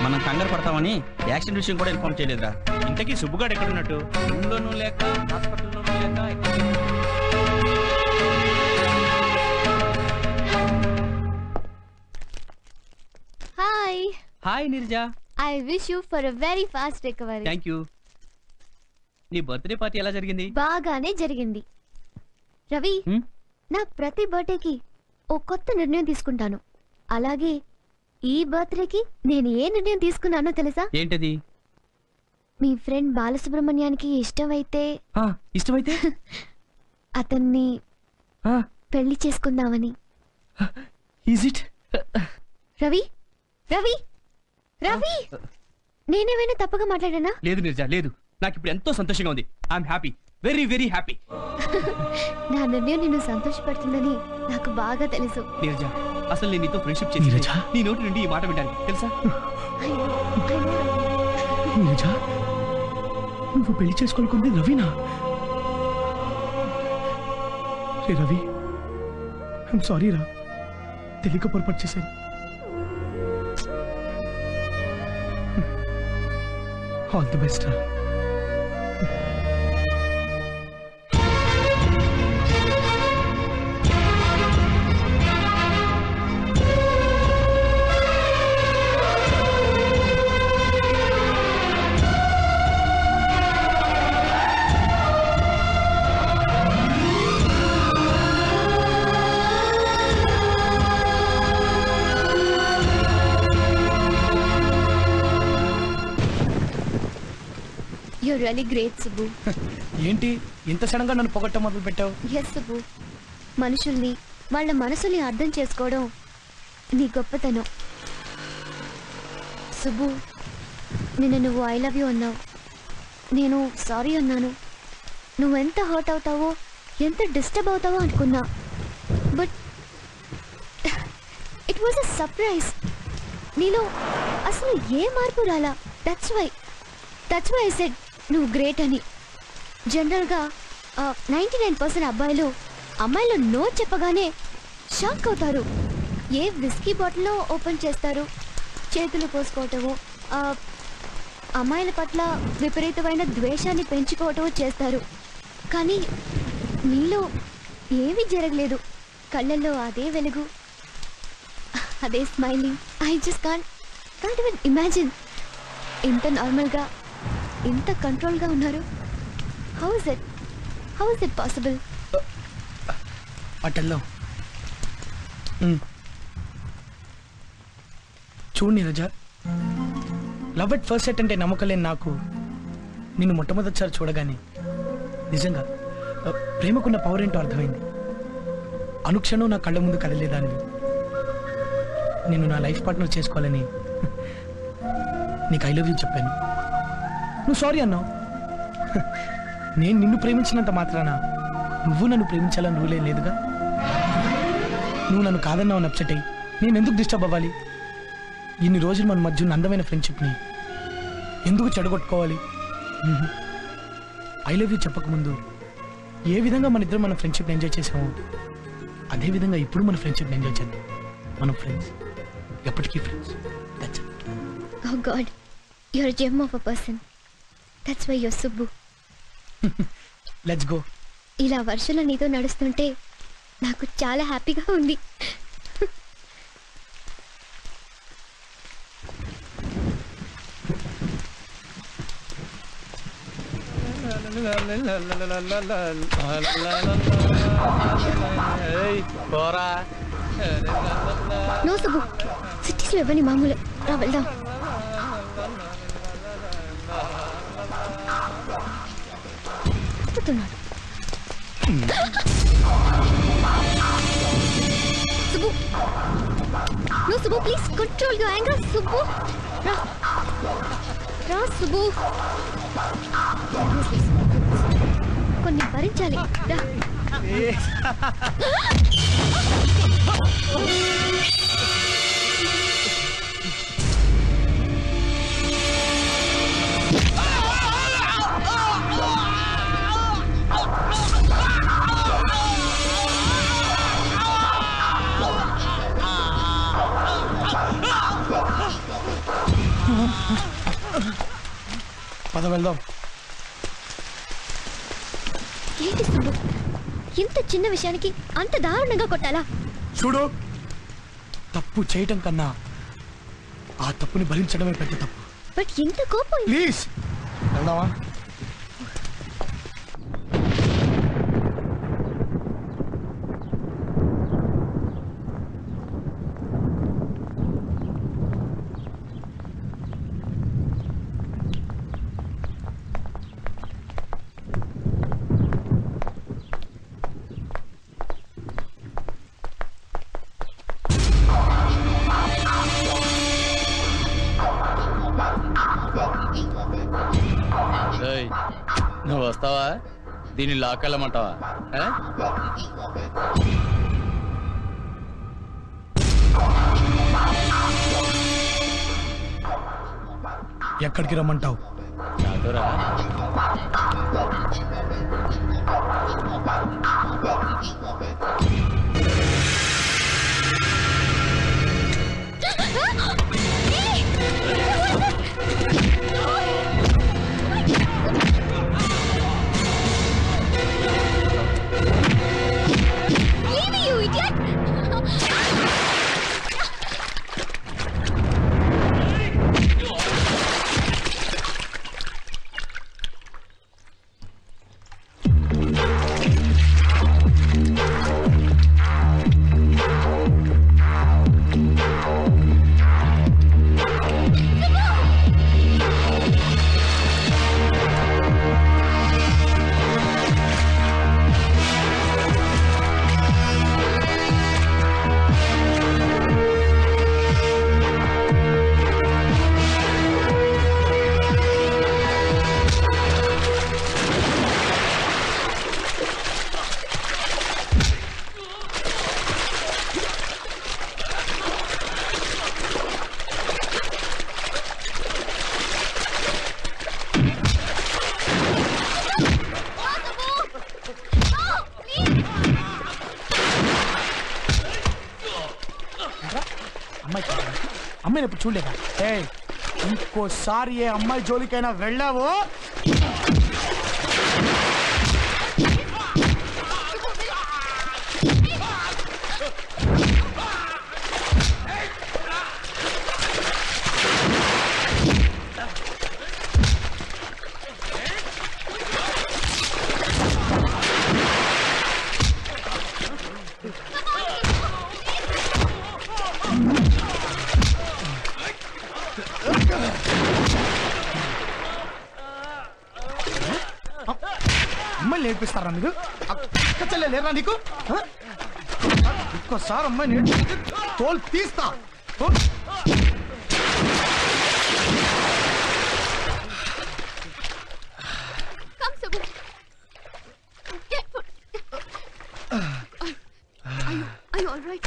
మనం కంగారు పడతామని యాక్సిడెంట్ విషయం కూడా ఇన్ఫార్మ్ చేయలేదురా. ఇంతకీ సుబ్బుగాడు ఎక్కడున్నట్టు? రూమ్లోనూ లేక, హాస్పిటల్లోనూ లేక. Hi. Hi Neeraja. I wish you for a very fast recovery. Thank you. నీ బర్త్డే పార్టీ ఎలా జరిగింది? బాగానే జరిగింది. రవి, నా ప్రతి బర్త్డేకి ఓ కొత్త నిర్ణయం తీసుకుంటాను. అలాగే ఈ బర్త్డేకి నేను ఏ నిర్ణయం తీసుకున్నానో తెలుసా? ఏంటది? మీ ఫ్రెండ్ బాలసుబ్రహ్మణ్యానికి ఇష్టమైతే ఇష్టమైతే అతన్ని పెళ్లి చేసుకుందామని. Is it? రవి రవి రవి నేనేమైనా తప్పగా మాట్లాడానా? లేదు నీరజ, లేదు. నాకు ఇప్పుడు ఎంతో సంతోషంగా ఉంది. I'm happy, very very happy. నా నిర్ణయం నిన్ను సంతోషపడుతుందని నాకు బాగా తెలుసు. నీరజ, అసలు నేను నీతో ఫ్రెండ్షిప్ చేసి నీ నోటి నుండి ఈ మాట వింటాను తెలుసా? నీరజ, నువ్వు పెళ్లి చేసుకోనుకుంది రవినా? రే రవి, ఐఎమ్ సారీ రా, తెలియక పొరపాటు చేశాను. ఆల్ ది బెస్ట్ రా. You're really great, Subbu. ఏంటి ఇంత సడన్ గా నన్ను పొగట్ట మొదలు పెట్టావు? Yes, Subbu. మనుషుల్ని వాళ్ళ మనసుల్ని అర్థం చేసుకోవడం నీ గొప్పతనం. సుబ్బు, నిన్న నువ్వు ఐ లవ్ యూ అన్నావు, నేను సారీ అన్నాను. నువ్వెంత హర్ట్ అవుతావో, ఎంత డిస్టర్బ్ అవుతావో అనుకున్నా. But it was a surprise. నీలో అసలు ఏ మార్పు రాలా. దట్స్ వై ఐ సెడ్ నువ్వు గ్రేట్ అని. జనరల్గా 99% అబ్బాయిలు అమ్మాయిలు నో చెప్పగానే షాక్ అవుతారు. ఏ విస్కీ బాటిల్లో ఓపెన్ చేస్తారు, చేతులు పోసుకోవటమో, అమ్మాయిల పట్ల విపరీతమైన ద్వేషాన్ని పెంచుకోవటమో చేస్తారు. కానీ నీలో ఏమీ జరగలేదు. కళ్ళల్లో అదే వెలుగు, అదే smiling. I just can't even imagine ఇంత నార్మల్గా, ఇంత కంట్రోల్గా ఉన్నారు. How is it possible? అటల్లో చూడు Neeraja, love at first sight అంటే నమ్మకం లేని నాకు నిన్ను మొట్టమొదటిసారి చూడగానే నిజంగా ప్రేమకున్న పవర్ ఏంటో అర్థమైంది. అనుక్షణం నా కళ్ళ ముందు కదలేదాన్ని. నేను నా లైఫ్ పార్ట్నర్ చేసుకోవాలని నీకు ఐ లవ్ యూ చెప్పాను. నువ్వు సారీ అన్నావు. నేను నిన్ను ప్రేమించినంత మాత్రాన నువ్వు నన్ను ప్రేమించాలని రూలే లేదుగా. నువ్వు నన్ను కాదన్నావు అప్సెట్ అయ్యి నేను ఎందుకు డిస్టర్బ్ అవ్వాలి? ఇన్ని రోజులు మన మధ్య ఉన్న అందమైన ఫ్రెండ్షిప్ని ఎందుకు చెడగొట్టుకోవాలి? ఐ లవ్ యూ చెప్పకముందు ఏ విధంగా మన ఇద్దరు మన ఫ్రెండ్షిప్ని ఎంజాయ్ చేసామో అదేవిధంగా ఇప్పుడు మన ఫ్రెండ్షిప్ని ఎంజాయ్ చేద్దాం. మనం ఫ్రెండ్స్, ఎప్పటికీ friends. Oh God, you're a gem of a person. That's why you're Subbu. Let's go. ఇలా వర్షంలో నీతో నడుస్తుంటే నాకు చాలా హ్యాపీగా ఉంది. నో సుబ్బు, సిటీస్లో ఇవ్వని మామూలే. రా వెళ్దాం. చెప్తున్నాడు Subbu. No Subbu, please control your anger. Subbu రా రా సుబ్బు, కొన్ని భరించాలి. రా. పద వెళ్దాం. ఏంటి సుబ్బు, ఇంత చిన్న విషయానికి అంత దారుణంగా కొట్టాలా? చూడు, తప్పు చేయటం కన్నా ఆ తప్పుని భరించడమే పెద్ద తప్పు. బట్ ఇంత కోపం. ప్లీజ్ వెళ్దామా? నువ్వు వస్తావా? దీన్ని లాక్కెళ్ళమంటావా? ఎక్కడికి రమ్మంటావు? నాతోరా. అమ్మాయిని ఎప్పుడు చూడలేదా? ఇంకోసారి ఏ అమ్మాయి జోలికైనా వెళ్ళావో అమ్మాయిలు నేర్పిస్తారా మీరు? అక్క చెల్లె లేరా నీకు? ఇంకోసారి అమ్మాయి నేర్పి తోలు తీస్తా. Are you all right?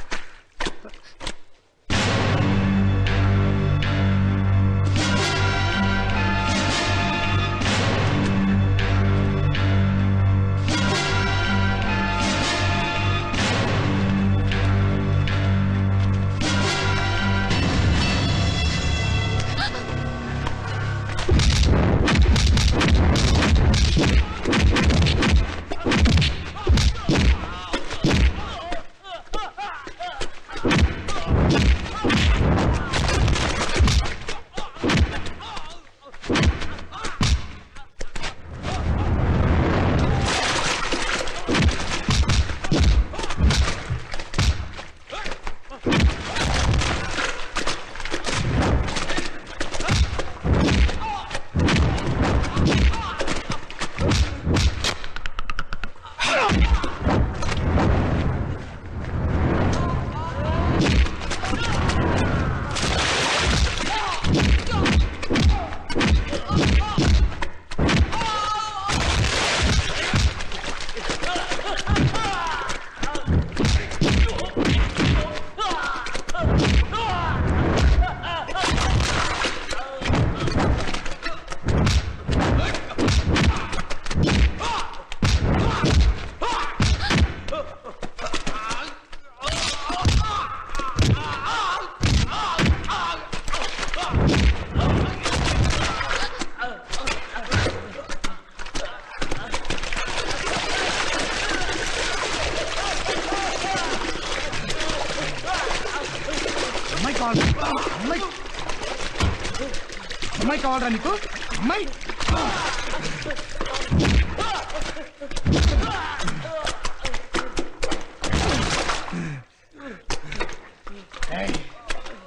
అమ్మాయి కావాలరా నీకు? అమ్మాయి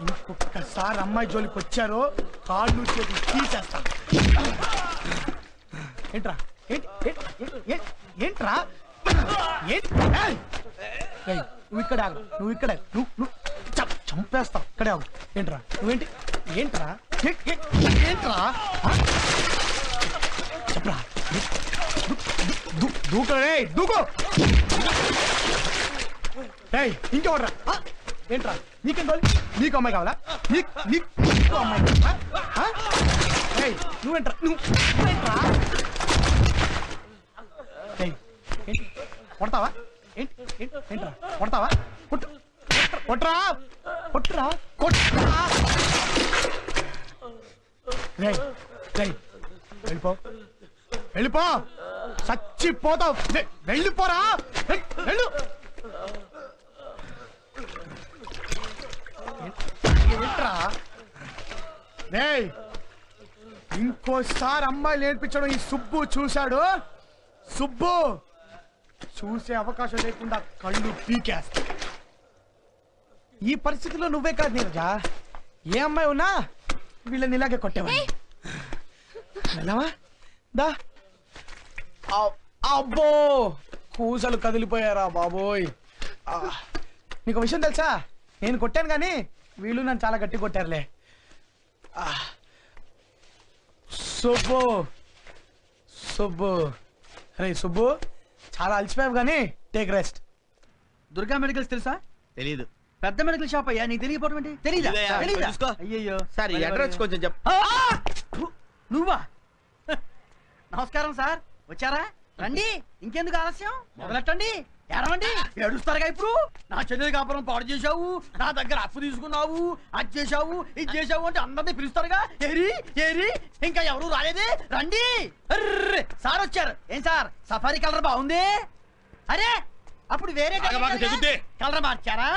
ఇంకొకసారి అమ్మాయి జోలికి వచ్చారో కాళ్ళు చేతులు తీసేస్తాను. ఏంట్రా ఏంట్రా నువ్వు ఇక్కడ ఆగు, నువ్వు ఇక్కడ నువ్వు చంపేస్తావు. ఇక్కడే ఆగు. ఏంట్రా నువ్వేంటి? ఏంట్రా ఏంట్రా చెప్పరా? దూకు దూకు. ఇంకెవర్రా? ఏంట్రా నీకేం కావాలి? నీకు అమ్మాయి కావాలా? నీకు అమ్మాయి కావాలా? నువ్వేంట్రా? నువ్వేంట్రా? కొడతావా? ఏంట్రా కొడతావా? కొట్రా కొట్రా కొట్రా. వెళ్ళిపో వెళ్ళిపో, చచ్చిపోతావు. వెళ్ళిపోరా, వెళ్ళు. ఏంట్రా ఇంకోసారి అమ్మాయి నేర్పించడం ఈ సుబ్బు చూశాడు. సుబ్బు చూసే అవకాశం లేకుండా కళ్ళు పీకేస్తా. ఈ పరిస్థితిలో నువ్వే కాదు నీరజా, ఏ అమ్మాయి ఉన్నా వీళ్ళని ఇలాగే కొట్టేవా? దా. అబ్బో కూసలు కదిలిపోయారా బాబోయ్. నీకు విషయం తెలుసా, నేను కొట్టాను కానీ వీళ్ళు నన్ను చాలా గట్టి కొట్టారులే. సుబ్బు సుబ్బు అరే సుబ్బు, చాలా అలసిపోయావు కానీ టేక్ రెస్ట్. దుర్గా మెడికల్స్ తెలుసా? తెలీదు. పెద్ద మెడికల్ షాప్ అయ్యా, నీకు తెలియకపోవడం ఏంటి? తెలీదా? అయ్యో సార్ అడ్రస్ కొంచెం చెప్ప. నువ్వా? నమస్కారం సార్, వచ్చారా? రండి, ఇంకెందుకు ఆలస్యం, మొదలెట్టండి. ఏడవండి, ఏడుస్తారుగా. ఇప్పుడు నా చెల్లెలి కాపురం పాడు చేశావు, నా దగ్గర అప్పు తీసుకున్నావు, అది చేశావు, ఇది చేశావు అంటే అందరినీ పిలుస్తారుగా. ఏరి ఏరి ఇంకా ఎవరు రాలేదే, రండి. సార్ వచ్చారు. ఏం సార్ సఫారీ కలర్ బాగుంది? అరే అప్పుడు వేరే కలర్ మార్చారా?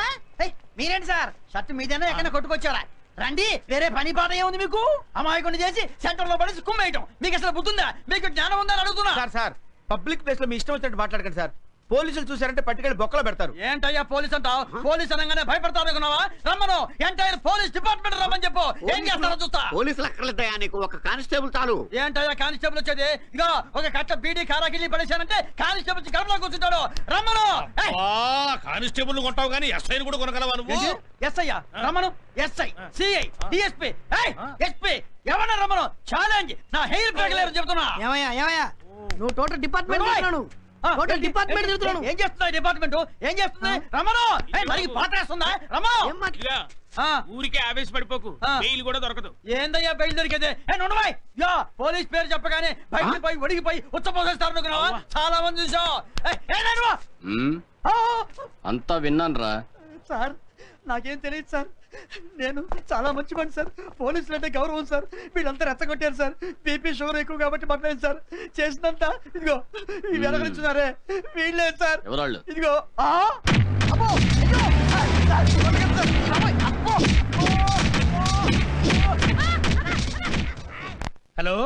మీరేంటి సార్ షర్ట్ మీదైనా ఎక్కడైనా కొట్టుకొచ్చారా? రండి, వేరే పని పాట ఏముంది మీకు? అమాయకుని చేసి సెంటర్ లో పడేసి కుమ్మేయటం మీకు అసలు బుద్ధుందా? మీకు జ్ఞానం ఉందని అడుగుతున్నా. సార్ పబ్లిక్ ప్లేస్ లో మీ ఇష్టం వచ్చినట్టు మాట్లాడకండి సార్. పోలీసులు చూసారంటే పట్టుకెళ్ళి బొక్కలో పెడతారు. ఏంటయ్యా పోలీస్ అంటావు? పోలీస్ అనగానే భయపడతావు అనుకున్నావా? రమ్మను, ఎంటైర్ పోలీస్ డిపార్ట్మెంట్ రమ్మని చెప్పు. ఏం చేస్తారో చూస్తా. పోలీసులు అక్కర్లేదయ్యా, నీకు ఒక కానిస్టేబుల్ చాలు. ఏంటయ్యా కానిస్టేబుల్ వచ్చేది? ఇగో ఒక కట్ట బీడీ కారాకిల్లి పడేశానంటే కానిస్టేబుల్ గడపలో కూర్చుంటాడు. రమ్మను. కానిస్టేబుల్ కొంటావు కానీ ఎస్ఐని కూడా కొనగలవా నువ్వు? ఎస్ఐ రమ్మను. ఎస్ఐ, సిఐ, డిఎస్పీ, ఎస్పీ ఎవరన్నా రమ్మను. ఛాలెంజ్. నా హెయిర్ బ్రేక్ చెప్తున్నా. ఏమయ్యా నువ్వు టోటల్ డిపార్ట్మెంట్ టోటల్ డిపార్ట్మెంట్ తిరుగుతున్నాను. ఏం చేస్తున్నాయి డిపార్ట్మెంట్? ఏం చేస్తుంది? రమ్మను. మరి పాటేస్తుందా? రమ్మను. ఊరికే ఆవేశపడిపోకు, బెయిల్ కూడా దొరకదు. ఏందయ్యా బెయిల్ దొరికేది? పోలీస్ పేరు చెప్పగానే బయటపోయి ఒడిగిపోయి ఉచ్చపోసేస్తారు అనుకున్నావా? చాలా మంది చూసావు. అంతా విన్నాను రా సార్. నాకేం తెలియదు సార్, నేను చాలా మంచి పని సార్. పోలీసులు అంటే గౌరవం సార్. వీళ్ళంతా రెచ్చగొట్టారు సార్. బీపీ షుగర్ ఎక్కువ కాబట్టి పట్టలేదు సార్. చేసినంత ఇదిగో ఈ వెనకనిచ్చున్నారే వీళ్ళే సార్. ఇదిగో hello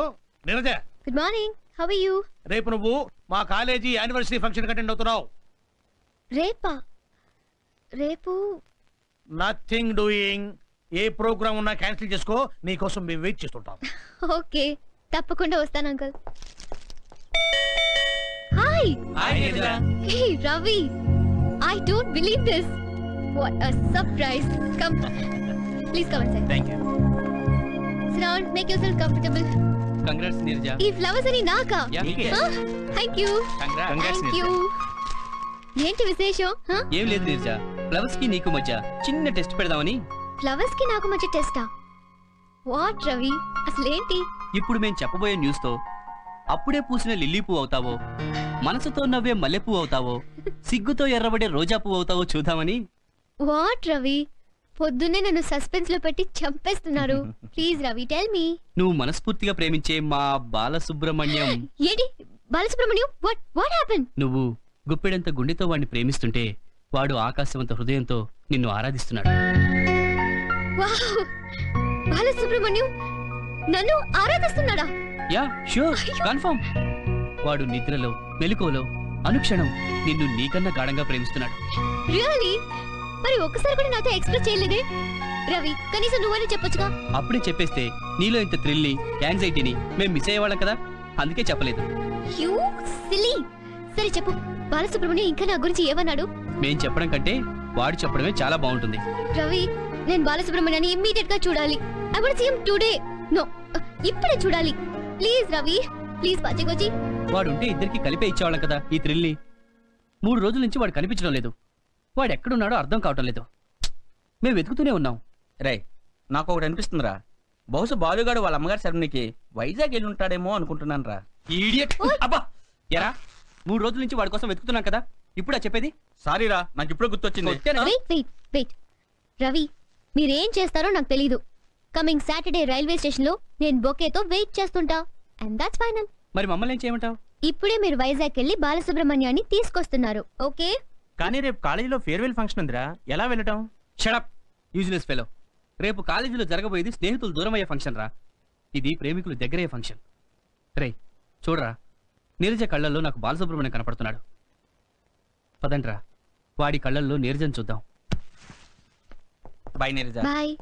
Neeraja. Good morning, how are you? రేపు నువ్వు మా కాలేజీ యానివర్సరీ ఫంక్షన్ అటెండ్ అవుతున్నావు. రేపు నథింగ్ డూయింగ్. ఏ ప్రోగ్రామ్ ఉన్నా క్యాన్సిల్ చేసుకో, నీకోసం మేము వెయిట్ చేస్తుంటాం. ఓకే, తప్పకుండా వస్తాను uncle. Hi. Hey Ravi, I don't believe this. What a surprise. Come, please come inside. Thank you. Sit down, make yourself comfortable. Congrats Nirja. ఈ ఫ్లవర్స్ అని నాకా? Thank you. Congrats Nirja. ఏంటి విశేషం? ఏం లేదు నీరజ, ఫ్లవర్స్ కి నీకు మధ్య చిన్న టెస్ట్ పెడదామని. ఫ్లవర్స్ కి నాకు మధ్య టెస్టా? వాట్ రవి, అసలేంటి? ఇప్పుడు మేము చెప్పబోయే న్యూస్ తో అప్పుడే పూసిన లిల్లీ పువ్వు అవుతావో, మనసుతో నవ్వే మల్లె పువ్వు అవుతావో, సిగ్గుతో ఎర్రబడే రోజా పువ్వు అవుతావో చూద్దామని. వాట్ రవి, పొద్దున్నే నన్ను సస్పెన్స్ లో పెట్టి చంపేస్తున్నారు. Please Ravi, tell me. నువ్వు మనస్ఫూర్తిగా ప్రేమించే మా బాలసుబ్రహ్మణ్యం. ఏంటి బాలసుబ్రహ్మణ్యం? What happen? నువ్వు గుప్పెడంత గుండెతో వాడిని ప్రేమిస్తుంటే వాడు ఆకాశవంత హృదయంతో నిన్ను ఆరాధిస్తున్నాడు. వావ్, బాలసుబ్రహ్మణ్యం నన్ను ఆరాధిస్తున్నాడా? Yeah sure, confirm. వాడు నిద్రలో మెలకువలో అనుక్షణం నిన్ను నీకన్నా గాఢంగా ప్రేమిస్తున్నాడు. రియల్లీ? మరి ఒక్కసారి కూడా నాతో ఎక్స్ప్రెస్ చేయలేదే రవి? కనీసం నువ్వనే చెప్పొచ్చుగా. అప్పుడే చెప్పేస్తే నీలో ఇంత థ్రిల్ని, యాంగ్జైటీని మేము మిస్ అయ్యేవాళ్ళం కదా, అందుకే చెప్పలేదు. You silly. సరే చెప్పు, బాలసుబ్రహ్మణ్యం ఇంకా నా గురించి ఏమన్నాడు? మేం చెప్పడం కంటే వాడు చెప్పడమే చాలా బాగుంటుంది. రవి, నేను బాలసుబ్రహ్మణ్యాన్ని ఇమ్మీడియట్ గా చూడాలి. I want see him today. No, ఇప్పుడే చూడాలి. ప్లీజ్ రవి, ప్లీజ్ పచ్చగొచ్చి. వాడు ఉంటే ఇద్దరికి కలిపే ఇచ్చేవాళ్ళం కదా ఈ థ్రిల్ని. 3 రోజుల నుంచి వాడు కనిపించడం లేదు. వాడు ఎక్కడున్నాడో అర్థం కావటం లేదు. మేము వెతుకుతూనే ఉన్నాం. రే నాకు ఒకటి అనిపిస్తుందిరా, బహుశా బాలుగాడు వాళ్ళ అమ్మగారి సరునికి వైజాగ్ వెళ్ళి ఉంటాడేమో అనుకుంటున్నాను రా. ఈడియట్. అబ్బా ఎరా 3 రోజుల నుంచి వాడి కోసం వెతుకుతున్నాం కదా, ఇప్పుడా చెప్పేది? సారీ రా, నాకు ఇప్పుడు గుర్తొచ్చింది. వెయిట్ రవి, మీరేం చేస్తారో నాకు తెలీదు. కమింగ్ సాటర్డే రైల్వే స్టేషన్ లో నేను బొకేతో వెయిట్ చేస్తుంటా. And that's final. మరి మమ్మల్ని ఏం చేయమంటావు? ఇప్పుడే మీరు వైజాగ్ వెళ్ళి బాలసుబ్రహ్మణ్యాన్ని తీసుకొస్తున్నారు. ఓకే? కానీ రేపు కాలేజీలో ఫేర్వెల్ ఫంక్షన్ ఉందిరా, ఎలా వెళ్ళటం? Shut up useless fellow. రేపు కాలేజీలో జరగబోయేది స్నేహితులు దూరమయ్యే ఫంక్షన్ రా, ఇది ప్రేమికులు దగ్గరయ్యే ఫంక్షన్. రే చూడరా, నీరజ కళ్ళల్లో నాకు బాలసుబ్రహ్మణ్యం కనపడుతున్నాడు. పదండ్రా, వాడి కళ్ళల్లో నీరజను చూద్దాం. Bye Neeraja. Bye.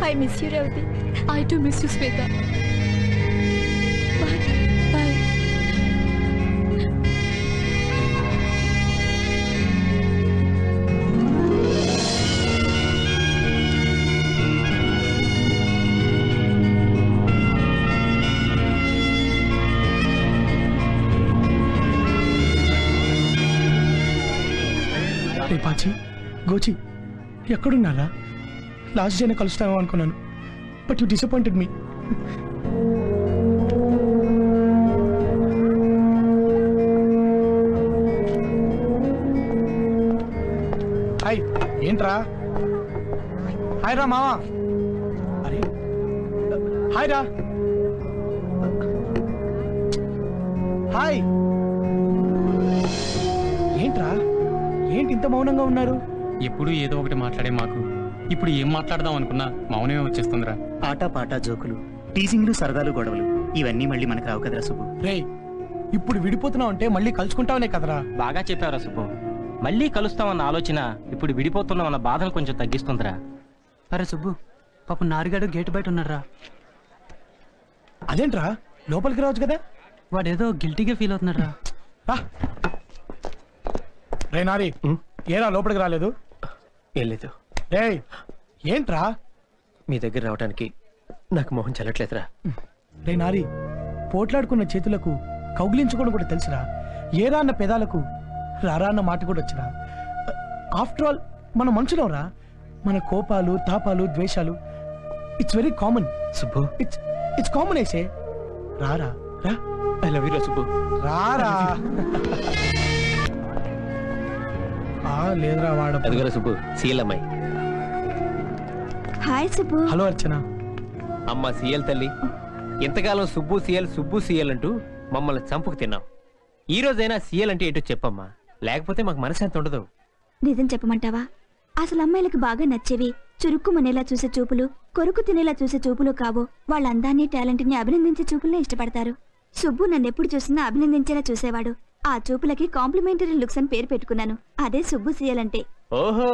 I miss you, Revati. I too miss you, Sweta. Bye. Bye. పాచి గోచి ఎక్కడున్నారా? లాస్ట్ డేనే కలుస్తామో అనుకున్నాను, but you disappointed me. Hi ఏంట్రా? హాయ్ రా మావా. అరే హాయ్ రా. హాయ్. ఏంట్రా ఏంటి ఇంత మౌనంగా ఉన్నారు? ఎప్పుడు ఏదో ఒకటి మాట్లాడే మాకు ఇప్పుడు ఏం మాట్లాడదాం అనుకున్నా మౌనమే వచ్చేస్తుందిరా. ఆట పాట జోకులు, టీజింగ్లు, సరదాలు, గొడవలు ఇవన్నీ మళ్ళీ మనకు రావు కదరా సుబ్బు. రే ఇప్పుడు విడిపోతున్నావు అంటే మళ్ళీ కలుసుకుంటావనే కదరా. బాగా చెప్పావురా సుబ్బు. మళ్ళీ కలుస్తామన్న ఆలోచన ఇప్పుడు విడిపోతున్నామన్న బాధను కొంచెం తగ్గిస్తుందిరా. అరే సుబ్బు, పాపం నారిగాడు గేట్ బయట ఉన్నారా. అదేంట్రా లోపలికి రావచ్చు కదా. వాడేదో గిల్టీగా ఫీల్ అవుతున్నారా. రే నారి, ఏరా లోపలికి రాలేదు? ఏం లేదు. రే ఏంట్రా? మీ దగ్గర రావడానికి నాకు మొహం చెల్లట్లేదురా. రే నారి, పోట్లాడుకున్న చేతులకు కౌగిలించుకోవడం కూడా తెలుసురా. ఏరా అన్న పెదాలకు రారా అన్న మాట కూడా వచ్చిరా. ఆఫ్టర్ ఆల్ మన మనుషులం రా. మన కోపాలు, తాపాలు, ద్వేషాలు it's very common Subbu. It's common I say. రారా రా. ఐ లవ్ యూ రా సుబ్బు. రారా. లేదురా వాడు. అదిగోరా సుబ్బు, సీఎల్ అమ్మాయి. హాయ్ సుబ్బు. హలో అర్చన. అమ్మ సీఎల్ తల్లి, ఎంతకాలం సుబ్బు సీఎల్ సుబ్బు సీఎల్ అంటూ మమ్మల్ని చంపుకు తిన్నాం. ఈ రోజైనా సీఎల్ అంటే ఏంటో చెప్పమ్మా, లేకపోతే మాకు మనశ్శాంతి ఉండదు. నిజం చెప్పమంటావా? అసలు అమ్మాయిలకు బాగా నచ్చేవి చురుక్కుమనేలా చూసే చూపులు, కొరుకు తినేలా చూసే చూపులు కావు. వాళ్ళ అందాన్ని, టాలెంట్ ని అభినందించే చూపులనే ఇష్టపడతారు. సుబ్బు నన్నెప్పుడు చూసినా అభినందించేలా చూసేవాడు. ఆ చూపులకి కాంప్లిమెంటరీ లుక్స్ అని పేరు పెట్టుకున్నాను. అదే సుబ్బు సీఎల్ అంటే. ఓహో,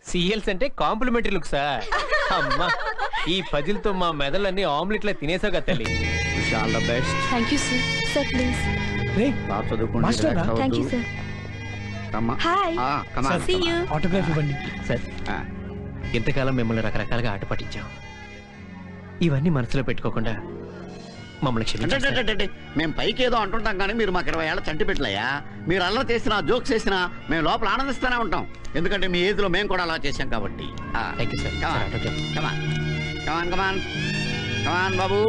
సీఎల్స్ అంటే కాంప్లిమెంటరీ లుక్సా? అమ్మా, ఈ పజిల్తో మా మెదళ్ళన్నీ ఆమ్లెట్లా తినేసావు కదా తల్లి. All the best. Thank you sir. Sir please. రే బాగా చదువుకోండి. Thank you sir. Hi. See you. Autograph ఇవ్వండి సార్. ఇంతకాలం మిమ్మల్ని రకరకాలుగా ఆట పట్టించాం. ఇవన్నీ మనసులో పెట్టుకోకుండా మమ్మల్ని క్షమించండి. మేము పైకి ఏదో అంటుంటాం కానీ మీరు మాకు 20 ఏళ్ళ చంటి పెట్టలేయా. మీరు అలా చేసినా జోక్స్ చేసినా మేము లోపల ఆనందిస్తూనే ఉంటాం. ఎందుకంటే మీ ఏజ్ లో మేము కూడా అలా చేశాం కాబట్టి. కమాన్ బాబు,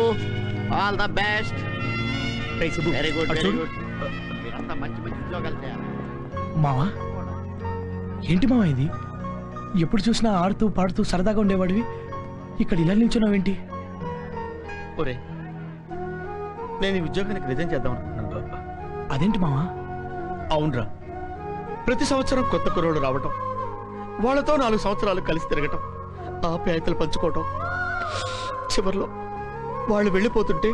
all the best. Very good, very good. మీరంతా మంచి మంచి ఉద్యోగాలు చేయాలి. మావా ఏంటి మావా ఇది? ఎప్పుడు చూసినా ఆడుతూ పాడుతూ సరదాగా ఉండేవాడివి, ఇక్కడ ఇలా నిల్చున్నావేంటి? ఒరే, నేను ఈ ఉద్యోగానికి రిజైన్ చేద్దాం అనుకుంటున్నాను. అదేంటి మావా? అవునరా, ప్రతి సంవత్సరం కొత్త కుర్రోళ్ళు రావటం, వాళ్ళతో 4 సంవత్సరాలు కలిసి తిరగటం, ఆప్యాయతలు పంచుకోవటం, చివరిలో వాళ్ళు వెళ్ళిపోతుంటే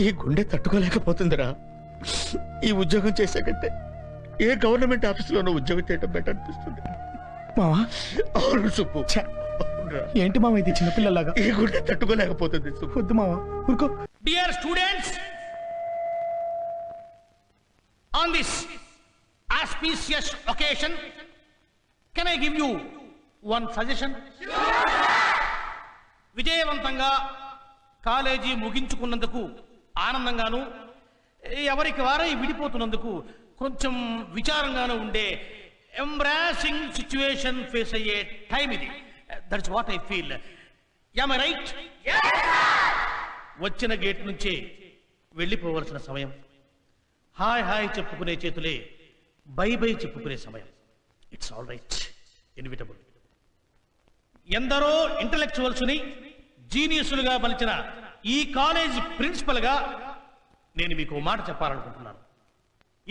ఈ గుండె తట్టుకోలేకపోతుందిరా. ఈ ఉద్యోగం చేసే కంటే ఏ గవర్నమెంట్ ఆఫీసులోనూ ఉద్యోగం చేయడం బెటర్ అనిపిస్తుంది. మావా అవును సుబ్బు. ఏంటి మావా ఇది చిన్నపిల్లలాగా? ఈ గుండె తట్టుకోలేకపోతుంది. వద్దు మావా, ఊరుకో. Dear students, on this auspicious occasion, can I give you one suggestion? విజయవంతంగా కాలేజీ ముగించుకున్నందుకు ఆనందంగాను, ఎవరికి వారై విడిపోతున్నందుకు కొంచెం విచారంగాను ఉండే ఎంబ్రాసింగ్ సిచ్యువేషన్ ఫేస్ అయ్యే టైం ఇది. That's what I feel. Am I right? వచ్చిన గేట్ నుంచే వెళ్ళిపోవలసిన సమయం. హాయ్ హాయ్ చెప్పుకునే చేతులే బై బై చెప్పుకునే సమయం. It's all right, inevitable. ఎందరో ఇంటలెక్చువల్స్ని జీనియస్లుగా మలిచిన ఈ కాలేజ్ ప్రిన్సిపల్గా నేను మీకు మాట చెప్పాలనుకుంటున్నాను.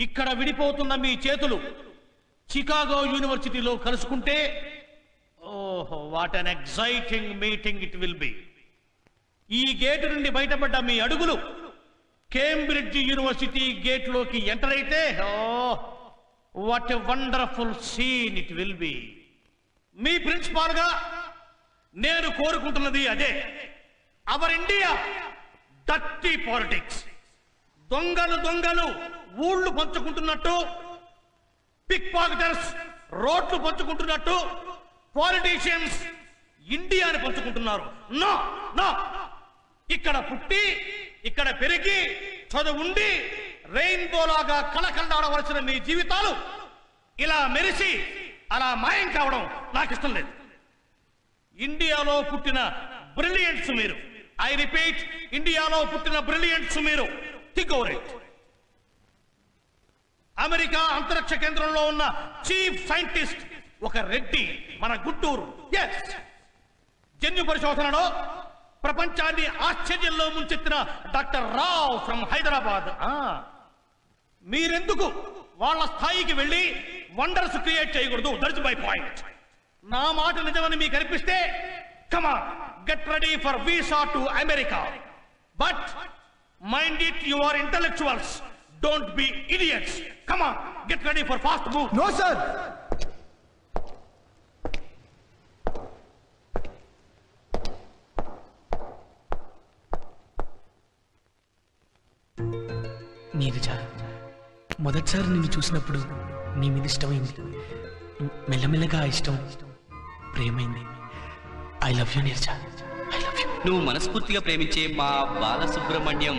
ఇక్కడ విడిపోతున్న మీ చేతులు చికాగో యూనివర్సిటీలో కలుసుకుంటే, ఓహో what an exciting meeting it will be. ఈ గేటు నుండి బయటపడ్డ మీ అడుగులు కేంబ్రిడ్జ్ యూనివర్సిటీ గేట్లోకి ఎంటర్ అయితే, what a wonderful scene it will be. Me principal గా నేను కోరుకుంటున్నది అదే. అవర్ ఇండియా డర్టీ పాలిటిక్స్, దొంగలు ఊళ్ళు పంచుకుంటున్నట్టు, పిక్ పాకెటర్స్ రోడ్లు పంచుకుంటున్నట్టు పాలిటీషియన్స్ ఇండియాని పంచుకుంటున్నారు. నో నో, ఇక్కడ పుట్టి ఇక్కడ పెరిగి చదువుండి రెయిన్బో లాగా కళకళలాడవలసిన మీ జీవితాలు ఇలా మెరిసి అలా మాయం కావడం నాకు ఇష్టం లేదు. ఇండియాలో పుట్టిన బ్రిలియంట్స్ మీరు. ఐ రిపీట్, ఇండియాలో పుట్టిన బ్రిలియంట్స్ మీరు. Think over it. అమెరికా అంతరిక్ష కేంద్రంలో ఉన్న చీఫ్ సైంటిస్ట్ ఒక రెడ్డి, మన గుంటూరు. ఎస్, జన్యు పరిశోధనలో ప్రపంచాన్ని ఆశ్చర్యంలో ముంచెత్తిన డాక్టర్ రావ్ ఫ్రమ్ హైదరాబాద్. మీరెందుకు వాళ్ళ స్థాయికి వెళ్ళి వండర్స్ క్రియేట్ చేయకూడదు? That's my point. నా మాట నిజమని మీకు అనిపిస్తే come on, get ready for visa to America. But mind it, you are intellectuals, don't be idiots. Come on, get ready for fast move. No sir. Neeraja, మొదటిసారి నిన్ను చూసినప్పుడు నీ మీద ఇష్టమైంది. మెల్లమెల్లగా ఆ ఇష్టం ప్రేమైంది. I love you Neeraja, I love you. నువ్వు మనస్ఫూర్తిగా ప్రేమించే మా బాలసుబ్రహ్మణ్యం.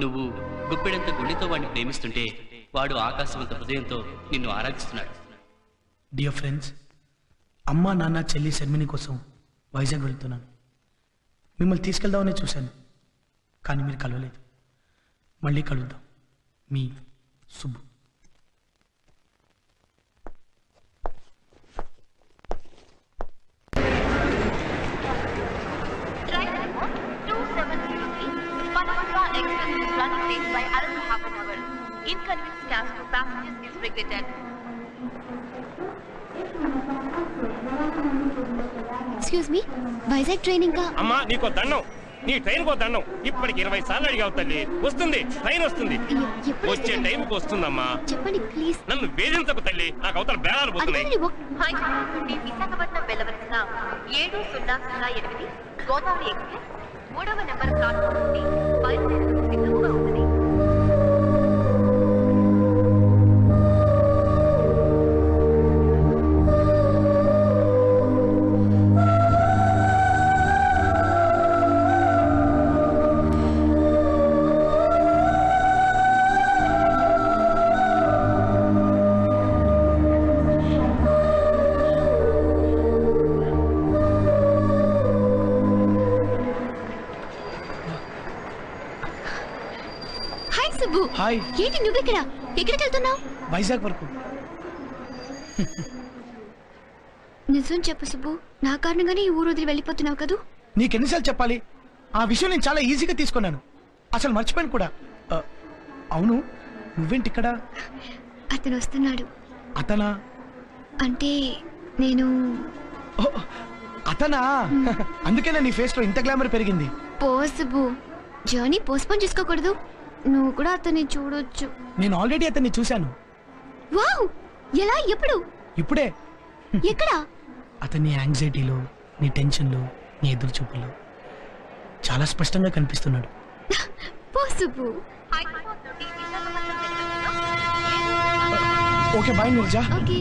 నువ్వు గుప్పెడంత గుండెతో వాడిని ప్రేమిస్తుంటే వాడు ఆకాశమంత హృదయంతో నిన్ను ఆరాధిస్తున్నాడు. డియర్ ఫ్రెండ్స్, అమ్మ నాన్న చెల్లి శర్మిని కోసం వైజాగ్ వెళ్తున్నాను. మిమ్మల్ని తీసుకెళ్దామని చూశాను, కానీ మీరు కలవలేదు. మళ్ళీ కలుద్దాం. మీ Subbu. Excuse me, Vizag train ఇంకా? అమ్మా నీకో దండం, నీ ట్రైన్ కో దండం. ఇప్పటికి 20 సార్లు అడిగావు తల్లి. వస్తుంది, ట్రైన్ వస్తుంది, వచ్చే టైంకి వస్తుందమ్మా. చెప్పండి ప్లీజ్. నన్ను వేధించకు తల్లి, నాకు అవతల బేరాలు పోతున్నాయి. హైదరాబాద్ నుండి విశాఖపట్నం వెళ్ళవలసిన 7008 గోదావరి ఎక్స్ప్రెస్ 3వ నెంబర్ ప్లాట్ఫామ్ నుండి బయలుదేరడం సిద్ధంగా ఉంది. హాయ్. ఏంటి నువ్వెక్కడ? ఎక్కడికి వెళ్తున్నావు? వైజాగ్ వరకు. నిజం చెప్పు సుబ్బు, నా కారణంగానే ఈ ఊరు వదిలి వెళ్ళిపోతున్నావు కదూ? నీకెన్నిసార్లు చెప్పాలి? ఆ విషయం నేను చాలా ఈజీగా తీసుకున్నాను, అసలు మర్చిపోయాను కూడా. అవును, నువ్వేంటి ఇక్కడ? అతను వస్తున్నాడు. అతనా? అంటే నేను. అతనా? అందుకేనా నీ ఫేస్ లో ఇంత గ్లామర్ పెరిగింది? పో సుబ్బు, జర్నీ పోస్ట్పోన్ చేసుకోకూడదు. నువ్వు కూడా అతన్ని చూడొచ్చు. నేను ఆల్రెడీ అతన్ని చూశాను. వావ్, ఎలా? ఎప్పుడు? ఇప్పుడే. ఎక్కడ? అతని యాంగ్జైటీలో, నీ టెన్షన్లో, నీ ఎదురు చూపులో చాలా స్పష్టంగా కనిపిస్తున్నాడు. పో Subbu. Okay bye Neeraja. Okay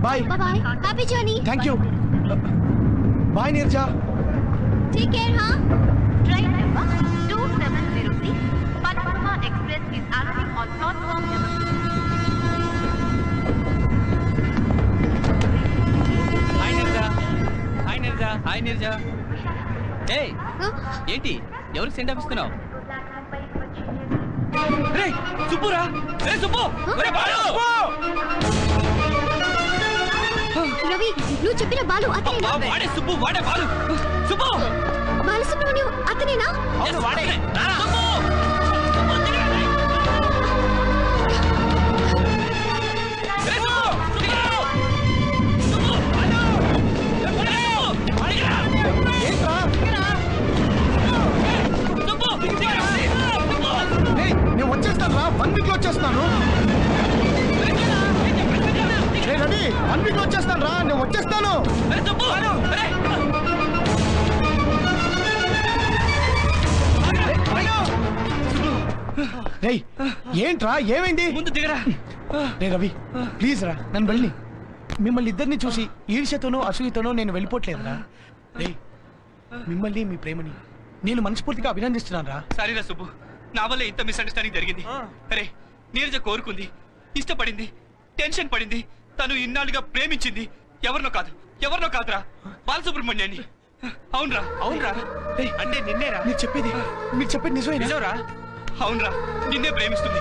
bye bye. Happy journey. Thank you. Bye Neeraja. Take care. Train number 2706 Panorama Express is arriving on platform number 2. Hi Neerja. Hi Neerja. Hi Neerja. ఏయ్ ఏంటి ఎవరికి సెండ్ ఆఫ్ ఇస్తున్నావు? రే సుబ్బురా. రే సుబ్బు. ఒరే బాలు. రవి నువ్వు చెప్పిన బాలు అతనేనా? వాడే సుబ్బు. వాడే బాలు. సుబ్బు. బాలసుబ్రహ్మణ్యం అతనేనా? అవును వాడే. సుబ్బు. నేను వచ్చేస్తాను రా. 1 వీక్ లో వచ్చేస్తాను. రవి 1 వీక్ లో వచ్చేస్తాను రా. నేను వచ్చేస్తాను. రేయ్ ఏంట్రా ఏమైంది? ముందు దిగరా. రే రవి ప్లీజ్ రా నన్ను వెళ్ళి. మిమ్మల్ని ఇద్దరిని చూసి ఈర్ష్యతోనో అసూయతోనో నేను వెళ్ళిపోవట్లేదురా. రే మిమ్మల్ని మీ ప్రేమని నేను మనస్ఫూర్తిగా అభినందిస్తున్నాను రా. సరేరా సుబ్బు, నా వల్ల ఇంత మిస్అండర్స్టాండింగ్ జరిగింది. అరే నీరజ కోరుకుంది, ఇష్టపడింది, టెన్షన్ పడింది. తను ఇన్నాళ్ళుగా ప్రేమించింది ఎవరినో కాదురా బాలసుబ్రహ్మణ్యాన్ని. అవునరా. అంటే నిన్నేరా? మీరు చెప్పేది నిజమేనా? అవునరా, నిన్నే ప్రేమిస్తుంది.